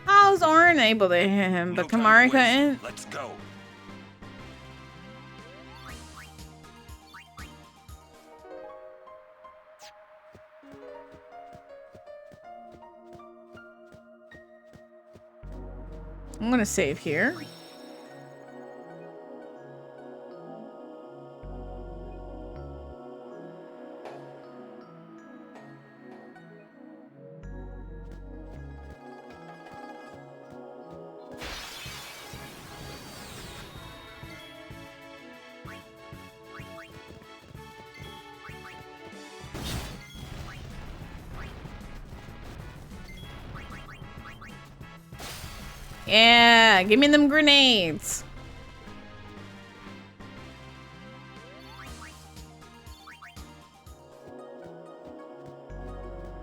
How's Orin able to hit him, but Kimahri couldn't? Let's go. I'm gonna save here. Yeah, give me them grenades.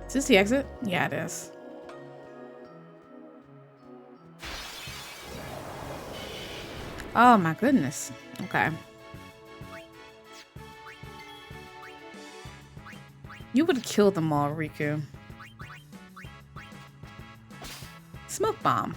Is this the exit? Yeah, it is. Oh my goodness. Okay. You would kill them all, Riku. Smoke bomb.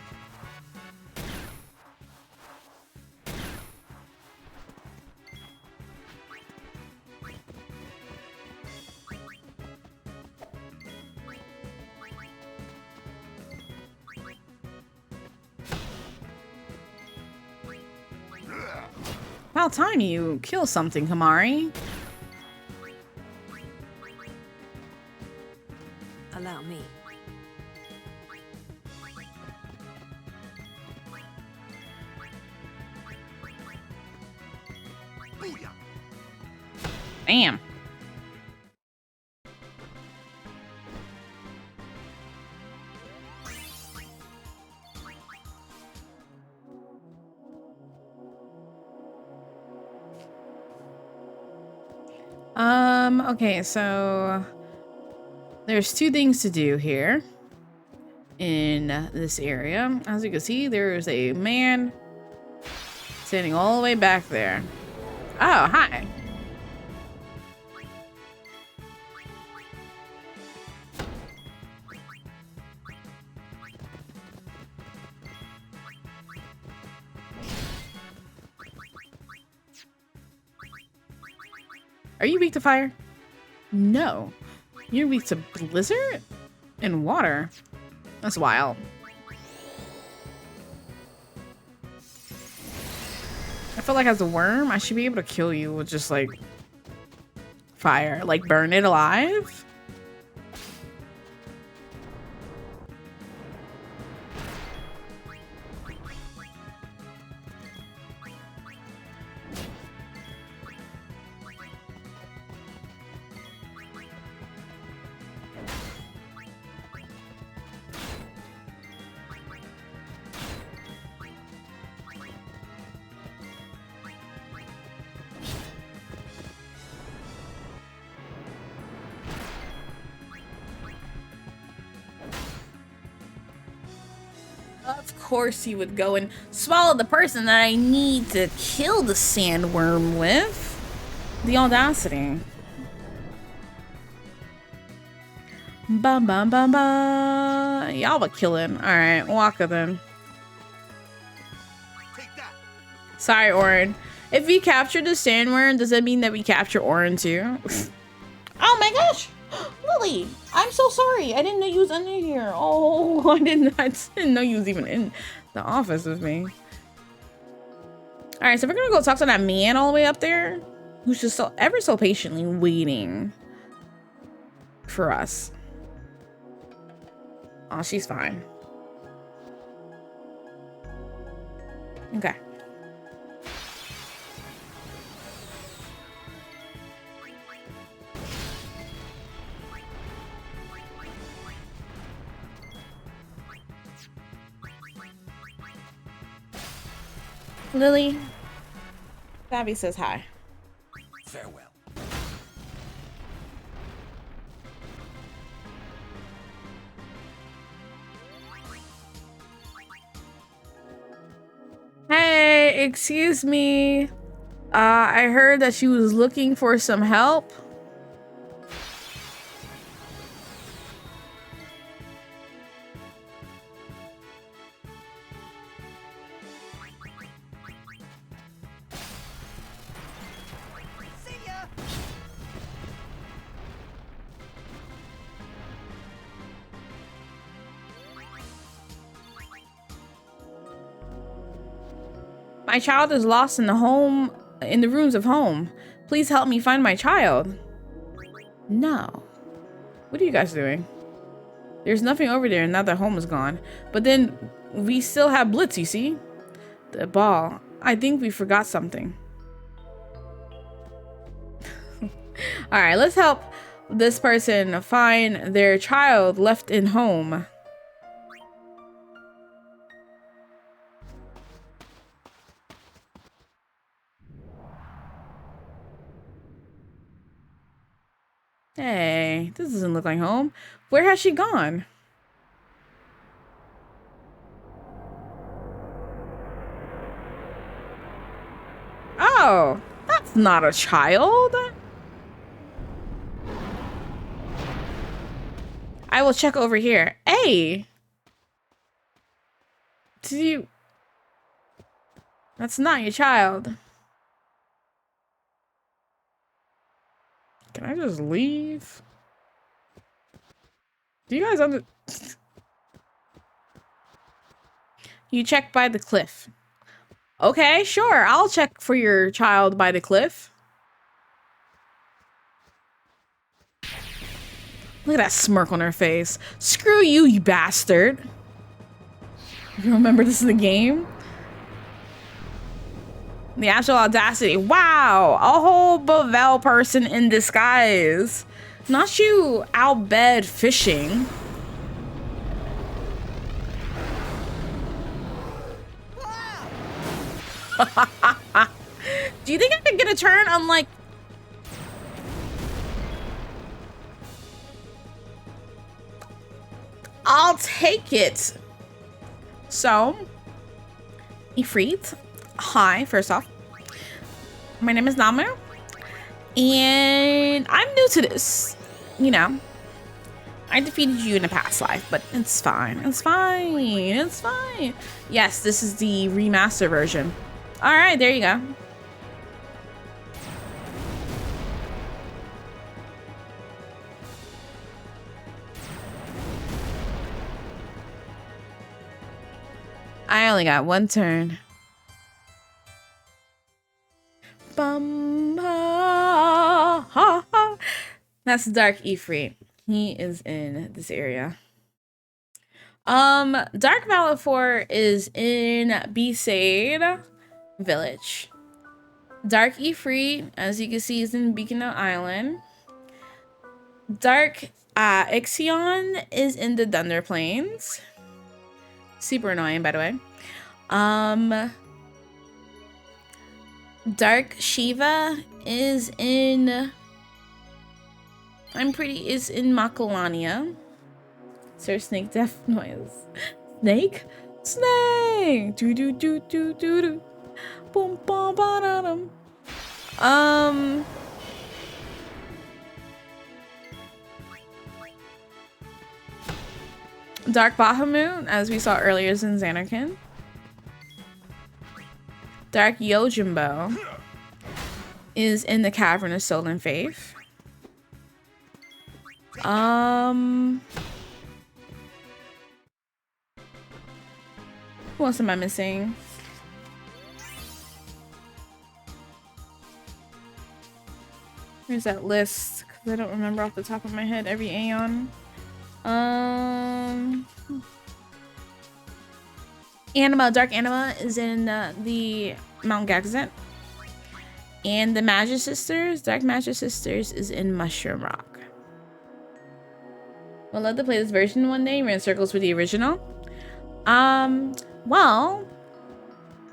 About time you kill something, Kamari. Allow me. Damn. Okay, so there's two things to do here in this area. As you can see, there is a man standing all the way back there. Oh, hi. Are you weak to fire? No. You're weak to blizzard and water. That's wild. I feel like as a worm, I should be able to kill you with just like fire, like burn it alive. Of course he would go and swallow the person that I need to kill the sandworm with. The audacity. Bum bum bum bum. Y'all would kill him. Alright, Waka then. Sorry, Orin. If we capture the sandworm, does that mean that we capture Orin too? Oh my gosh! Lily! I'm so sorry. I didn't know you was under here. Oh, I didn't know you was even in the office with me. Alright, so we're gonna go talk to that man all the way up there who's just so ever so patiently waiting for us. Oh, she's fine. Okay. Lily, Savvy says hi. Farewell. Hey, excuse me. I heard that she was looking for some help. My child is lost in the rooms of home. Please help me find my child. No. What are you guys doing? There's nothing over there now that home is gone. But then we still have Blitz, you see? The ball. I think we forgot something. Alright, let's help this person find their child left in home. Hey, this doesn't look like home. Where has she gone? Oh, that's not a child. I will check over here. Hey! That's not your child. Can I just leave? Do you guys You check by the cliff. Okay, sure. I'll check for your child by the cliff. Look at that smirk on her face. Screw you, you bastard. You remember this in the game? The actual audacity. Wow, a whole Bevelle person in disguise. Not you out bed fishing. Do you think I could get a turn on like... I'll take it. So, Ifrit. Hi, first off. My name is Namu. And I'm new to this. You know. I defeated you in a past life, but it's fine. It's fine. It's fine. Yes, this is the remaster version. Alright, there you go. I only got one turn. Bum, ha, ha, ha. That's Dark Ifrit. He is in this area. Dark Malefor is in Besaid Village. Dark Ifrit, as you can see, is in Beacon Island. Dark Ixion is in the Thunder Plains. Super annoying, by the way. Dark Shiva is in... is in Makalania. Sir Snake Death Noise. Snake? Snake! Do do do do do do. Boom bum ba da dum. Dark Bahamut, as we saw earlier, is in Zanarkand. Dark Yojimbo is in the Cavern of Soul and Faith. Who else am I missing? Where's that list? Because I don't remember off the top of my head every Aeon. Anima, Dark Anima is in the Mount Gagazet. And the Magic Sisters, Dark Magic Sisters is in Mushroom Rock. We'll love to play this version one day. We're in circles with the original. Well,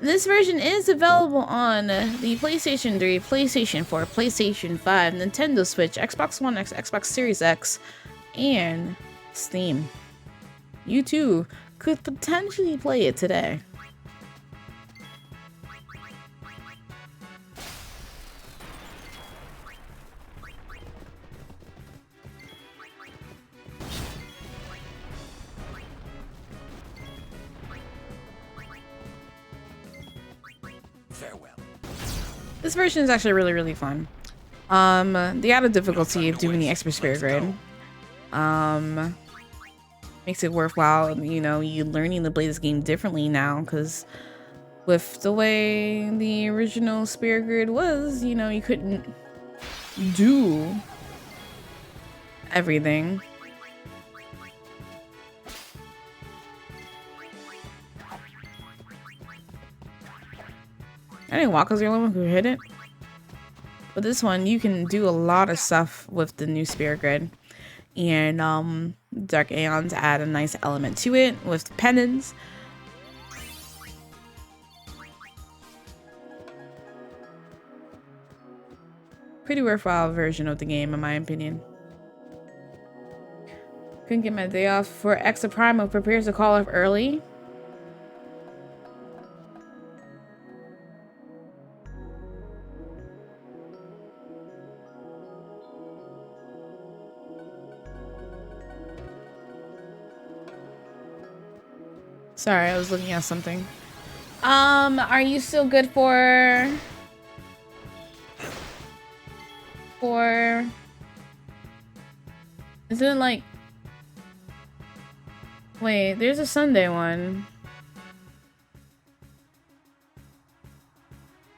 this version is available on the PlayStation 3, PlayStation 4, PlayStation 5, Nintendo Switch, Xbox One X, Xbox Series X, and Steam. You too could potentially play it today. Farewell. This version is actually really, really fun. The added difficulty of doing the Expert Spirit grade makes it worthwhile. You know, you learning to play this game differently now because with the way the original Spirit Grid was, you know, you couldn't do everything. I didn't walk because you're the only one who hit it. But this one, you can do a lot of stuff with the new Spirit Grid. And Dark Aeons add a nice element to it with pendants. Pretty worthwhile version of the game, in my opinion. Couldn't get my day off for Extra Primo prepares to call off early. Sorry, I was looking at something. Are you still good for isn't it like, wait, there's a Sunday one.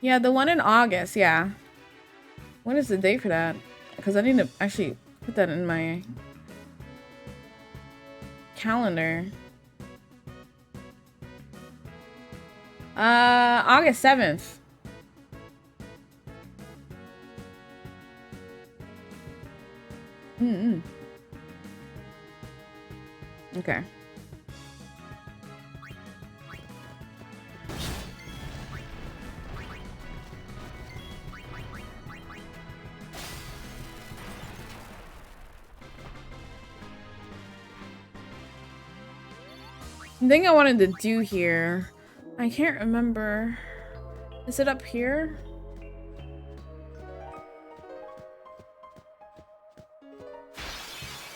Yeah, the one in August, yeah. What is the date for that? Because I need to actually put that in my calendar. August 7th. Okay. The thing I wanted to do here, I can't remember. Is it up here?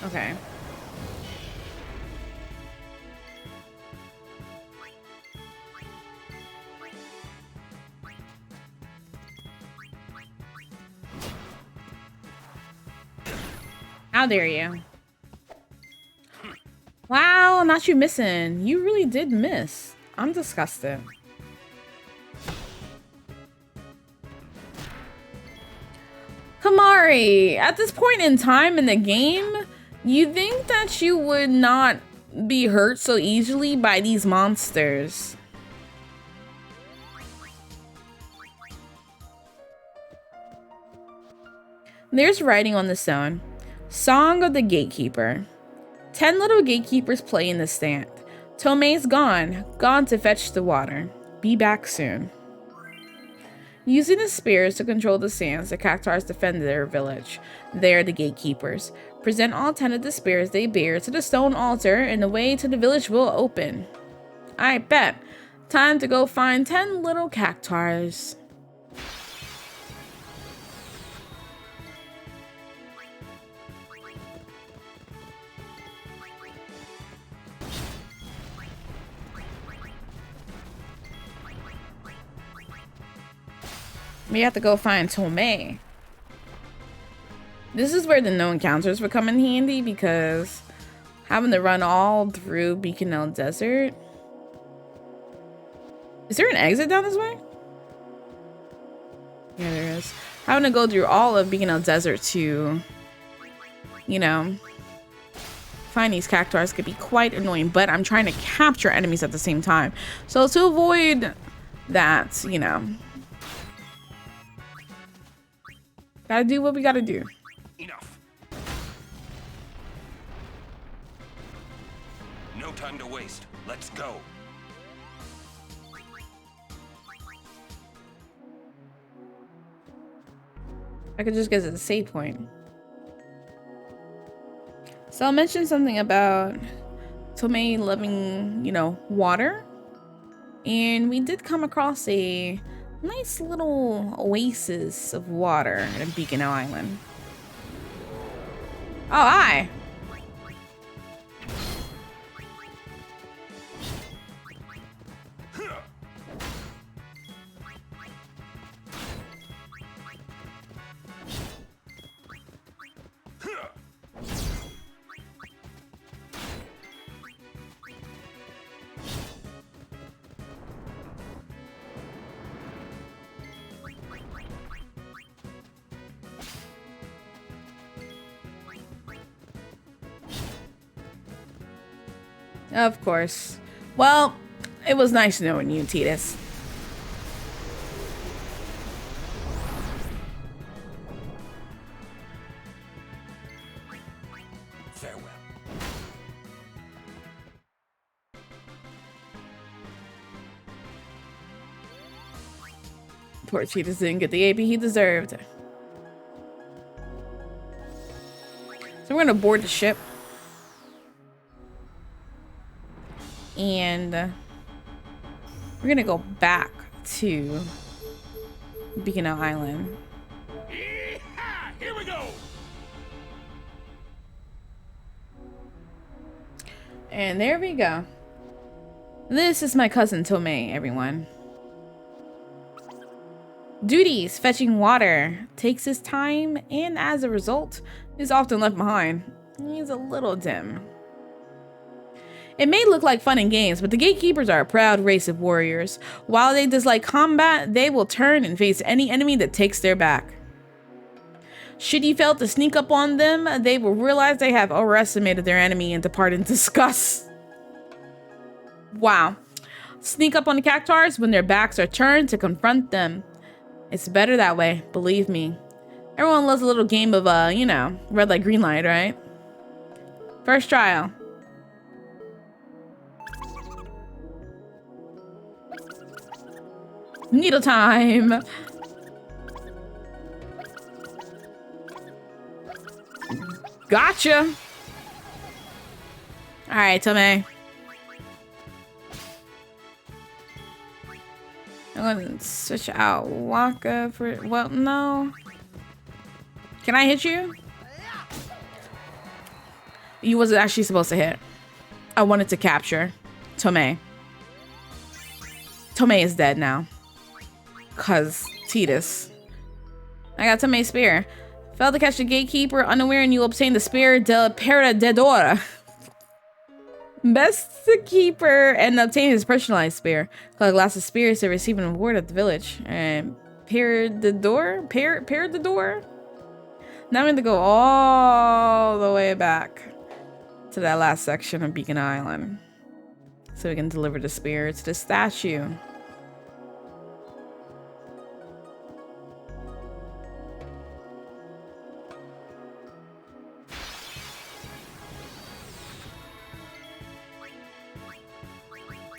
Okay. How dare you? Wow, not you missing. You really did miss. I'm disgusted. Kamari, at this point in time in the game, you think that you would not be hurt so easily by these monsters. There's writing on the stone. Song of the Gatekeeper. 10 little gatekeepers play in the stand. Tomei's gone to fetch the water. Be back soon. Using the spears to control the sands, the Cactuars defend their village. They are the gatekeepers. Present all 10 of the spears they bear to the stone altar and the way to the village will open. I bet. Time to go find 10 little Cactuars. We have to go find Tomei. This is where the no encounters would come in handy because having to run all through Bikanel Desert. Is there an exit down this way? Yeah, there is. Having to go through all of Bikanel Desert to, you know, find these Cactuars could be quite annoying, but I'm trying to capture enemies at the same time. So to avoid that, you know, gotta do what we gotta do. Enough. No time to waste. Let's go. I could just get to the save point. So I'll mention something about Tomei loving, you know, water. And we did come across a nice little oasis of water in Bikanel Island. Oh, hi! Of course. Well, it was nice knowing you, Tidus. Farewell. Poor Tidus didn't get the AP he deserved. So we're gonna board the ship. And we're gonna go back to Beacon Island. Yeehaw! Here we go! And there we go. This is my cousin Tomei, everyone. Duties: fetching water takes his time, and as a result, is often left behind. He's a little dim. It may look like fun and games, but the Gatekeepers are a proud race of warriors. While they dislike combat, they will turn and face any enemy that takes their back. Should you fail to sneak up on them, they will realize they have overestimated their enemy and depart in disgust. Wow. Sneak up on the Cactuars when their backs are turned to confront them. It's better that way, believe me. Everyone loves a little game of, you know, red light, green light, right? First trial. Needle time. Gotcha. All right, Tomei. I'm gonna switch out Wakka for, well, no. Can I hit you? You wasn't actually supposed to hit. I wanted to capture Tomei. Tomei is dead now. Cause Tidus. I got Tomei's spear. Fail to catch the Gatekeeper unaware and you obtain the Spear del Perdedora. Best the keeper and obtain his personalized spear. Collect lots of spears to receive an award at the village. And Perdedor? Perdedor? Now I'm going to go all the way back to that last section of Beacon Island. So we can deliver the spear to the statue.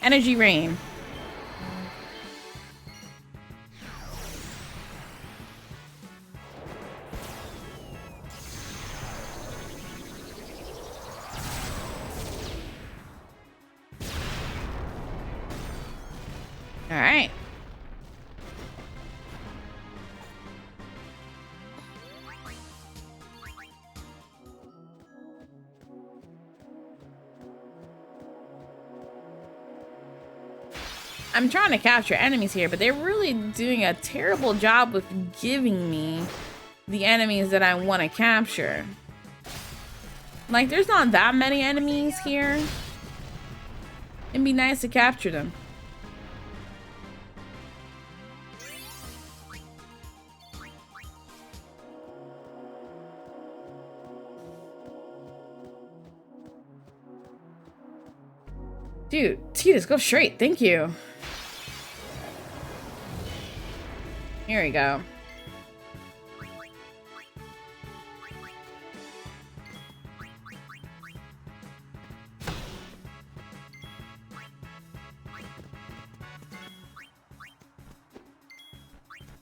Energy rain. All right. I'm trying to capture enemies here, but they're really doing a terrible job with giving me the enemies that I want to capture. Like, there's not that many enemies here. It'd be nice to capture them. Dude, Tidus, go straight. Thank you. Here we go.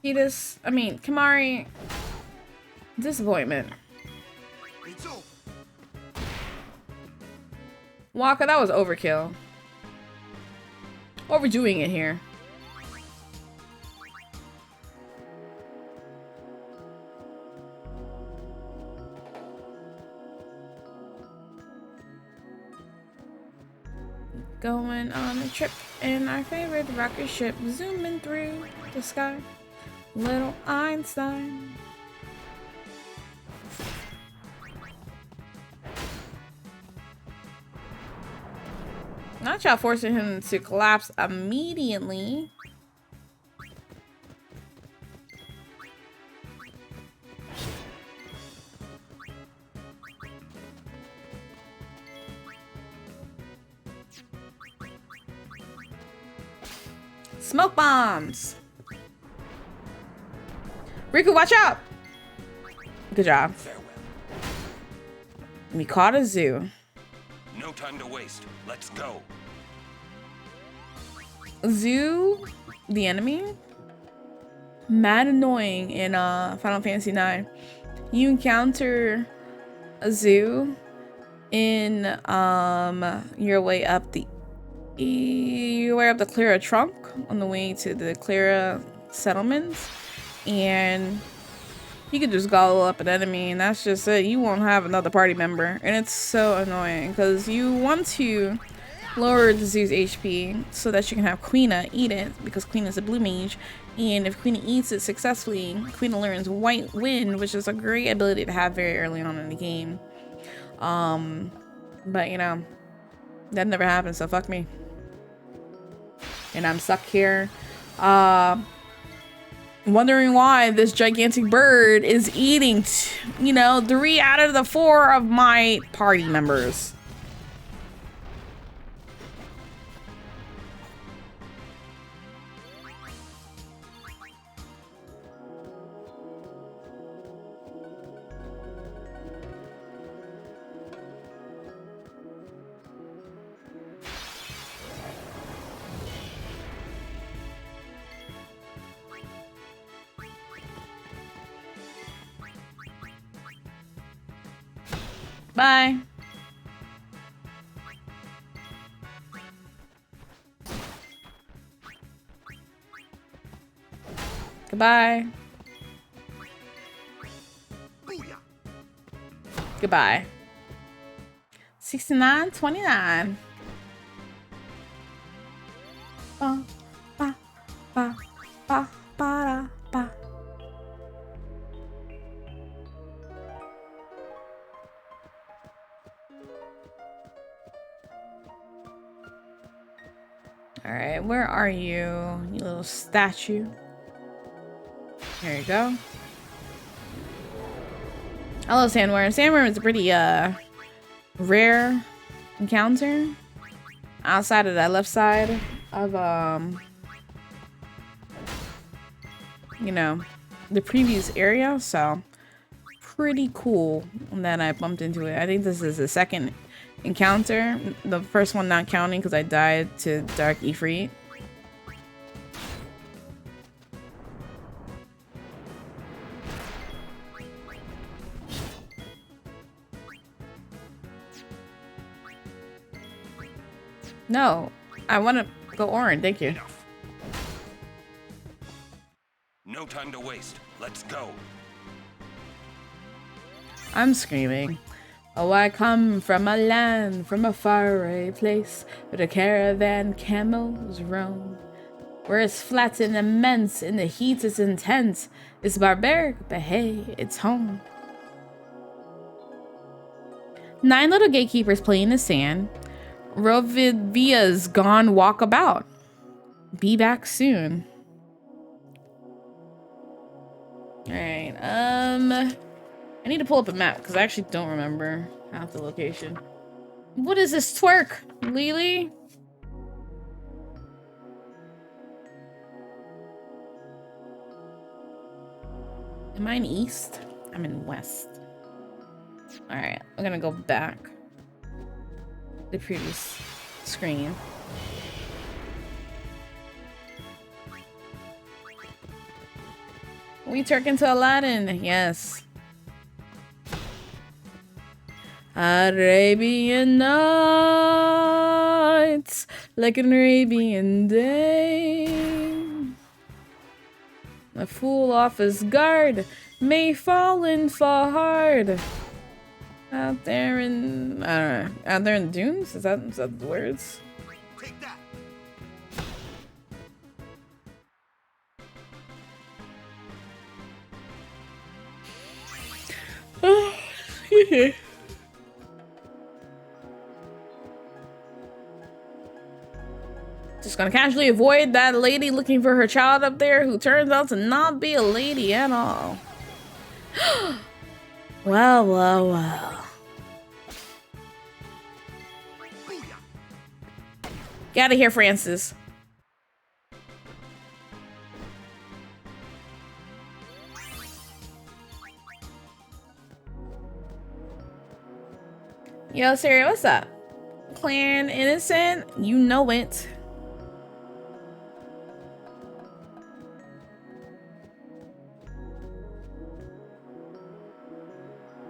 Tidus, I mean, Kimahri. Disappointment. Wakka, that was overkill. Overdoing it here. Going on a trip in our favorite rocket ship, zooming through the sky. Little Einstein. Not y'all forcing him to collapse immediately. Smoke bombs. Riku, watch out. Good job. Farewell. We caught a zoo. No time to waste. Let's go. Zoo, the enemy, mad annoying in Final Fantasy IX. You encounter a zoo in your way up the Clara Trunk on the way to the Clara settlements, and you could just gobble up an enemy, and that's just it. You won't have another party member, and it's so annoying because you want to lower the zoo's HP so that you can have Quina eat it, because Quina is a blue mage, and if Quina eats it successfully, Quina learns White Wind, which is a great ability to have very early on in the game. But you know, that never happened, so fuck me. And I'm stuck here, wondering why this gigantic bird is eating, you know, 3 out of the 4 of my party members. Bye. Goodbye. Booyah. Goodbye. 69-29. Ba, ba, ba, ba, ba, ba. All right, where are you, you little statue? There you go. Hello, Sandworm. Sandworm is a pretty rare encounter outside of that left side of you know, the previous area, so pretty cool that I bumped into it. I think this is the second encounter, the first one not counting because I died to Dark Ifrit. No, I want to go orange, thank you. Enough. No time to waste. Let's go. I'm screaming. Oh, I come from a land, from a faraway place, where the caravan camels roam. Where it's flat and immense, and the heat is intense. It's barbaric, but hey, it's home. 9 little gatekeepers play in the sand. Rovivia's gone walkabout. Be back soon. Alright, I need to pull up a map because I actually don't remember half the location. What is this twerk, Lily? Am I in east? I'm in west. Alright, I'm gonna go back. The previous screen. We turn into Aladdin, yes. Arabian Nights, like an Arabian day. A fool off his guard may fall and fall hard. Out there in, I don't know, out there in the dunes? Is that the words? Take that. Just gonna casually avoid that lady looking for her child up there who turns out to not be a lady at all. Well, well, well. Get out of here, Francis. Yo, Siri, what's up? Clan Innocent, you know it.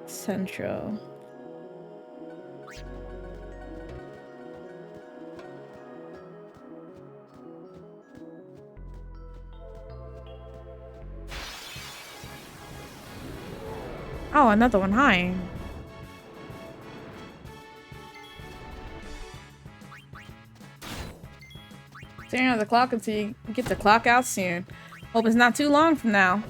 Central. Oh, another one. Hi. Staring at the clock until you get the clock out soon. Hope it's not too long from now.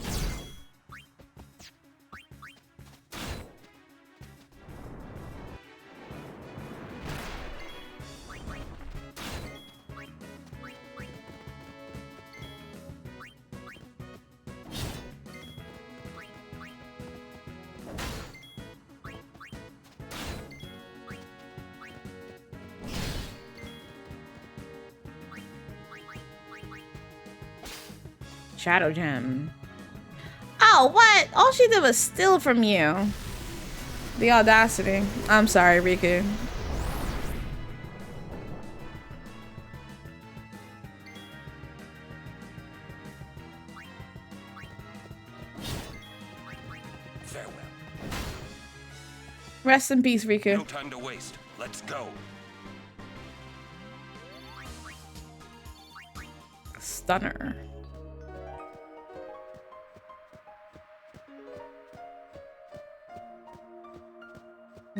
Shadow Gem. Oh, what? All she did was steal from you. The audacity. I'm sorry, Riku. Farewell. Rest in peace, Riku. No time to waste. Let's go. Stunner.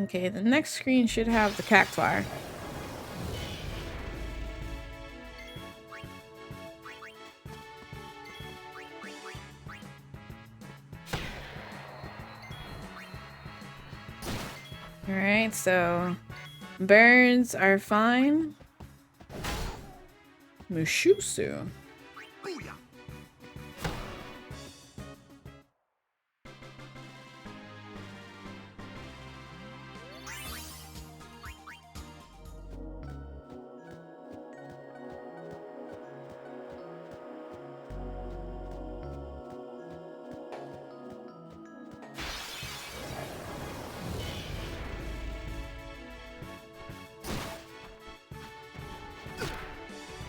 Okay, the next screen should have the cactuar. Alright, so birds are fine. Mushusu. Booyah!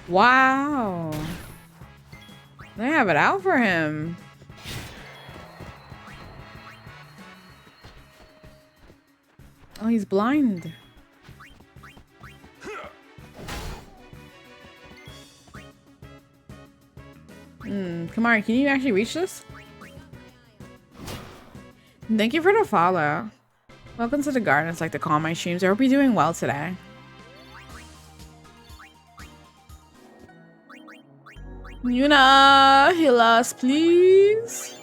Wow. They have it out for him. Oh, he's blind. Kamari, can you actually reach this? Thank you for the follow. Welcome to the garden. It's like to call my streams. I hope you're doing well today. Yuna, heal us, please.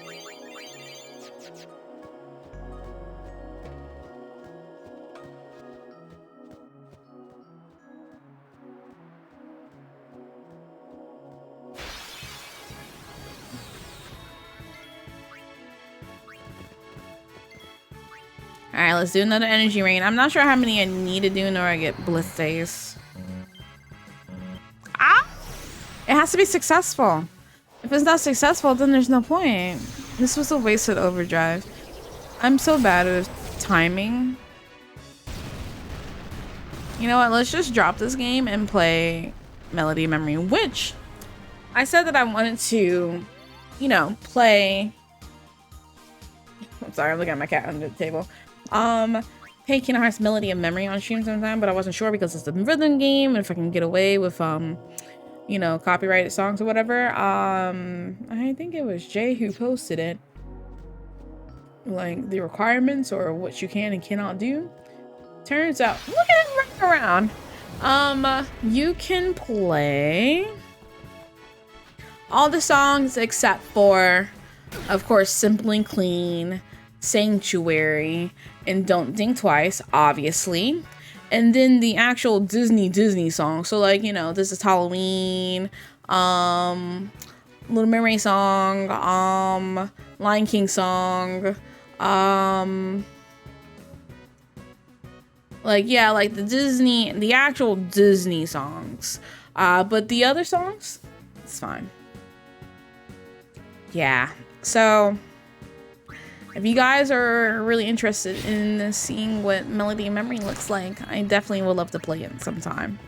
Alright, let's do another energy rain. I'm not sure how many I need to do nor I get bliss days. Ah! It has to be successful. If it's not successful, then there's no point. This was a wasted overdrive. I'm so bad at timing. You know what? Let's just drop this game and play Melody of Memory, which I said that I wanted to, you know, play. I'm sorry, I'm looking at my cat under the table. Play Kingdom Hearts Melody of Memory on stream sometime, but I wasn't sure because it's a rhythm game and if I can get away with you know, copyrighted songs or whatever. I think it was Jay who posted it, like the requirements or what you can and cannot do. Turns out, look at it running around. You can play all the songs except for, of course, Simple and Clean, Sanctuary, and Don't Think Twice, obviously. And then the actual Disney song. So like, you know, this is Halloween, Little Mermaid song, Lion King song, like, yeah, like the actual Disney songs. But the other songs, it's fine. Yeah, so If you guys are really interested in seeing what Melody and Memory looks like, I definitely would love to play it sometime.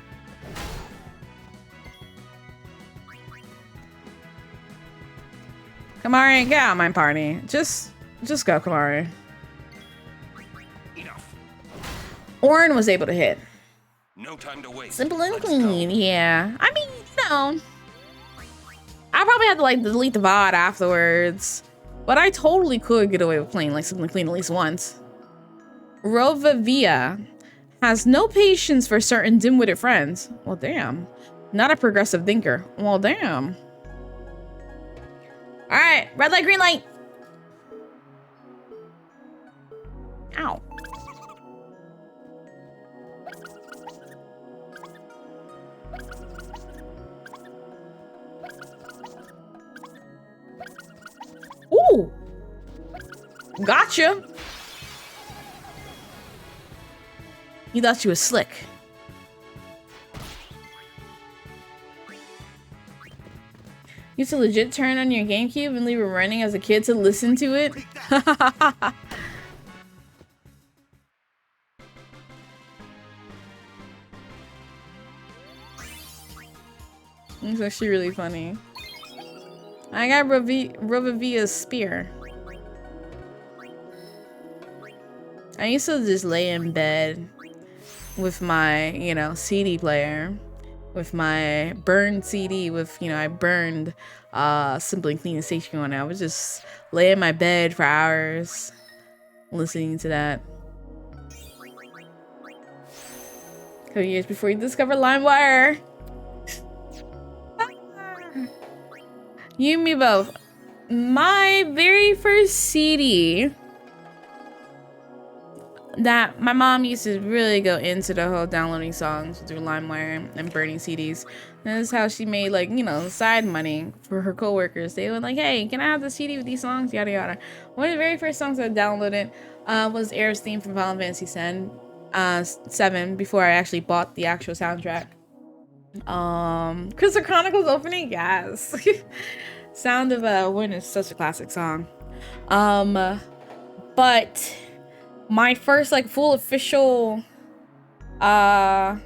Kamari, get out of my party. Just go, Kamari. Enough. Orin was able to hit. No time to wait. Simple and Let's clean, go. yeah. I mean, you know, I probably had to like delete the VOD afterwards, but I totally could get away with playing like Simple and Clean at least once. Rovavia has no patience for certain dim-witted friends. Well, damn. Not a progressive thinker. Well, damn. All right, red light, green light. Ow. Ooh. Gotcha. You thought you was slick. You used to legit turn on your GameCube and leave it running as a kid to listen to it? It's actually really funny. I got Rovavia's spear. I used to just lay in bed with my, you know, CD player. With my burned CD with, you know, I burned Simple and Clean and Station on it. I would just lay in my bed for hours listening to that. A couple years before you discovered LimeWire. You and me both. My very first CD that my mom used to really go into the whole downloading songs through LimeWire and burning CDs. And this is how she made, like, you know, side money for her coworkers. They were like, hey, can I have the CD with these songs? Yada yada. One of the very first songs I downloaded was Air's theme from Final Fantasy VII before I actually bought the actual soundtrack. Crystal Chronicles opening, yes. Sound of Wind is such a classic song. But my first like full official burn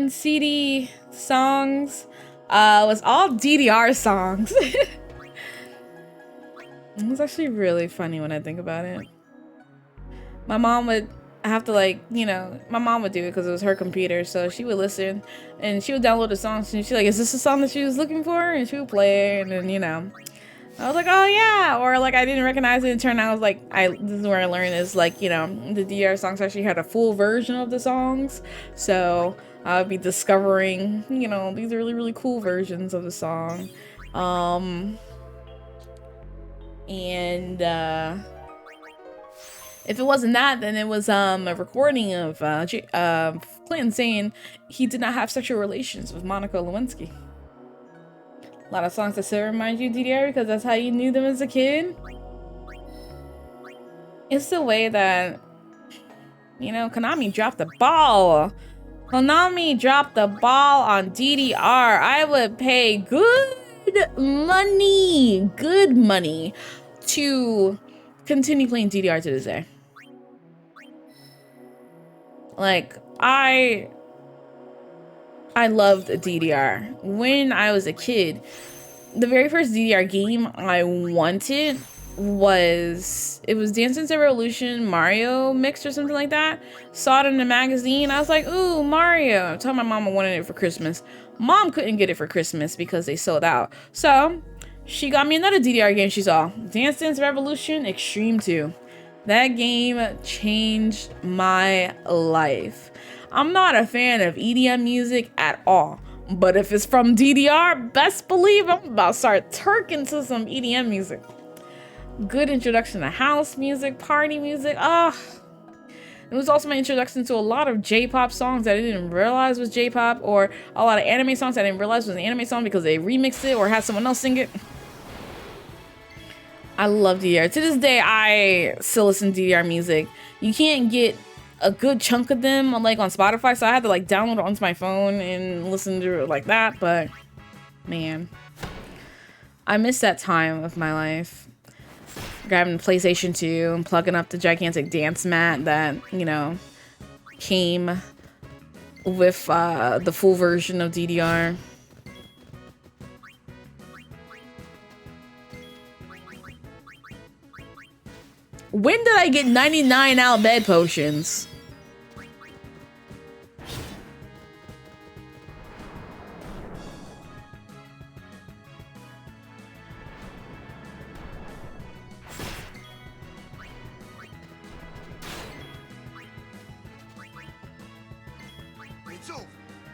CD songs was all DDR songs. It was actually really funny when I think about it. My mom would have to, like, you know, my mom would do it because it was her computer, so she would listen and she would download the songs and she's like, is this the song that she was looking for? And she would play it, and then, you know, I was like, oh yeah, or like I didn't recognize it and turned out I was like, this is where I learned is like, you know, the DDR songs actually had a full version of the songs, so I would be discovering, you know, these are really, really cool versions of the song. If it wasn't that, then it was a recording of Clinton saying he did not have sexual relations with Monica Lewinsky. A lot of songs that still remind you of DDR because that's how you knew them as a kid. It's the way that, you know, Konami dropped the ball. Konami dropped the ball on DDR. I would pay good money to continue playing DDR to this day. Like, I loved DDR. When I was a kid, the very first DDR game I wanted was Dance Dance Revolution Mario Mix or something like that. Saw it in the magazine. I was like, ooh, Mario. I told my mom I wanted it for Christmas. Mom couldn't get it for Christmas because they sold out. So she got me another DDR game she saw. Dance Dance Revolution Extreme 2. That game changed my life. I'm not a fan of EDM music at all, but if it's from DDR, best believe I'm about to start turking to some EDM music. Good introduction to house music, party music. It was also my introduction to a lot of J-pop songs that I didn't realize was J-pop, or a lot of anime songs I didn't realize was an anime song because they remixed it or had someone else sing it. I love DDR. To this day, I still listen to DDR music. You can't get a good chunk of them like on Spotify, so I had to like download it onto my phone and listen to it like that. But man, I miss that time of my life. grabbing the PlayStation 2 and plugging up the gigantic dance mat that, you know, came with the full version of DDR. When did I get 99 out bed potions?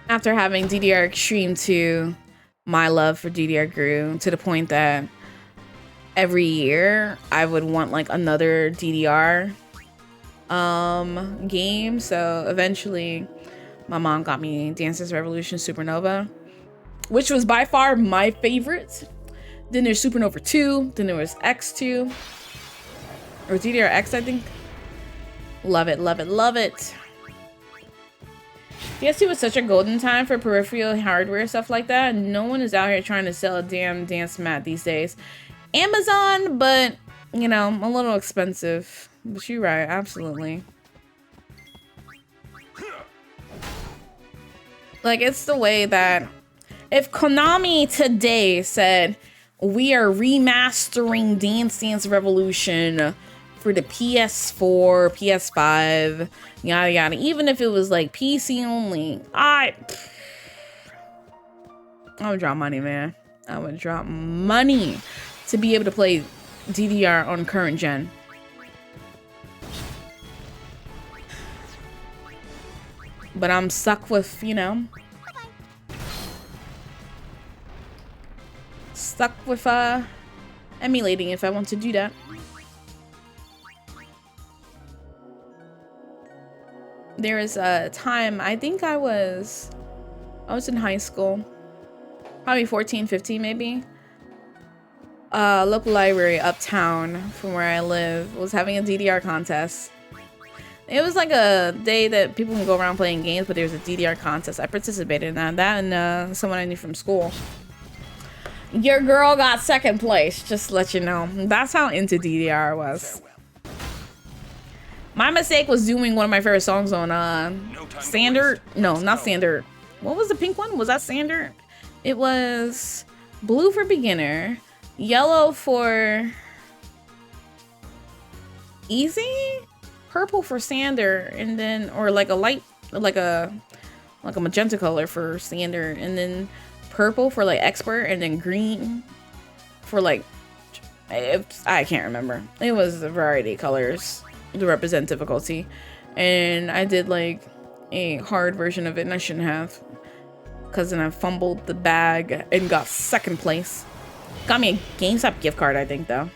After having DDR Extreme 2, my love for DDR grew to the point that every year I would want like another DDR game. So eventually my mom got me Dance Dance Revolution Supernova, which was by far my favorite. Then there's Supernova 2, then there was X2 or DDR X, I think. Love it, love it, love it. PS2 was such a golden time for peripheral hardware, stuff like that. No one is out here trying to sell a damn dance mat these days. Amazon, but, you know, a little expensive. But you're right, absolutely. Like, it's the way that if Konami today said, we are remastering Dance Dance Revolution for the PS4, PS5, yada yada. Even if it was like PC only, I would drop money, man. I would drop money to be able to play DDR on current gen. But I'm stuck with, you know, stuck with emulating if I want to do that. There was a time, I think I was in high school, probably 14, 15 maybe. Local library uptown from where I live was having a DDR contest. It was like a day that people can go around playing games, but there was a DDR contest. I participated in that and someone I knew from school. Your girl got second place, just to let you know. That's how into DDR I was. My mistake was doing one of my favorite songs on Standard. No, not Standard. What was the pink one? Was that Standard? It was blue for beginner, yellow for easy, purple for standard, and then or like a light, like a magenta color for standard, and then purple for like expert, and then green for like I can't remember. It was a variety of colors to represent difficulty, and I did like a hard version of it, and I shouldn't have, because then I fumbled the bag and got second place. Got me a GameStop gift card, I think, though.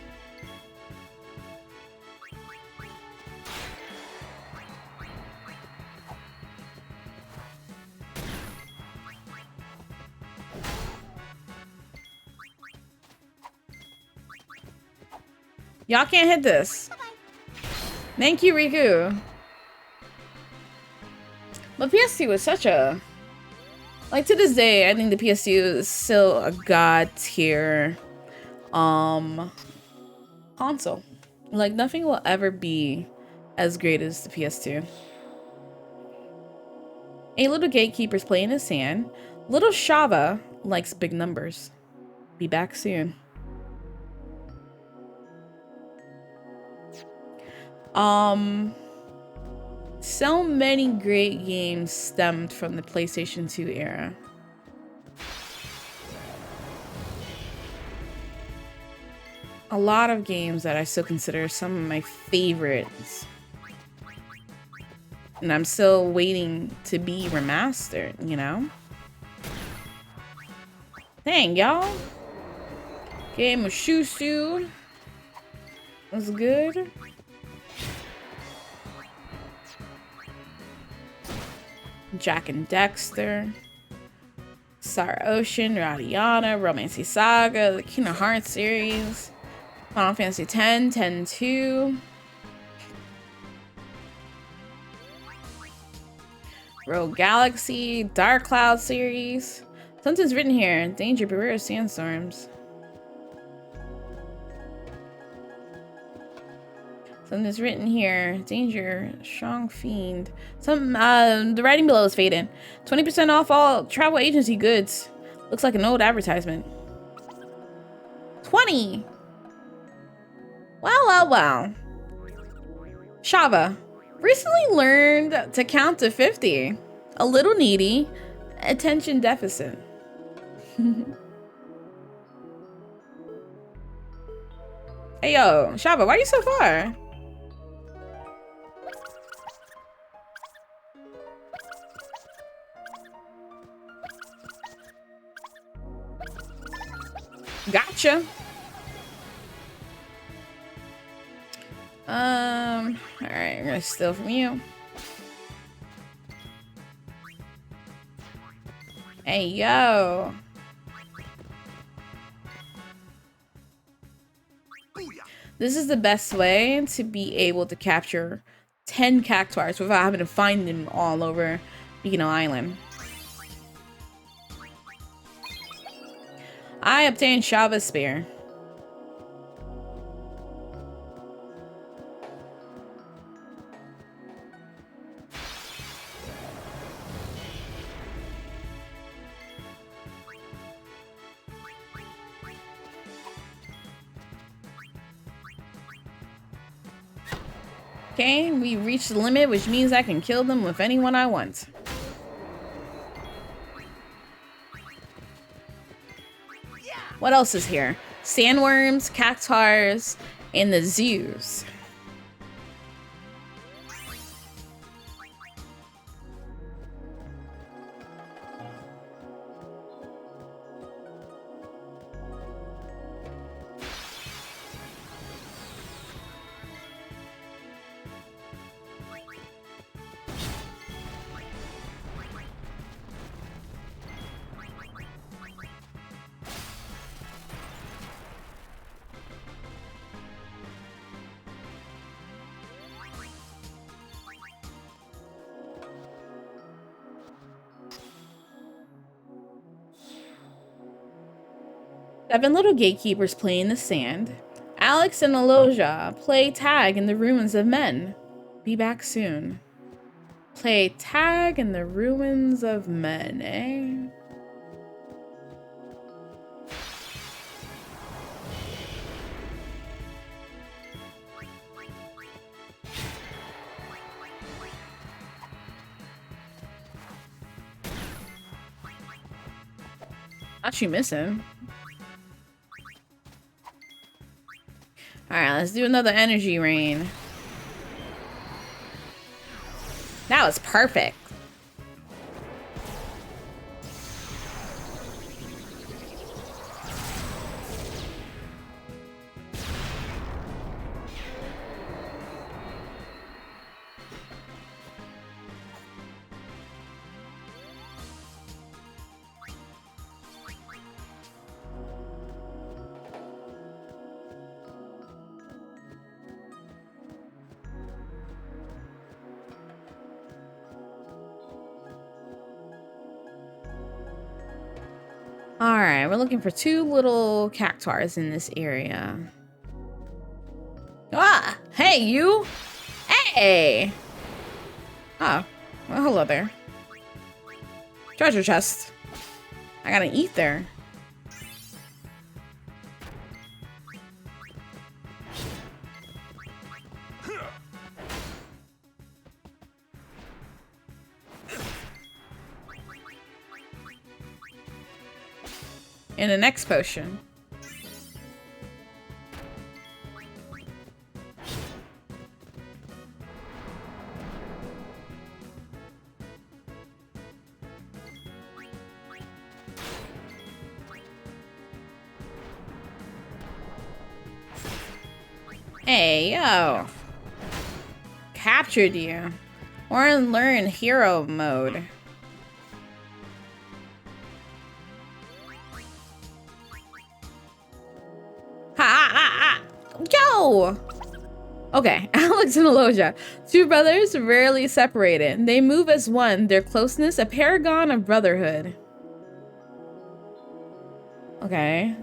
Y'all can't hit this. Thank you, Riku. But PS2 was such a... Like, to this day, I think the PS2 is still a god tier console. Like, nothing will ever be as great as the PS2. A little gatekeeper's playing his hand. Little Shava likes big numbers. Be back soon. So many great games stemmed from the PlayStation 2 era. A lot of games that I still consider some of my favorites. And I'm still waiting to be remastered, you know? Dang, y'all. Game of Shoo was good. Jack and Dexter, Star Ocean, Radiana, Romancy Saga, the Kingdom Hearts series, Final Fantasy X, 10-2, Rogue Galaxy, Dark Cloud series. Something's written here. Danger, beware of sandstorms. Something's written here. Danger. Strong fiend. The writing below is faded. 20% off all travel agency goods. Looks like an old advertisement. 20! Well. Shava. Recently learned to count to 50. A little needy. Attention deficit. Hey yo, Shava, why are you so far? Gotcha. Alright, I'm gonna steal from you. Hey yo. This is the best way to be able to capture 10 cactuars without having to find them all over Beacon Island. I obtained Shava's spear. Okay, we reached the limit, which means I can kill them with anyone I want. What else is here? Sandworms, cactuars, and the zoos. Seven little gatekeepers play in the sand. Alex and Aloja play tag in the ruins of men. Be back soon. Play tag in the ruins of men, eh? How'd you miss him? Alright, let's do another energy rain. That was perfect. Alright, we're looking for two little cactuars in this area. Ah! Hey, you! Hey! Oh, well, hello there. Treasure chest. I gotta eat there. And the next potion. Hey, yo. Captured you. Or learn hero mode. Yo! Okay, Alex and Aloja. Two brothers rarely separated. They move as one, their closeness a paragon of brotherhood. Okay.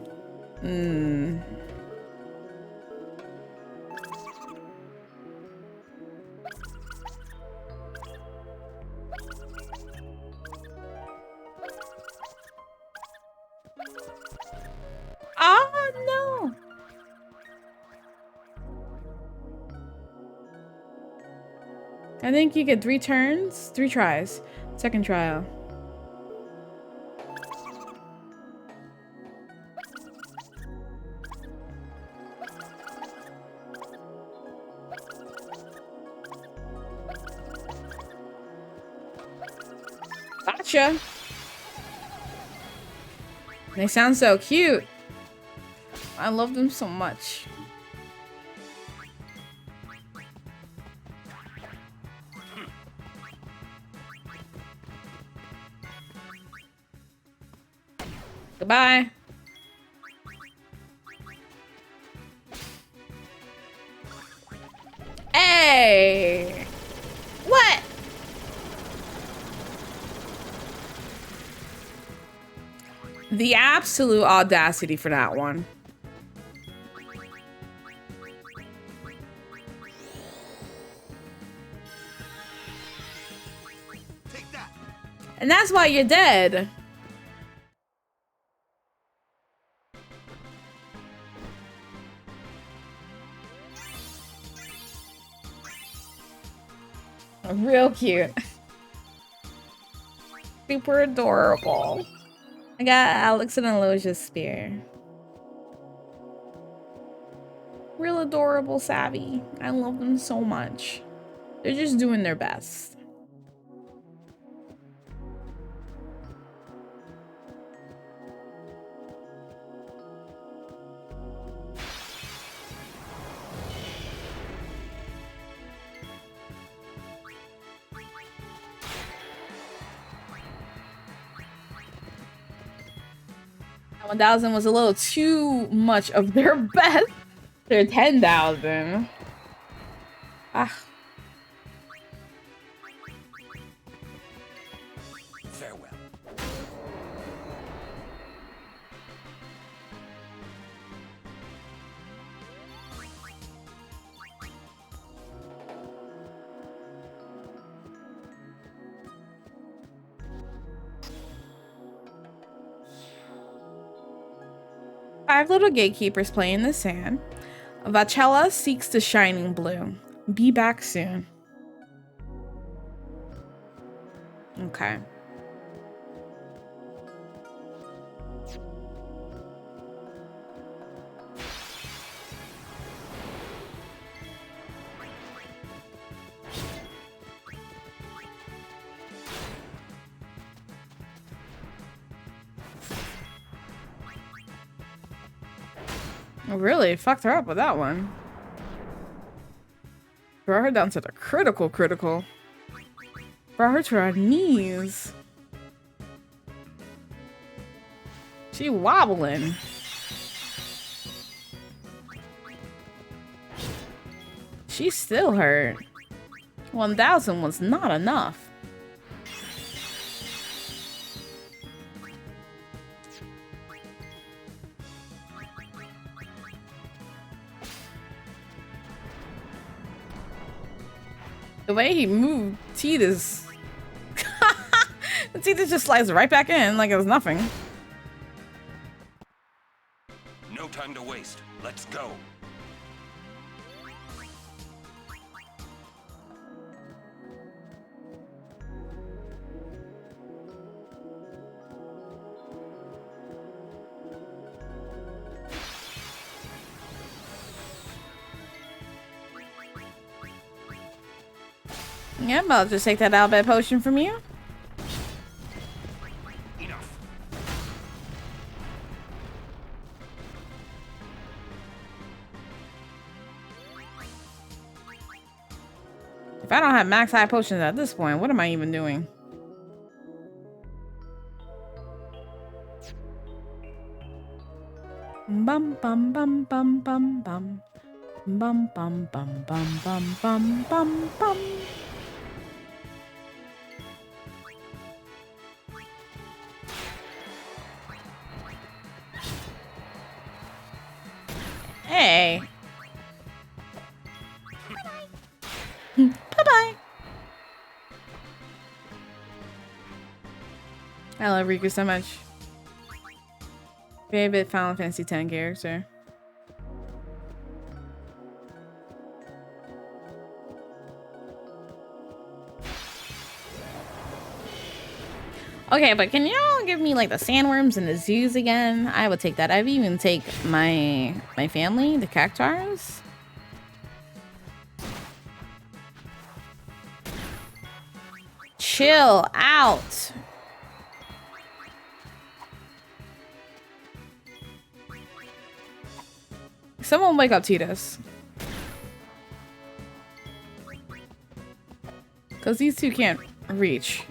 I think you get 3 turns, 3 tries. Second trial. Gotcha. They sound so cute. I love them so much. Goodbye. Hey! What? The absolute audacity for that one. Take that. And that's why you're dead. Real cute. Super adorable. I got Alex and Alocia's spear. Real adorable Savvy. I love them so much. They're just doing their best. That 1,000 was a little too much of their best. They're 10,000. Ah. Farewell. Five little gatekeepers play in the sand. Vachella seeks the shining blue. Be back soon. Okay. Oh, really? Fucked her up with that one. Brought her down to the critical. Brought her to her knees. She wobbling. She's still hurt. 1,000 was not enough. The way he moved Tidus. Tidus just slides right back in like it was nothing. No time to waste. Let's go. Yeah, I'll just take that Albed potion from you. Enough. If I don't have max high potions at this point, what am I even doing? Bum bum bum bum bum bum. Bum bum bum bum bum bum bum bum. Hey. Bye-bye. I love Riku so much. Favorite Final Fantasy X character. Okay, but can y'all give me like the sandworms and the zoos again? I would take that. I'd even take my family, the cactuars. Chill out. Someone wake up Titus. Because these two can't reach.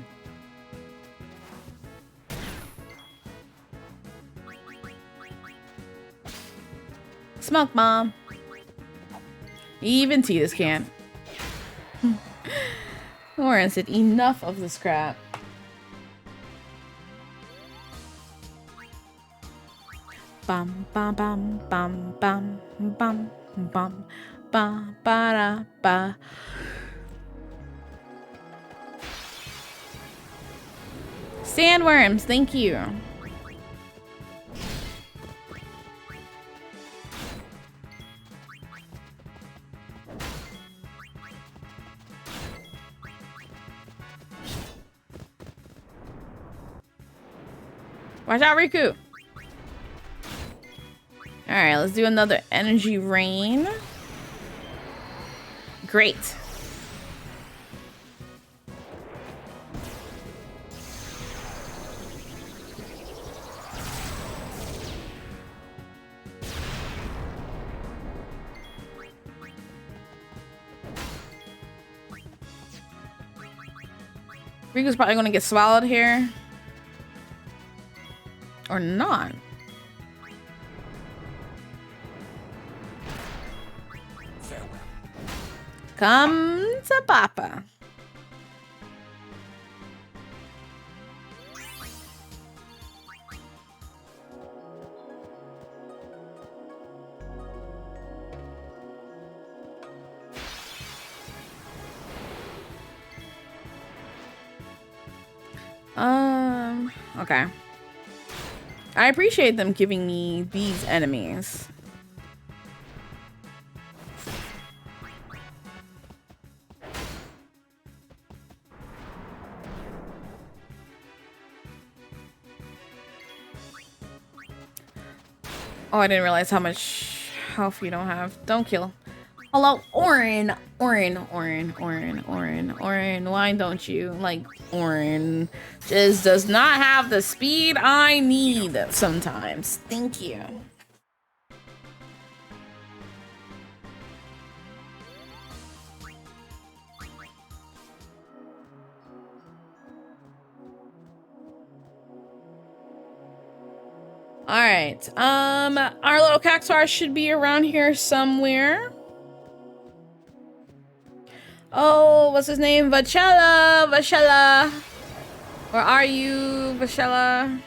Smoke Mom. Even Titus can't. Lauren said enough of this crap. Bum bum bum bum bum bum bum ba ba da ba. Sandworms, thank you. Watch out, Riku. Alright, let's do another energy rain. Great. Riku's probably gonna get swallowed here. Or not. Farewell. Come to Papa. Okay. I appreciate them giving me these enemies. Oh, I didn't realize how much health you don't have. Don't kill. Hello, Orin. Orin. Why don't you? Like, Orin just does not have the speed I need sometimes. Thank you. All right. Our little cactuar should be around here somewhere. Oh, what's his name? Vachella. Vachella. Where are you, Vachella?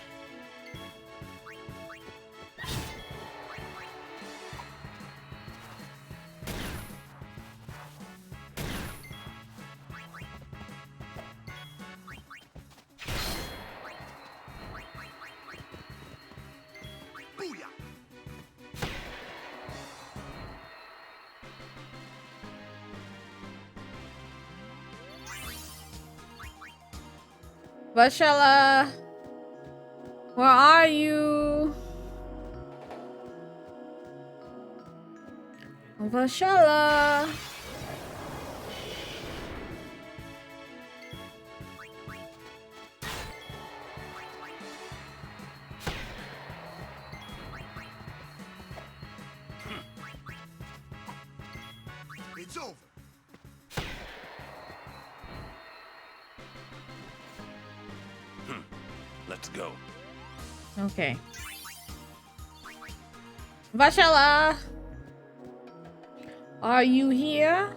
Vachella, where are you? Vachella. It's over. Let's go. Okay. Vachella, are you here?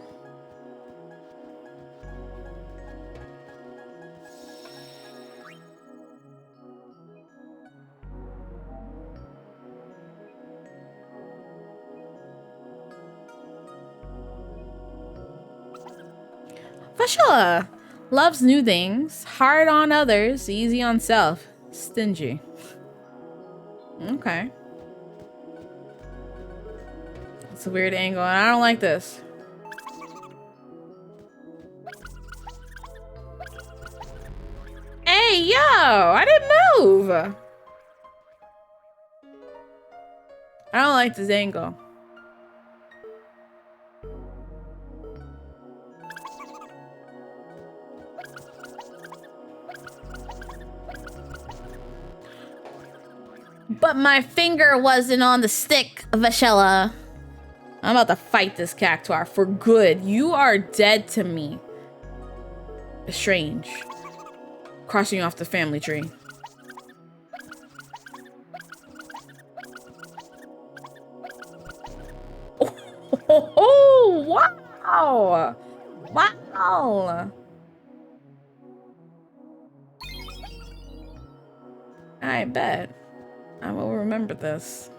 Vachella loves new things, hard on others, easy on self, stingy. Okay. It's a weird angle, and I don't like this. Hey, Yo, I didn't move. I don't like this angle. But my finger wasn't on the stick, Vashella. I'm about to fight this cactuar for good. You are dead to me. Strange. Crossing you off the family tree. Oh, wow. Wow. I bet. I will remember this.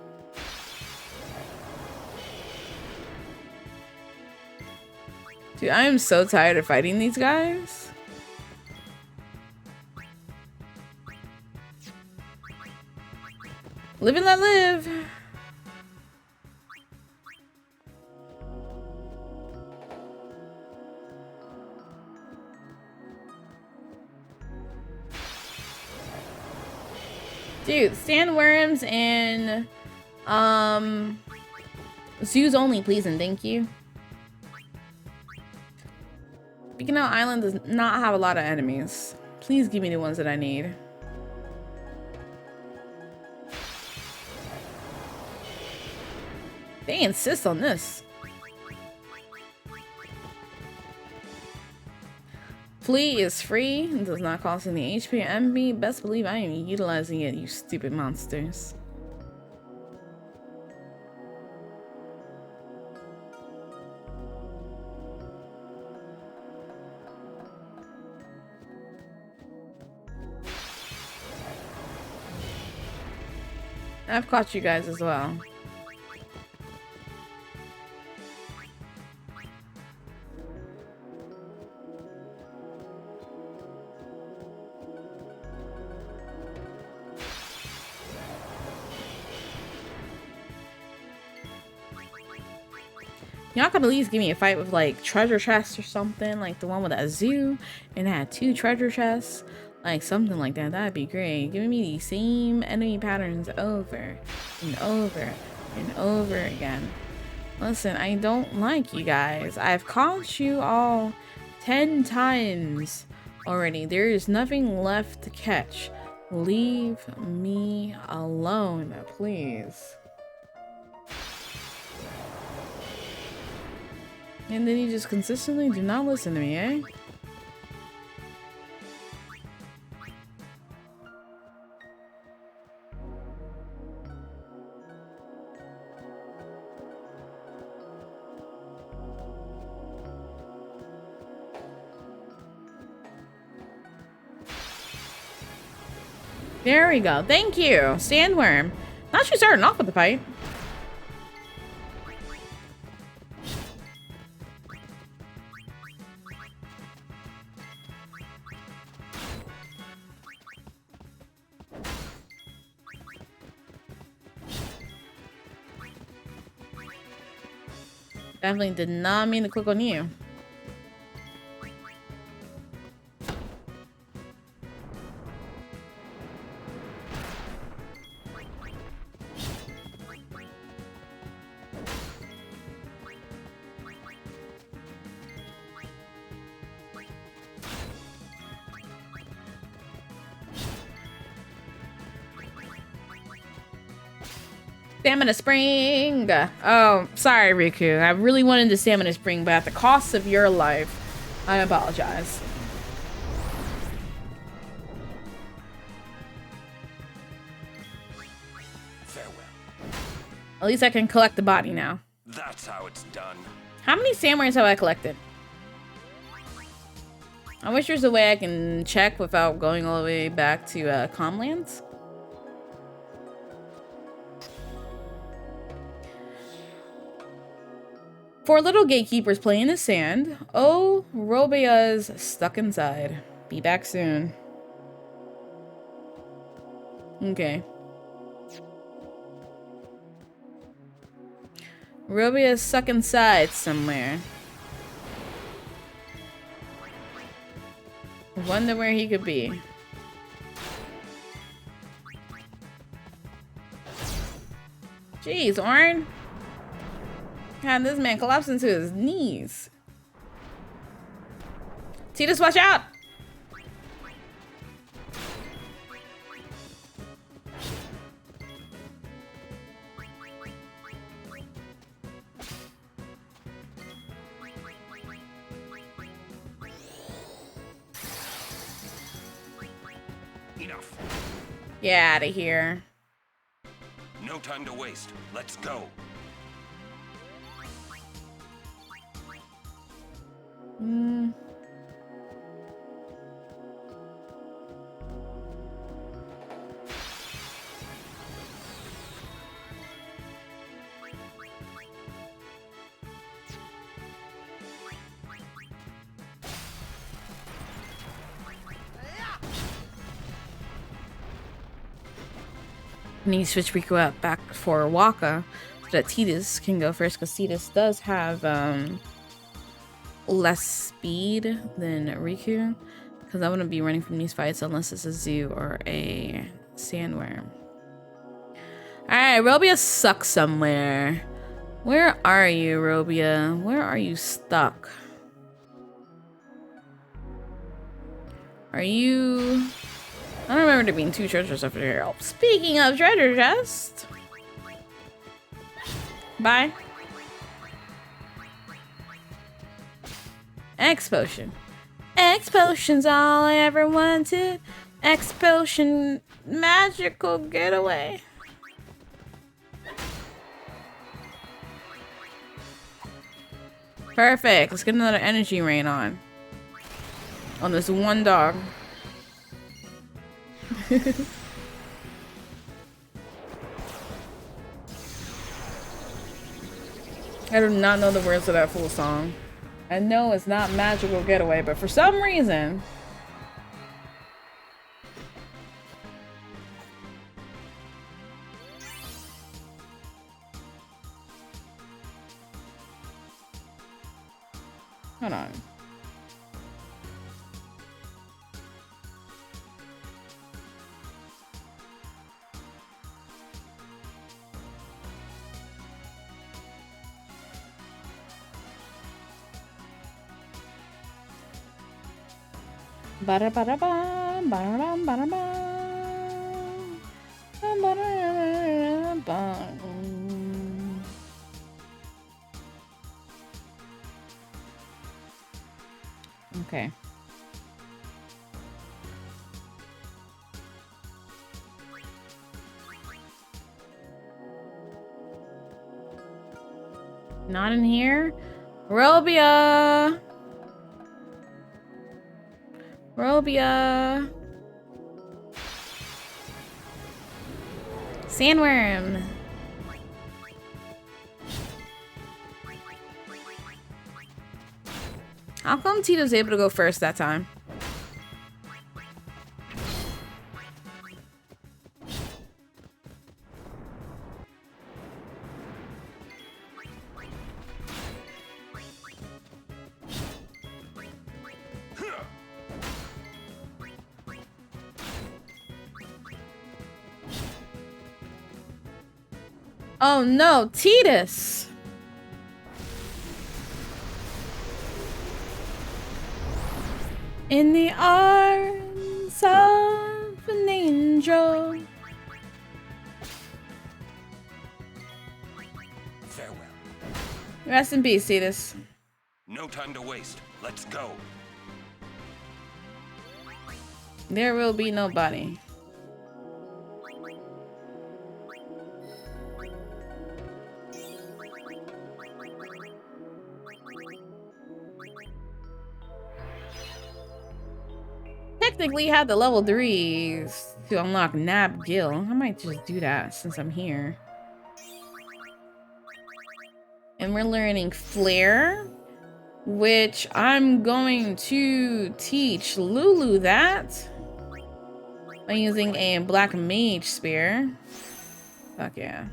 Dude, I am so tired of fighting these guys. Live and let live. Dude, sandworms and zoos only, please and thank you. Beacon Hill Island does not have a lot of enemies. Please give me the ones that I need. They insist on this. Flee is free and does not cost any HP or MP. Best believe I am utilizing it, you stupid monsters. I've caught you guys as well. Y'all could at least give me a fight with like treasure chests or something, like the one with a zoo and it had 2 treasure chests, like something like that. That'd be great. Giving me the same enemy patterns over and over and over again. Listen, I don't like you guys. I've caught you all 10 times already. There is nothing left to catch. Leave me alone, please. And then you just consistently do not listen to me, eh? There we go. Thank you, Sandworm. Not you starting off with the fight. Definitely did not mean to click on you. Stamina Spring! Oh, sorry, Riku. I really wanted the Stamina Spring, but at the cost of your life, I apologize. Farewell. At least I can collect the body now. That's how it's done. How many samurais have I collected? I wish there's a way I can check without going all the way back to Comlands. Four little gatekeepers play in the sand. Oh, Robia's stuck inside. Be back soon. Okay. Robia's stuck inside somewhere. Wonder where he could be. Jeez, Orin. God, this man collapsed into his knees. Tidus, watch out! Enough. Get out of here. No time to waste. Let's go. I need to switch Riku out back for Waka so that Tidus can go first, because Tidus does have less speed than Riku, because I wouldn't be running from these fights unless it's a zoo or a sandworm. Alright, Robia sucks somewhere. Where are you, Robia? Where are you stuck? Are you... I don't remember there being 2 treasures up there. Oh, speaking of treasure chest. Bye. X potion. X potion's all I ever wanted. X potion magical getaway. Perfect. Let's get another energy rain on this one dog. I do not know the words to that full song. I know it's not Magical Getaway, but for some reason... Hold on. Ba-da-ba-da-bum, ba-da-bum, ba-da-bum. Ba-da-ba-da-bum. Okay. Not in here. Robia. Robia. Sandworm. How come Tito's able to go first that time? Oh no, Tidus! In the arms of an angel. Farewell. Rest in peace, Tidus. No time to waste. Let's go. There will be nobody. Technically had the level 3s to unlock Nab Gil. I might just do that since I'm here. And we're learning Flare, which I'm going to teach Lulu that by using a Black Mage Spear. Fuck yeah.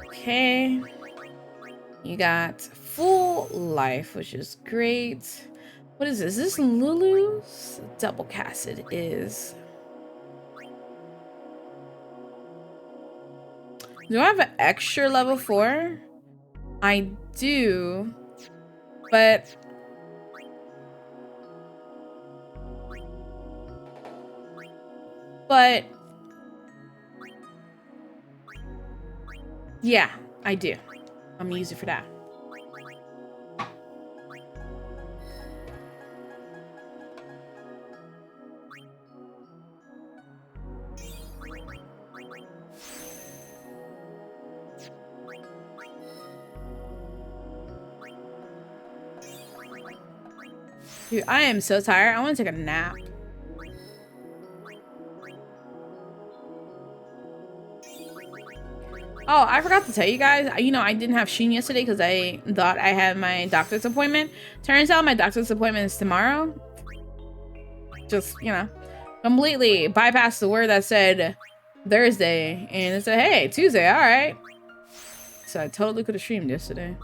Okay. You got full life, which is great. What is this? Is this Lulu's? Double cast it is. Do I have an extra level 4? I do, but yeah, I do. I'm gonna use it for that. Dude, I am so tired. I want to take a nap. Oh, I forgot to tell you guys, you know, I didn't have Sheen yesterday because I thought I had my doctor's appointment. Turns out my doctor's appointment is tomorrow. Just, you know, completely bypassed the word that said Thursday and it said, hey, Tuesday, all right. So I totally could have streamed yesterday.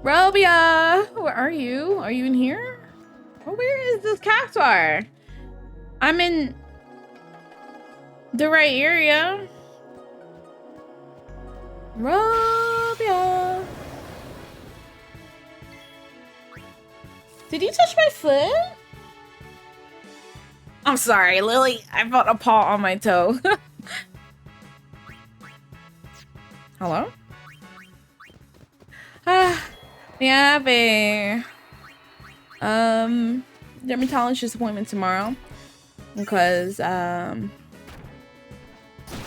Robia, where are you? Are you in here? Oh, where is this cactuar? I'm in the right area. Robia. Did you touch my foot? I'm sorry, Lily. I felt a paw on my toe. Hello? Yeah, babe. Dermatologist appointment tomorrow because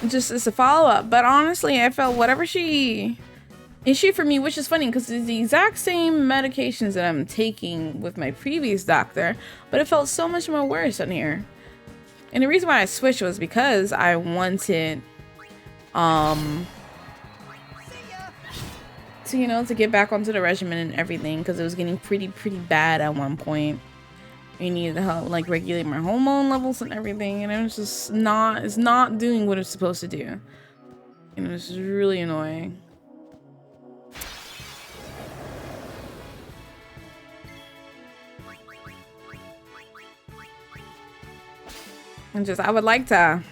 just it's a follow-up. But honestly, I felt whatever she issued for me, which is funny because it's the exact same medications that I'm taking with my previous doctor, but it felt so much more worse on here. And the reason why I switched was because I wanted to, you know, to get back onto the regimen and everything because it was getting pretty bad at one point. I needed help like regulate my hormone levels and everything, and it was just it's not doing what it's supposed to do. And it was really annoying. And just I would like to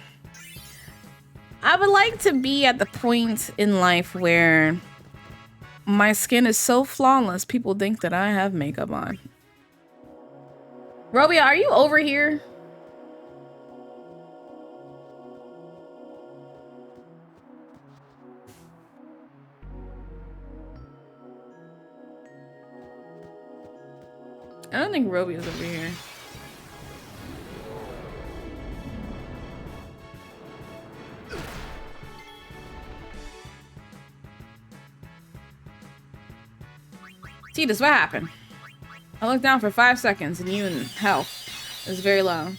be at the point in life where my skin is so flawless, people think that I have makeup on. Robia, are you over here? I don't think Robia's over here. See, this what happened. I looked down for 5 seconds and you in hell. It was very low.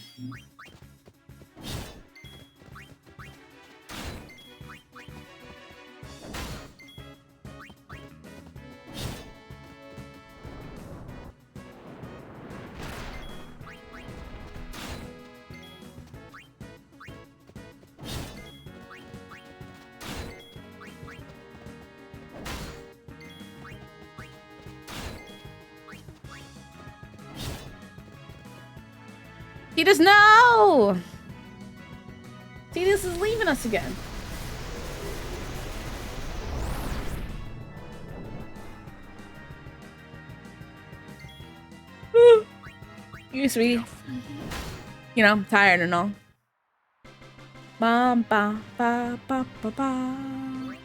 Tidus, no! Tidus is leaving us again. Used to be, you know, tired and all. Ba ba ba ba ba ba.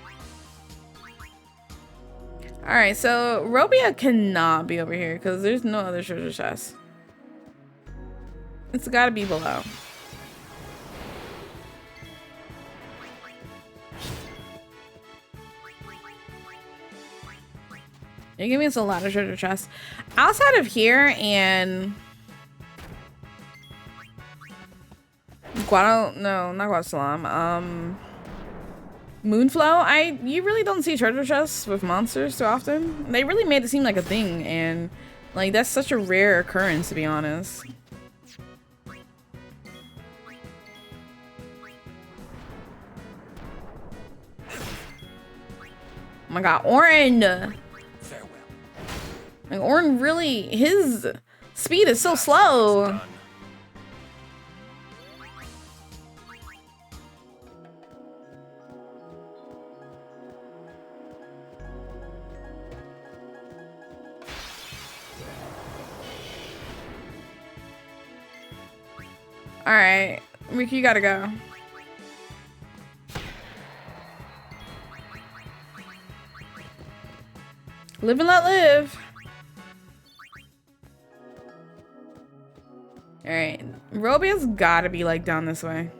All right, so Robia cannot be over here because there's no other treasure chest. It's gotta be below. You're giving us a lot of treasure chests. Outside of here and no, not Guadasalam. Moonflow, you really don't see treasure chests with monsters too often. They really made it seem like a thing, and like that's such a rare occurrence, to be honest. Oh my god, Orin! Farewell. Like, Orin really, his speed is so slow. Alright, Ricky, you gotta go. Live and let live. Alright, Robia's gotta be like down this way.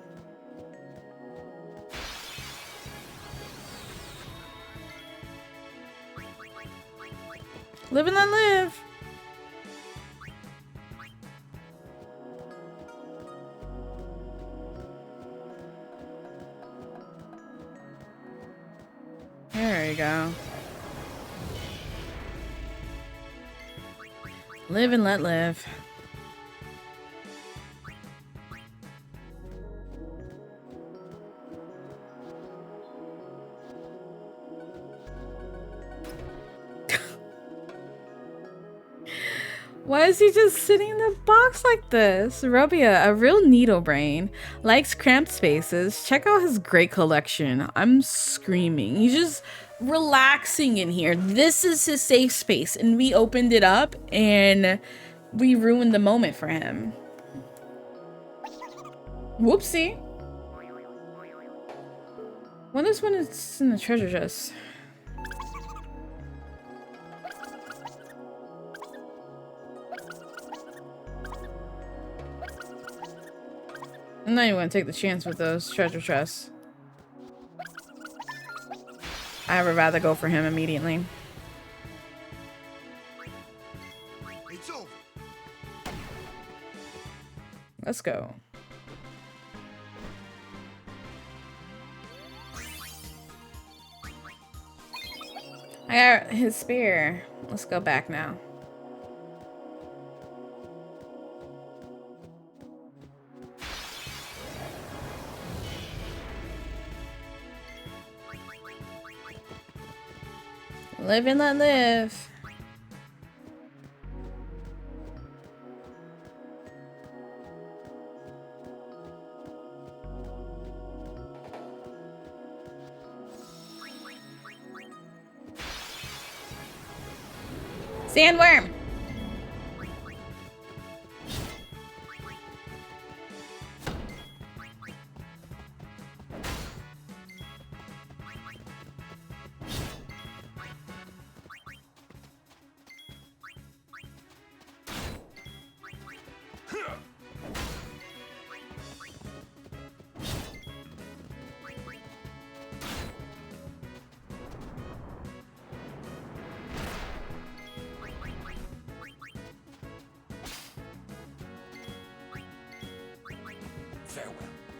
Live and let live. There you go. Live and let live. Why is he just sitting in the box like this? Robia, a real needle brain, likes cramped spaces. Check out his great collection. I'm screaming. He's just relaxing in here. This is his safe space, and we opened it up and we ruined the moment for him. Whoopsie. What is when it's in the treasure chest? I'm not even gonna take the chance with those treasure chests. I would rather go for him immediately. It's over. Let's go. I got his spear. Let's go back now. Live and let live. Sandworm.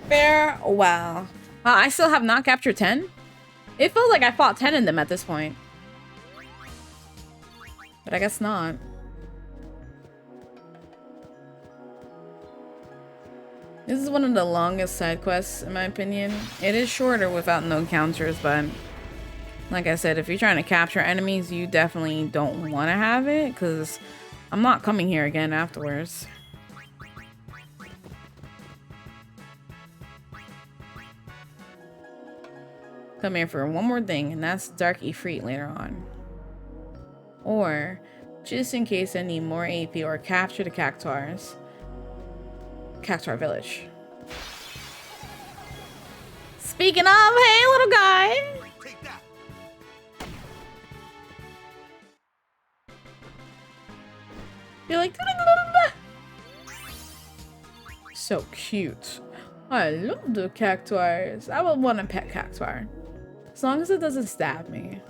Farewell. I still have not captured 10? It feels like I fought 10 in them at this point. But I guess not. This is one of the longest side quests, in my opinion. It is shorter without no encounters, but like I said, if you're trying to capture enemies, you definitely don't want to have it, because I'm not coming here again afterwards. Come here for one more thing, and that's Dark Ifrit later on. Or, just in case I need more AP, or capture the Cactuars. Cactuar Village. Speaking of, hey little guy! Take that. You're like, so cute. I love the Cactuars. I would want a pet Cactuar. As long as it doesn't stab me.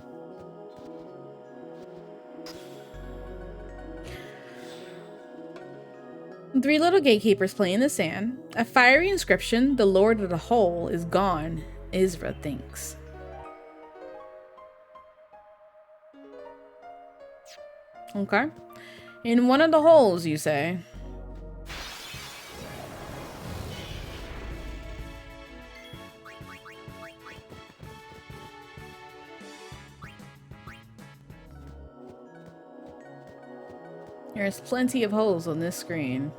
Three little gatekeepers play in the sand. A fiery inscription, the Lord of the Hole is gone, Isra thinks. Okay. In one of the holes, you say. There's plenty of holes on this screen.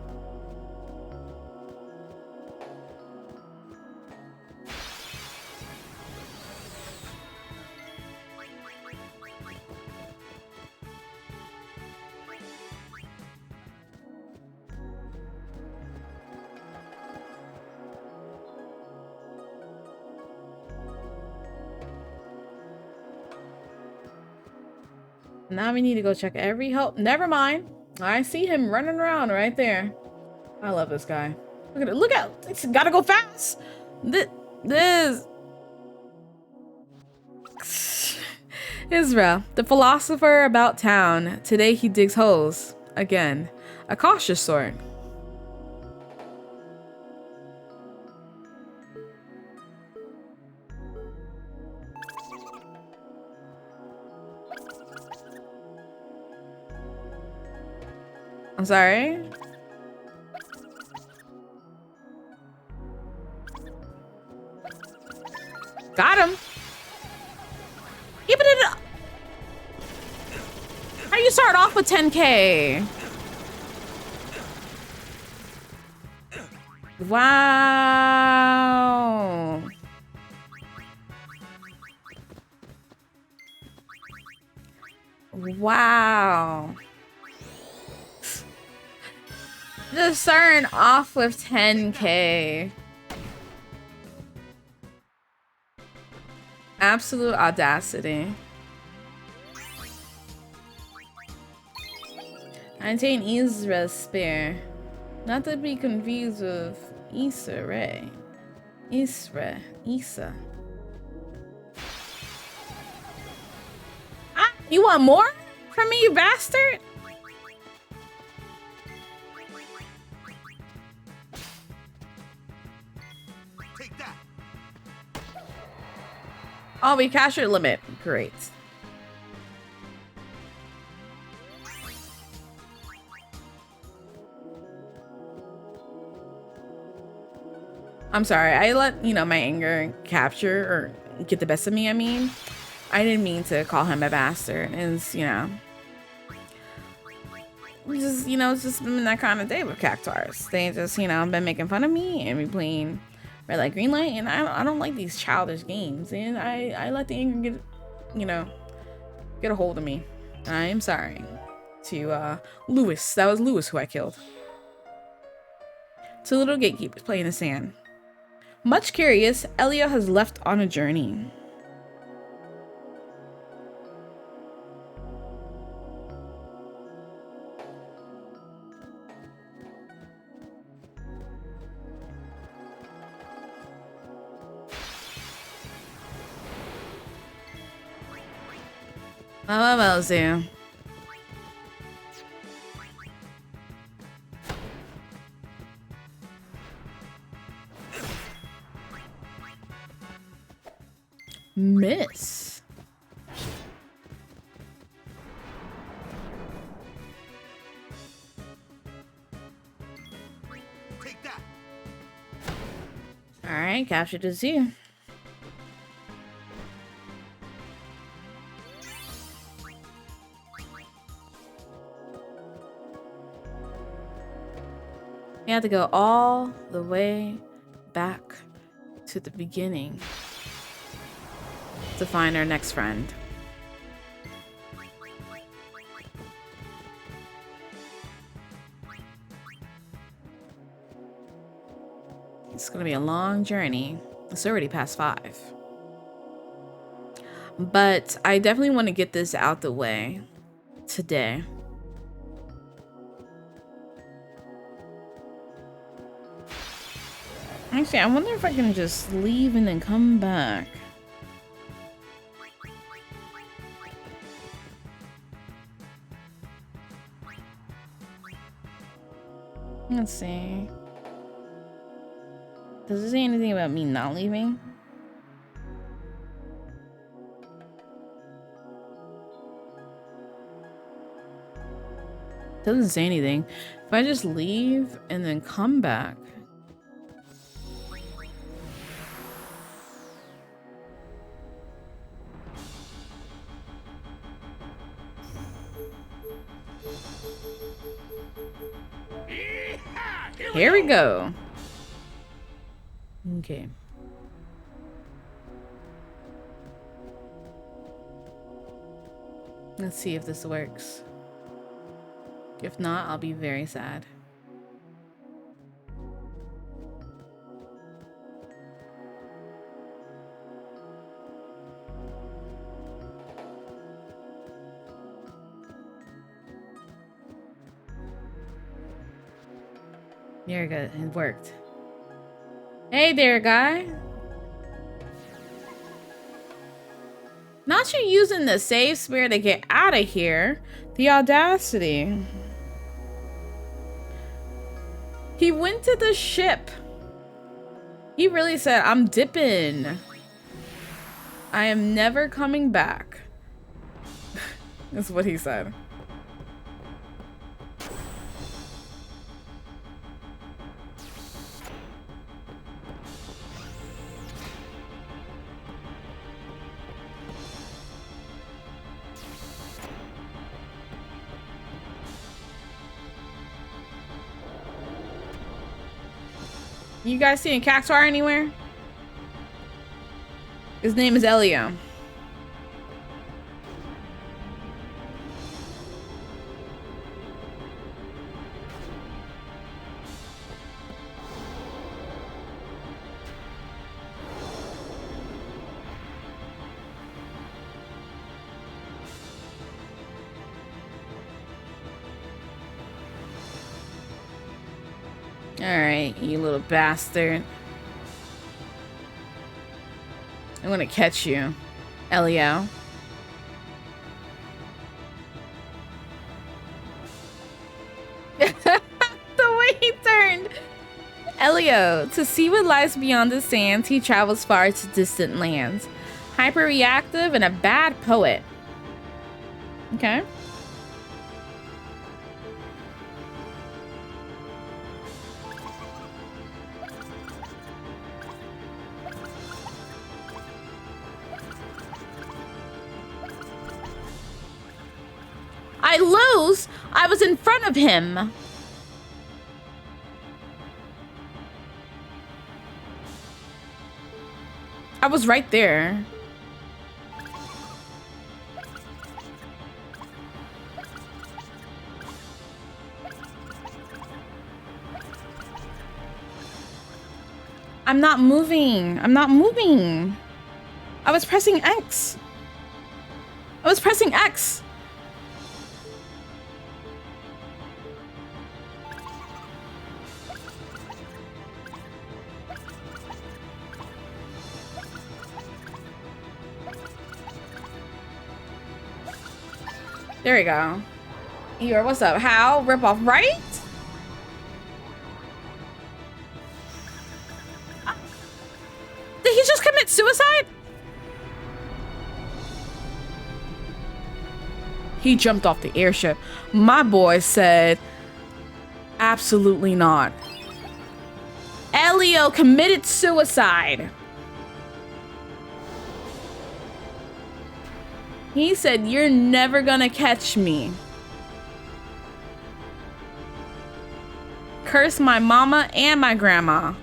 Now we need to go check every hole. Never mind. I see him running around right there. I love this guy. Look at it. Look out. It's gotta go fast. This. Israel, the philosopher about town. Today he digs holes. Again. A cautious sort. I'm sorry. Got him. Keeping it up. How do you start off with 10K? Wow. Wow. Just starting off with 10K. Absolute audacity. 19 Isra Spear. Not to be confused with Issa Rae. Issa. Ah, you want more from me, you bastard? Take that. Oh, we cashed your limit. Great. I'm sorry. I let, my anger capture or get the best of me, I mean. I didn't mean to call him a bastard. It's, it's just been that kind of day with Cactuars. They just, been making fun of me and me playing red light, green light, and I don't like these childish games. And I let the anger get a hold of me. I am sorry to Lewis. That was Lewis who I killed. Two little gatekeepers play in the sand. Much curious, Elio has left on a journey. How about you? Miss. Take that. All right, captured a zoo. We have to go all the way back to the beginning to find our next friend. It's gonna be a long journey. It's already past 5. But I definitely want to get this out the way today. Actually, I wonder if I can just leave and then come back. Let's see. Does it say anything about me not leaving? Doesn't say anything. If I just leave and then come back. Here we go. Okay. Let's see if this works. If not, I'll be very sad. There we go. It worked. Hey there, guy. Not you using the save spare to get out of here. The audacity. He went to the ship. He really said, I'm dipping. I am never coming back. That's what he said. You guys seeing Cactuar anywhere? His name is Elio. Alright, you little bastard. I'm gonna catch you, Elio. The way he turned. Elio, to see what lies beyond the sands, he travels far to distant lands. Hyper-reactive and a bad poet. Okay. I lose. I was in front of him. I was right there. I'm not moving. I'm not moving. I was pressing X. I was pressing X. There we go. Here, what's up? How? Rip off, right? Did he just commit suicide? He jumped off the airship. My boy said, absolutely not. Elio committed suicide. He said, you're never gonna catch me. Curse my mama and my grandma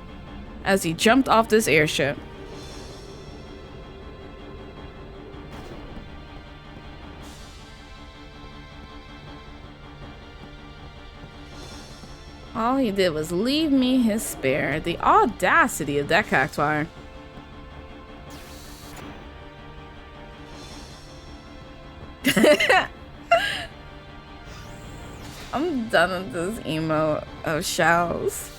as he jumped off this airship. All he did was leave me his spare. The audacity of that Cactuar. I'm done with this emo of shells.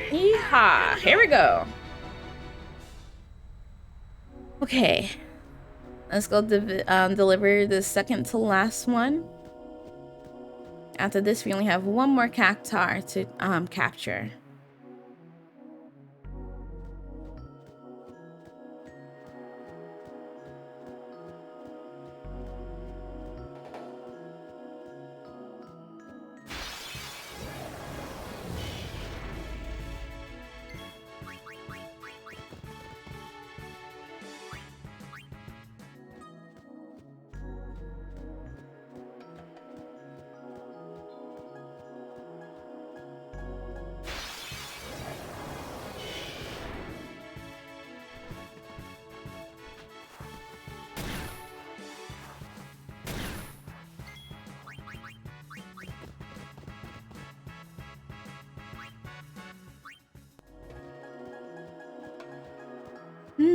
Yeehaw! Here we go. Okay, let's go deliver the second to last one. After this, we only have one more Cactuar to capture. Papa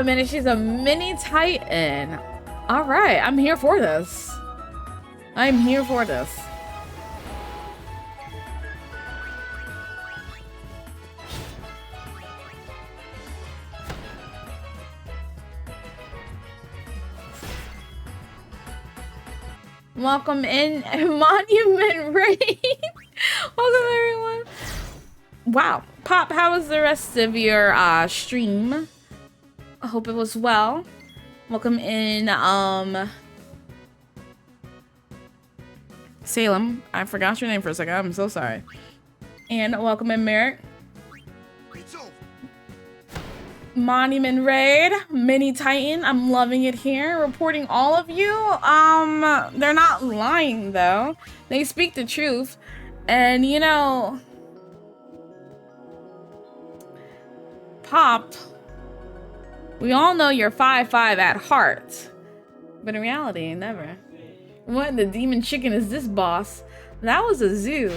Mini, she's a mini Titan. All right, I'm here for this. I'm here for this. Welcome in, Monument Raid. Welcome everyone. Wow, Pop, how was the rest of your stream? I hope it was well. Welcome in, Salem. I forgot your name for a second. I'm so sorry. And welcome in, Merrick. It's over. Monument Raid, Mini Titan. I'm loving it here. Reporting all of you. They're not lying though. They speak the truth. And you know, Pop, we all know you're 5'5" at heart. But in reality, never. What in the demon chicken is this, boss? That was a zoo.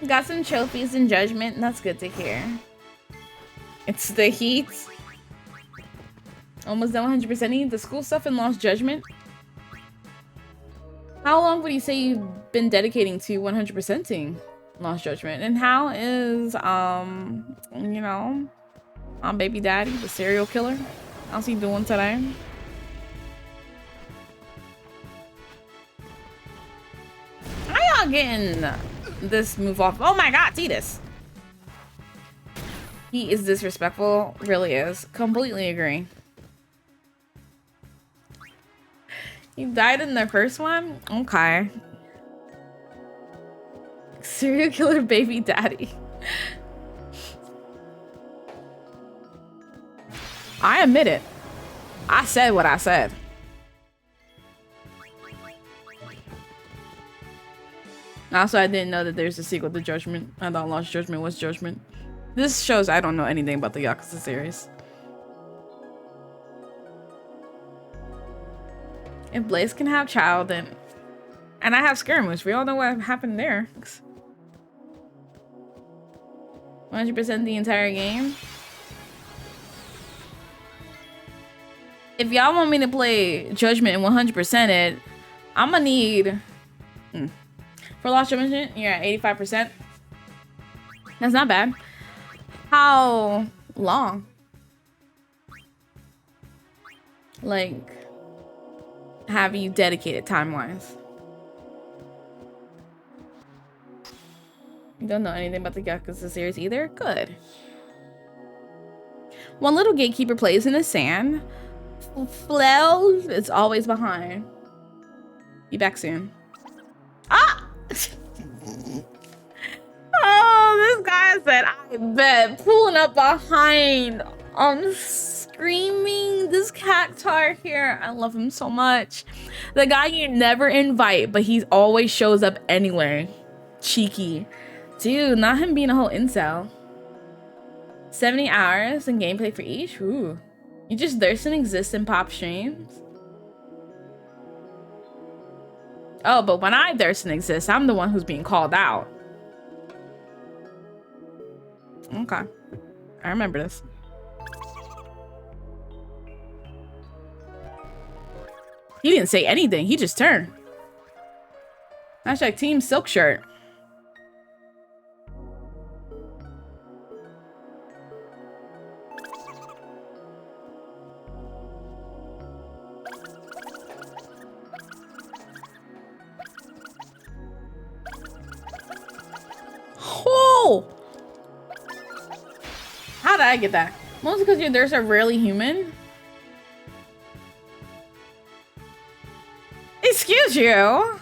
Got some trophies in Judgment. That's good to hear. It's the heat. Almost done 100%ing the school stuff and lost Judgment. How long would you say you've been dedicating to 100%ing Lost Judgment? And how is, you know, baby daddy, the serial killer? How's he doing today? How y'all getting this move off? Oh my god, Tidus! He is disrespectful, really is. Completely agree. You died in the first one? Okay. Serial killer baby daddy. I admit it. I said what I said. Also, I didn't know that there's a sequel to Judgment. I thought Lost Judgment was Judgment. This shows I don't know anything about the Yakuza series. If Blaze can have child, then... And I have Skirmish. We all know what happened there. 100% the entire game. If y'all want me to play Judgment and 100% it, I'm gonna need... For Lost Judgment, you're at 85%. That's not bad. How long? Like, have you dedicated time-wise? You don't know anything about the Yakuza series either? Good. One little gatekeeper plays in the sand. Flail is always behind. Be back soon. Ah! Oh, this guy said, I bet. Pulling up behind. Screaming. This cactar here. I love him so much. The guy you never invite, but he always shows up anyway. Cheeky. Dude, not him being a whole incel. 70 hours in gameplay for each? Ooh. You just thirst and exist in Pop streams? Oh, but when I thirst and exist, I'm the one who's being called out. Okay. I remember this. He didn't say anything. He just turned. Hashtag Team Silk Shirt. Oh! How did I get that? Mostly because your thirsts are rarely human. Excuse you.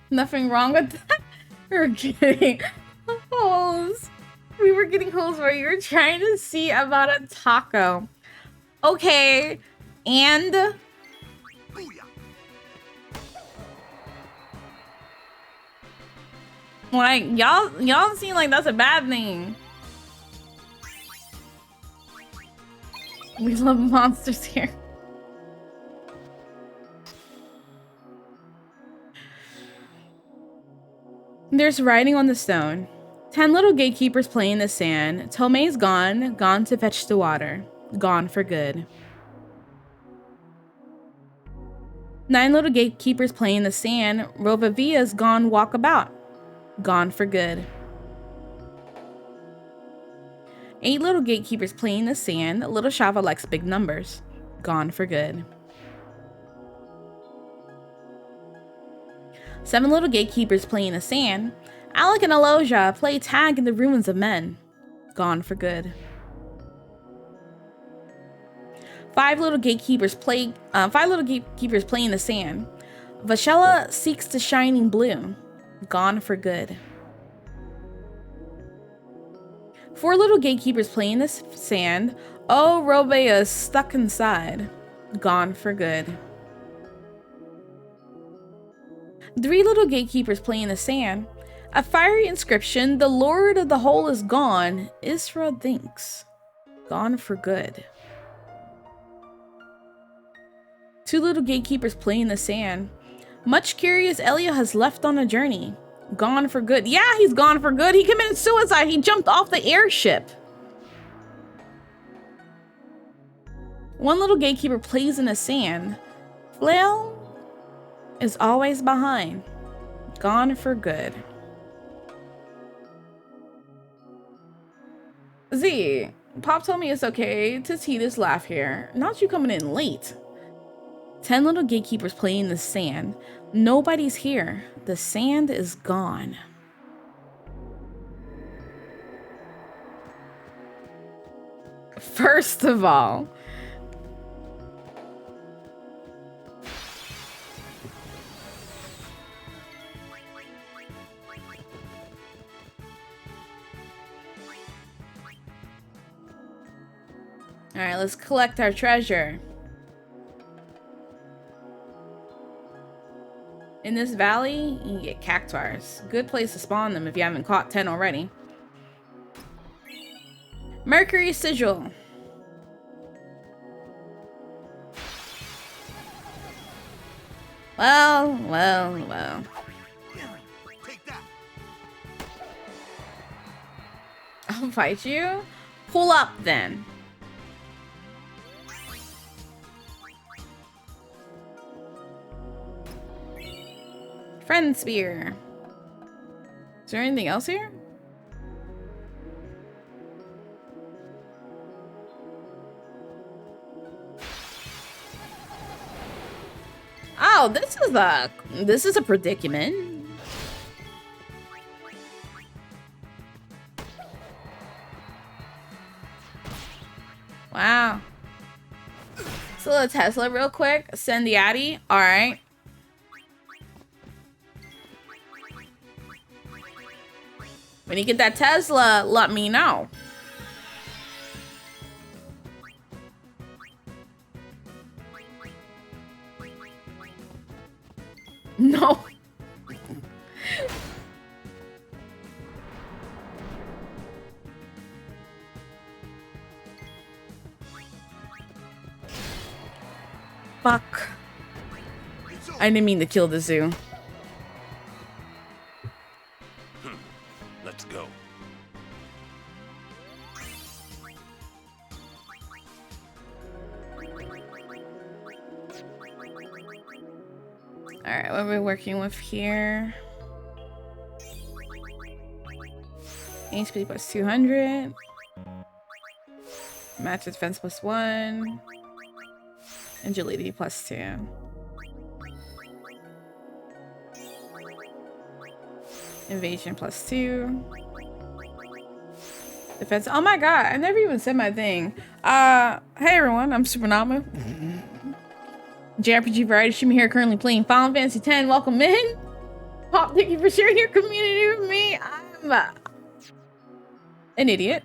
Nothing wrong with that. We're getting holes. We were getting holes where you were trying to see about a taco. Okay. And Like, y'all seem like that's a bad thing. We love monsters here. There's writing on the stone. 10 little gatekeepers play in the sand. Tomei's gone, gone to fetch the water. Gone for good. 9 little gatekeepers play in the sand. Rovavia's gone walkabout. Gone for good. 8 little gatekeepers play in the sand. Little Shava likes big numbers. Gone for good. 7 little gatekeepers play in the sand. Alec and Aloja play tag in the ruins of men. Gone for good. 5 little gatekeepers play in the sand. Vashella seeks the shining blue. Gone for good. 4 little gatekeepers play in the sand. Oh, Robea is stuck inside. Gone for good. 3 little gatekeepers play in the sand. A fiery inscription. The Lord of the Hole is gone. Isra thinks. Gone for good. 2 little gatekeepers play in the sand. Much curious Elia has left on a journey. Gone for good. Yeah, he's gone for good. He committed suicide. He jumped off the airship. 1 little gatekeeper plays in the sand. Flail is always behind. Gone for good. Z, Pop told me it's okay to see this laugh here. Not you coming in late. 10 little gatekeepers play in the sand. Nobody's here. The sand is gone. First of all, all right, let's collect our treasure. In this valley, you can get cactuars. Good place to spawn them if you haven't caught 10 already. Mercury Sigil. Well. Take that. I'll fight you. Pull up then. Friend spear. Is there anything else here? Oh, this is a predicament. Wow. So a Tesla real quick. Send the Addy. All right. When you get that Tesla, let me know. No. Fuck. I didn't mean to kill the zoo. Let's go. Alright, what are we working with here? HP plus 200. Match defense plus 1. Agility plus 2. Evasion plus 2. Defense. Oh my god, I never even said my thing. Hey everyone, I'm Supernama. JRPG Variety Stream here, currently playing Final Fantasy X. Welcome in. Pop, thank you for sharing your community with me. I'm an idiot.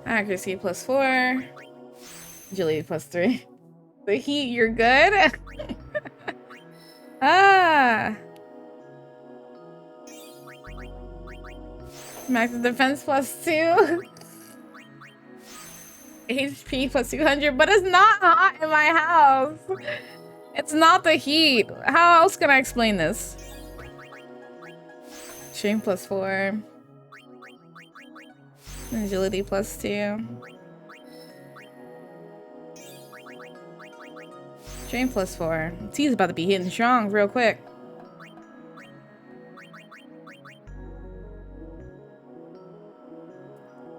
Accuracy plus 4. Agility plus 3. The heat, you're good? Ah. Max defense +2. HP +200, but it's not hot in my house. It's not the heat. How else can I explain this? Strength +4. Agility +2. Strength +4. T's about to be hitting strong real quick.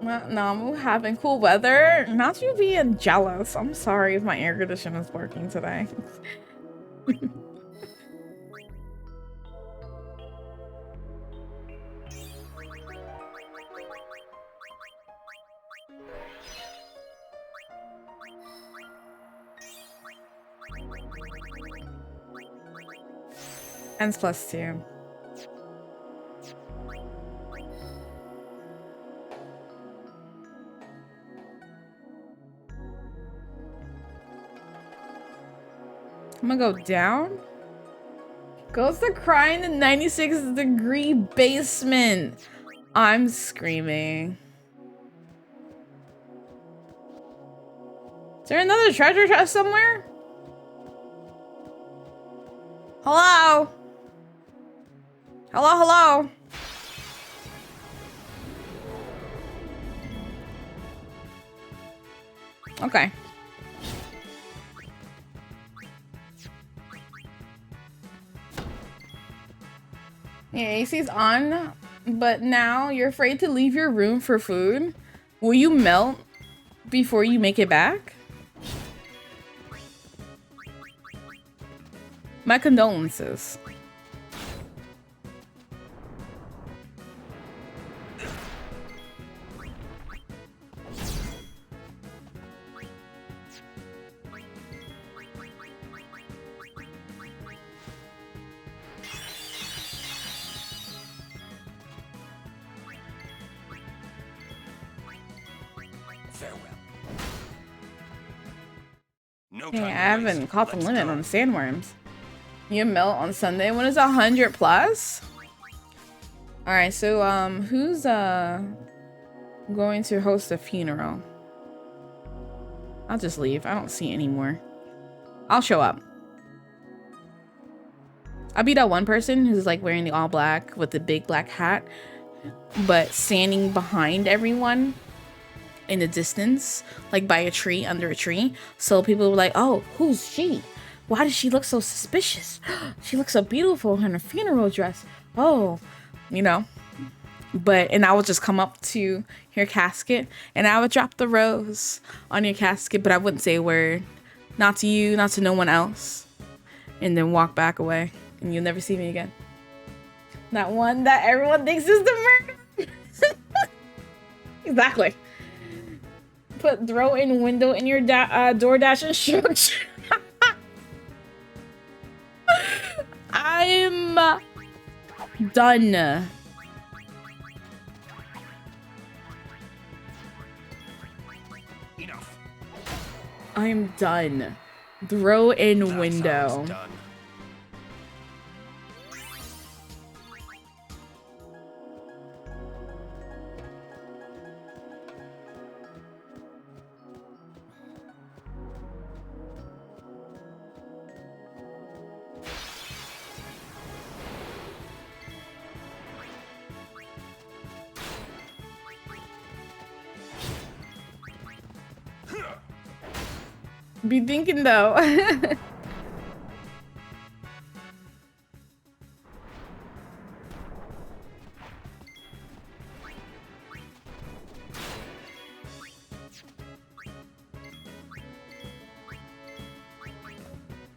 Well, no, I'm having cool weather. Not you being jealous. I'm sorry if my air conditioner is working today. Ends +2. I'm gonna go down. Goes to cry in the 96-degree basement. I'm screaming. Is there another treasure chest somewhere? Hello? Hello, hello? Okay. Yeah, AC's on, but now you're afraid to leave your room for food? Will you melt before you make it back? My condolences. No Hey, time I to haven't waste. caught the Let's limit go. on sandworms. You melt on Sunday when it's 100 plus? Alright, so who's going to host a funeral? I'll just leave. I don't see any more. I'll show up. I beat out one person who's like wearing the all black with the big black hat, but standing behind everyone in the distance, like by a tree, under a tree. So people were like, oh, who's she? Why does she look so suspicious? She looks so beautiful in her funeral dress. Oh, you know. And I would just come up to your casket and I would drop the rose on your casket, but I wouldn't say a word. Not to you, not to no one else. And then walk back away and you'll never see me again. That one that everyone thinks is the murder. Exactly. Put throw in window in your DoorDash instruction. I'm done. Enough. I'm done. Throw in That window. sounds done. Be thinking though.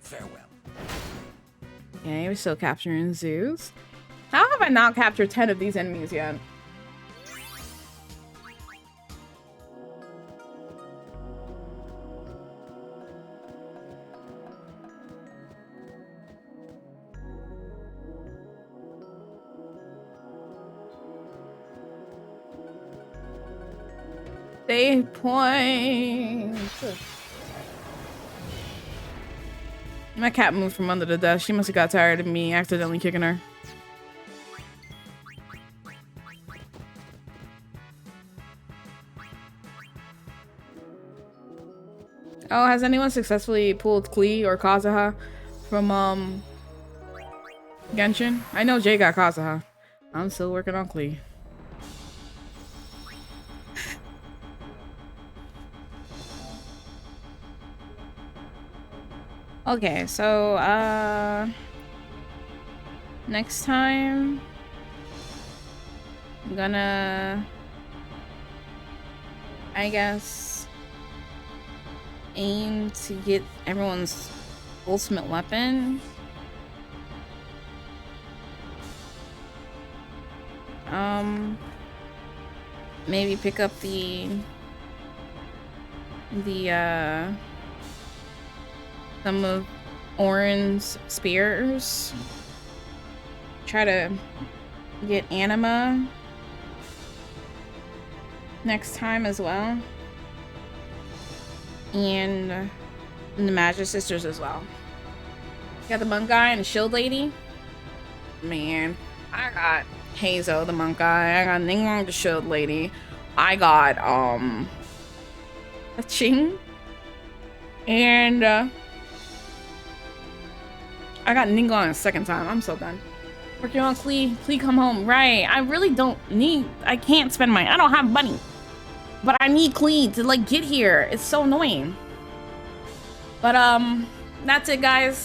Farewell. Okay, we're still capturing zoos. How have I not captured 10 of these enemies yet? Save point. My cat moved from under the desk. She must have got tired of me accidentally kicking her. Oh, has anyone successfully pulled Klee or Kazuha from Genshin? I know Jay got Kazuha. I'm still working on Klee. Okay, so next time I'm gonna, I guess, aim to get everyone's ultimate weapon. Maybe pick up some of Auron's spears. Try to get Anima next time as well. And the Magic Sisters as well. Got the monk guy and the shield lady. Man, I got Hazo the monk guy. I got Ningguang the shield lady. I got a Ching. And I got Ningguang a second time. I'm so done. Working on Klee. Klee, come home. Right. I really don't need. I can't spend my. I don't have money. But I need Klee to like get here. It's so annoying. But that's it, guys.